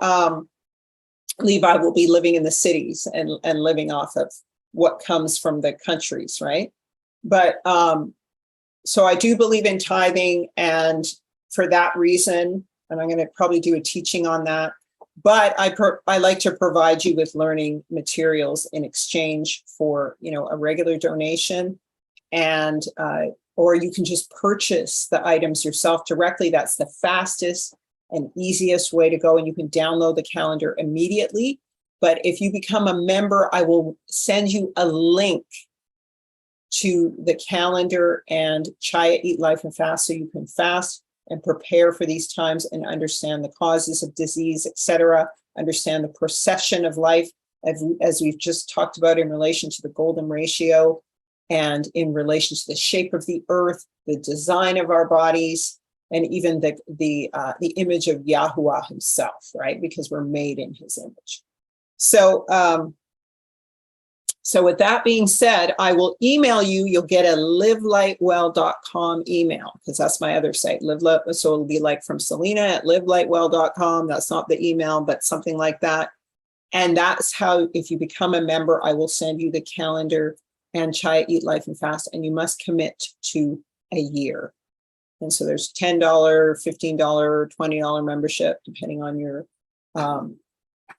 Levi will be living in the cities and living off of what comes from the countries, right? But so I do believe in tithing, and for that reason, and I'm going to probably do a teaching on that, but I like to provide you with learning materials in exchange for, a regular donation, and or you can just purchase the items yourself directly. That's the fastest and easiest way to go, and you can download the calendar immediately. But if you become a member, I will send you a link to the calendar and Chaya Eat Life and Fast, so you can fast and prepare for these times and understand the causes of disease, etc. Understand the procession of life, as we've just talked about in relation to the golden ratio and in relation to the shape of the earth, the design of our bodies, and even the image of Yahuwah himself, right? Because we're made in his image. So, so with that being said, I will email you. You'll get a livelightwell.com email, because that's my other site. So it'll be like from Selena at livelightwell.com. That's not the email, but something like that. And that's how, if you become a member, I will send you the calendar and Chaya Eat Life and Fast, and you must commit to a year. And so there's $10, $15, $20 membership, depending on your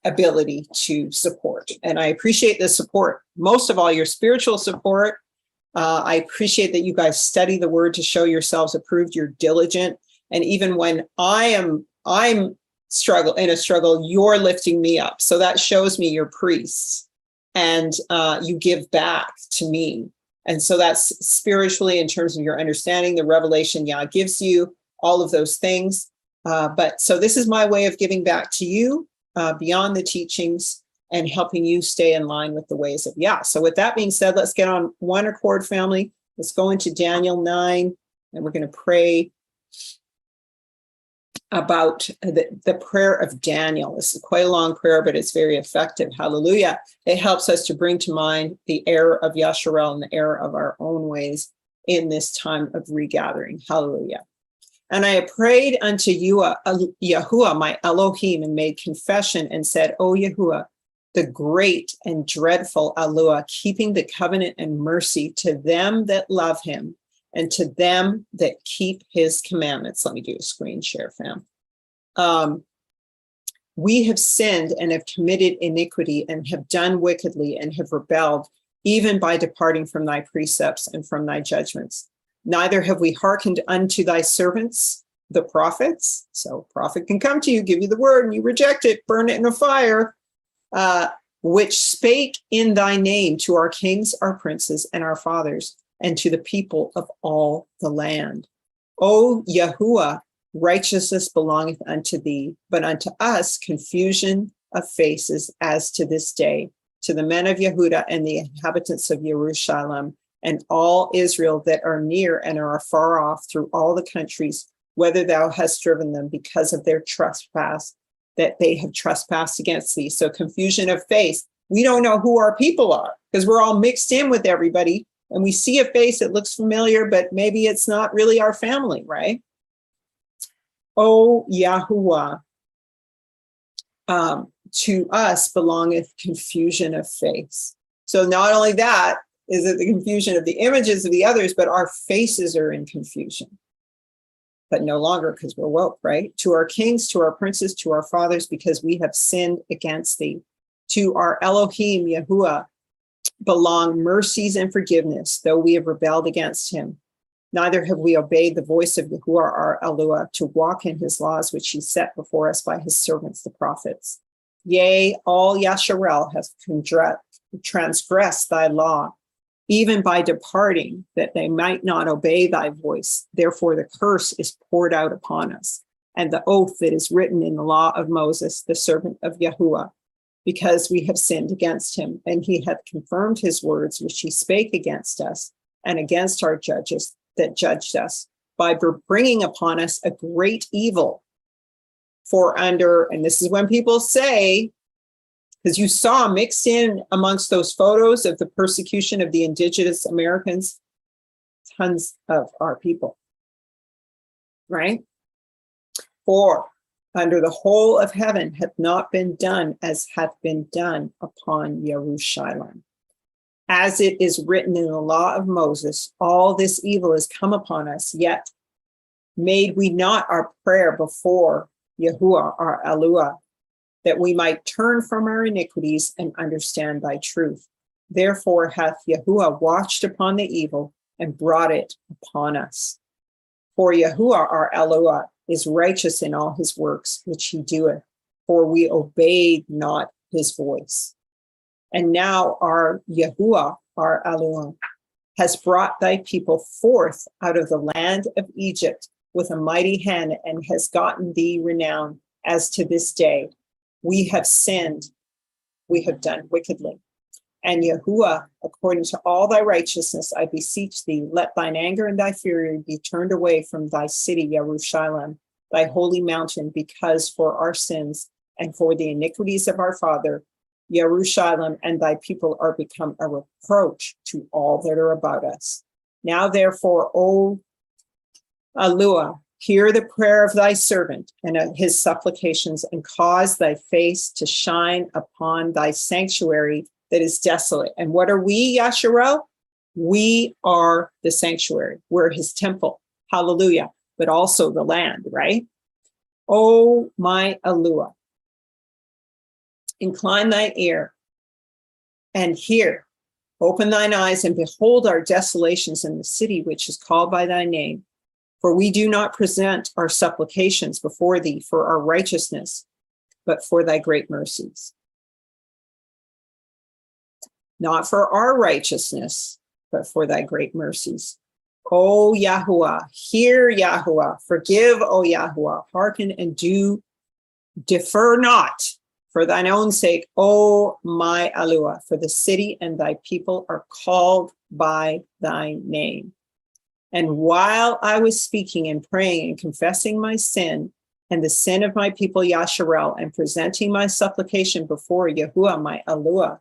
ability to support. And I appreciate the support, most of all your spiritual support. I appreciate that you guys study the word to show yourselves approved, you're diligent. And even when I'm in a struggle, you're lifting me up. So that shows me you're priests, and you give back to me. And so that's spiritually, in terms of your understanding, the revelation Yah gives you, all of those things. But so this is my way of giving back to you beyond the teachings and helping you stay in line with the ways of Yah. So with that being said, let's get on one accord, family. Let's go into Daniel 9, and we're going to pray about the prayer of Daniel. This is quite a long prayer, but it's very effective. Hallelujah. It helps us to bring to mind the error of Yasharel and the error of our own ways in this time of regathering. Hallelujah. And I prayed unto Yahuwah, my Elohim, and made confession and said, O Yahuwah, the great and dreadful Alua, keeping the covenant and mercy to them that love him and to them that keep his commandments. Let me do a screen share, fam. We have sinned and have committed iniquity and have done wickedly and have rebelled, even by departing from thy precepts and from thy judgments. Neither have we hearkened unto thy servants, the prophets. So a prophet can come to you, give you the word, and you reject it, burn it in a fire, which spake in thy name to our kings, our princes, and our fathers, and to the people of all the land. O Yahuwah, righteousness belongeth unto thee, but unto us confusion of faces as to this day, to the men of Yehuda and the inhabitants of Jerusalem, and all Israel that are near and are far off through all the countries, whether thou hast driven them because of their trespass, that they have trespassed against thee. So confusion of face. We don't know who our people are because we're all mixed in with everybody, and we see a face that looks familiar, but maybe it's not really our family, right? O Yahuwah, to us belongeth confusion of face. So not only that, is it the confusion of the images of the others, but our faces are in confusion. But no longer, because we're woke, right? To our kings, to our princes, to our fathers, because we have sinned against thee. To our Elohim, Yahuwah, belong mercies and forgiveness, though we have rebelled against him. Neither have we obeyed the voice of Yahuwah our Eluah to walk in his laws, which he set before us by his servants, the prophets. Yea, all Yasharel has transgressed thy law, even by departing, that they might not obey thy voice. Therefore the curse is poured out upon us, and the oath that is written in the law of Moses, the servant of Yahuwah, because we have sinned against him, and he hath confirmed his words, which he spake against us, and against our judges that judged us, by bringing upon us a great evil. For under, and this is when people say, because you saw mixed in amongst those photos of the persecution of the indigenous Americans, tons of our people, right? For under the whole of heaven hath not been done as hath been done upon Jerusalem. As it is written in the law of Moses, all this evil is come upon us, yet made we not our prayer before Yahuwah our Eluah, that we might turn from our iniquities and understand thy truth. Therefore hath Yahuwah watched upon the evil and brought it upon us. For Yahuwah our Eluah is righteous in all his works which he doeth, for we obeyed not his voice. And now our Yahuwah, our Elohim, has brought thy people forth out of the land of Egypt with a mighty hand, and has gotten thee renown as to this day. We have sinned, we have done wickedly. And Yahuwah, according to all thy righteousness, I beseech thee, let thine anger and thy fury be turned away from thy city, Jerusalem, thy holy mountain, because for our sins and for the iniquities of our father, Jerusalem and thy people are become a reproach to all that are about us. Now therefore, O Eluah, hear the prayer of thy servant and his supplications, and cause thy face to shine upon thy sanctuary that is desolate. And what are we, Yasharel? We are the sanctuary. We're his temple. Hallelujah. But also the land, right? O my Eluah, incline thy ear and hear. Open thine eyes and behold our desolations in the city which is called by thy name. For we do not present our supplications before thee for our righteousness, but for thy great mercies. Not for our righteousness, but for thy great mercies. O Yahuwah, hear Yahuwah, forgive, O Yahuwah, hearken and do, defer not. For thine own sake, O my Eluah, for the city and thy people are called by thy name. And while I was speaking and praying and confessing my sin and the sin of my people Yasharel, and presenting my supplication before Yahuwah my Eluah,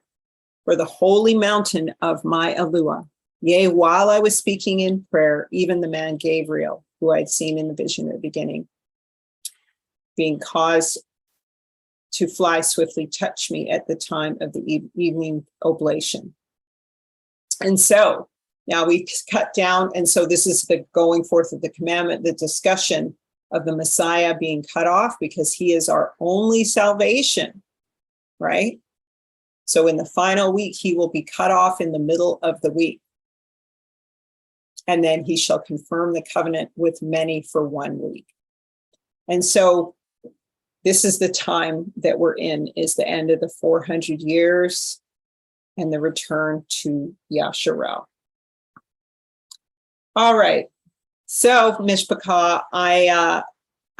for the holy mountain of my Eluah, yea, while I was speaking in prayer, even the man Gabriel, who I had seen in the vision at the beginning, being caused to fly swiftly, touch me at the time of the evening oblation. And so now we cut down, and so this is the going forth of the commandment, the discussion of the Messiah being cut off because he is our only salvation, right? So in the final week, he will be cut off in the middle of the week. And then he shall confirm the covenant with many for 1 week. And so this is the time that we're in, is the end of the 400 years and the return to Yasharel. All right. So, Mishpachah,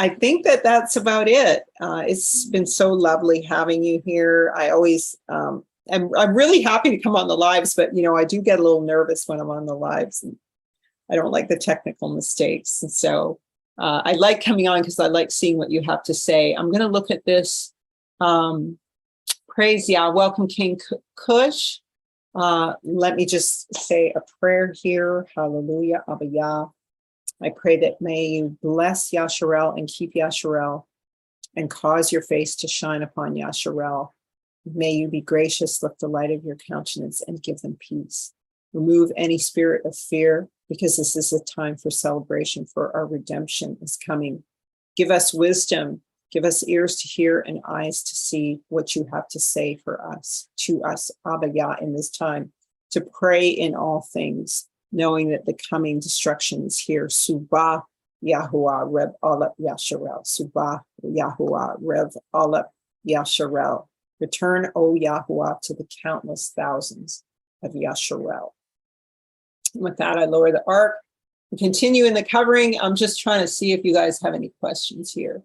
I think that that's about it. It's been so lovely having you here. I always, I'm really happy to come on the lives, but I do get a little nervous when I'm on the lives, and I don't like the technical mistakes. And so I like coming on because I like seeing what you have to say. I'm going to look at this. Praise Yah. Welcome, King Kush. Let me just say a prayer here. Hallelujah. Abba Yah. I pray that may you bless Yasharel and keep Yasharel and cause your face to shine upon Yasharel. May you be gracious, lift the light of your countenance, and give them peace. Remove any spirit of fear, because this is a time for celebration, for our redemption is coming. Give us wisdom, give us ears to hear and eyes to see what you have to say for us, to us, Abba Yah, in this time, to pray in all things, knowing that the coming destruction is here. Subah Yahuwah Rev Alep Yasharel. Subah Yahuwah Rev Alep Yasharel. Return, O Yahuwah, to the countless thousands of Yasharel. And with that, I lower the ark. We continue in the covering. I'm just trying to see if you guys have any questions here.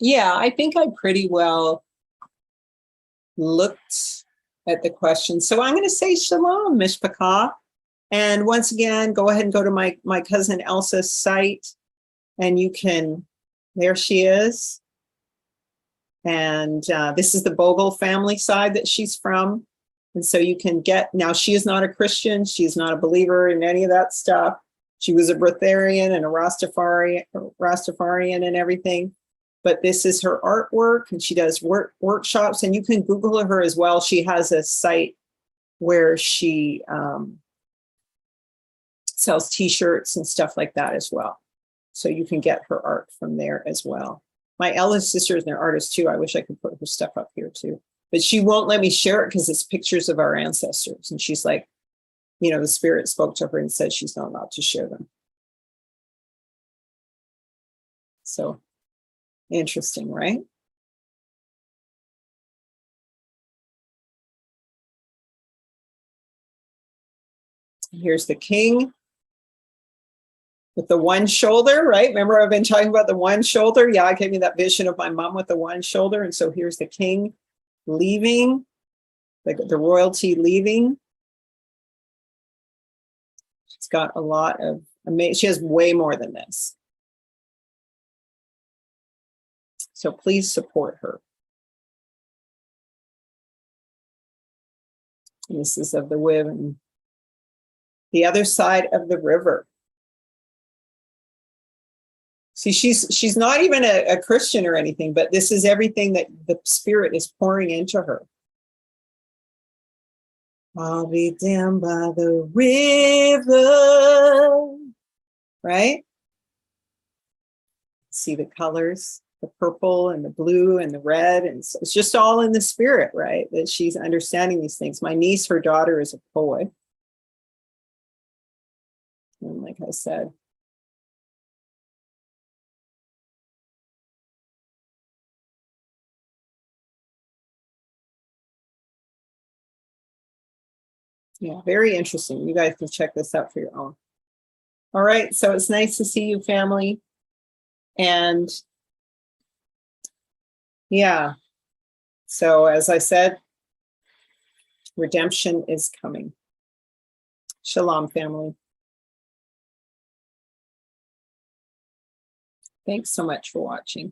Yeah, I think I pretty well looked at the questions. So I'm going to say shalom, mishpachah. And once again, go ahead and go to my cousin Elsa's site, and you can, there she is. And this is the Bogle family side that she's from. And so you can get, now she is not a Christian. She's not a believer in any of that stuff. She was a Breatharian and a Rastafarian and everything. But this is her artwork, and she does workshops, and you can Google her as well. She has a site where she sells t-shirts and stuff like that as well. So you can get her art from there as well. My eldest sister is an artist too. I wish I could put her stuff up here too, but she won't let me share it because it's pictures of our ancestors. And she's like, you know, the spirit spoke to her and said she's not allowed to share them. So interesting, right? Here's the king with the one shoulder, right? Remember, I've been talking about the one shoulder. Yeah, I gave me that vision of my mom with the one shoulder. And so here's the king leaving, the royalty leaving. She's got a lot of amazing, she has way more than this. So please support her. And this is of the women. The other side of the river. See, she's not even a Christian or anything, but this is everything that the spirit is pouring into her. I'll be down by the river, right? See the colors, the purple and the blue and the red, and it's just all in the spirit, right? That she's understanding these things. My niece, her daughter, is a poet. And like I said, yeah, very interesting. You guys can check this out for your own. All right, so it's nice to see you, family. And yeah, so as I said, redemption is coming. Shalom, family. Thanks so much for watching.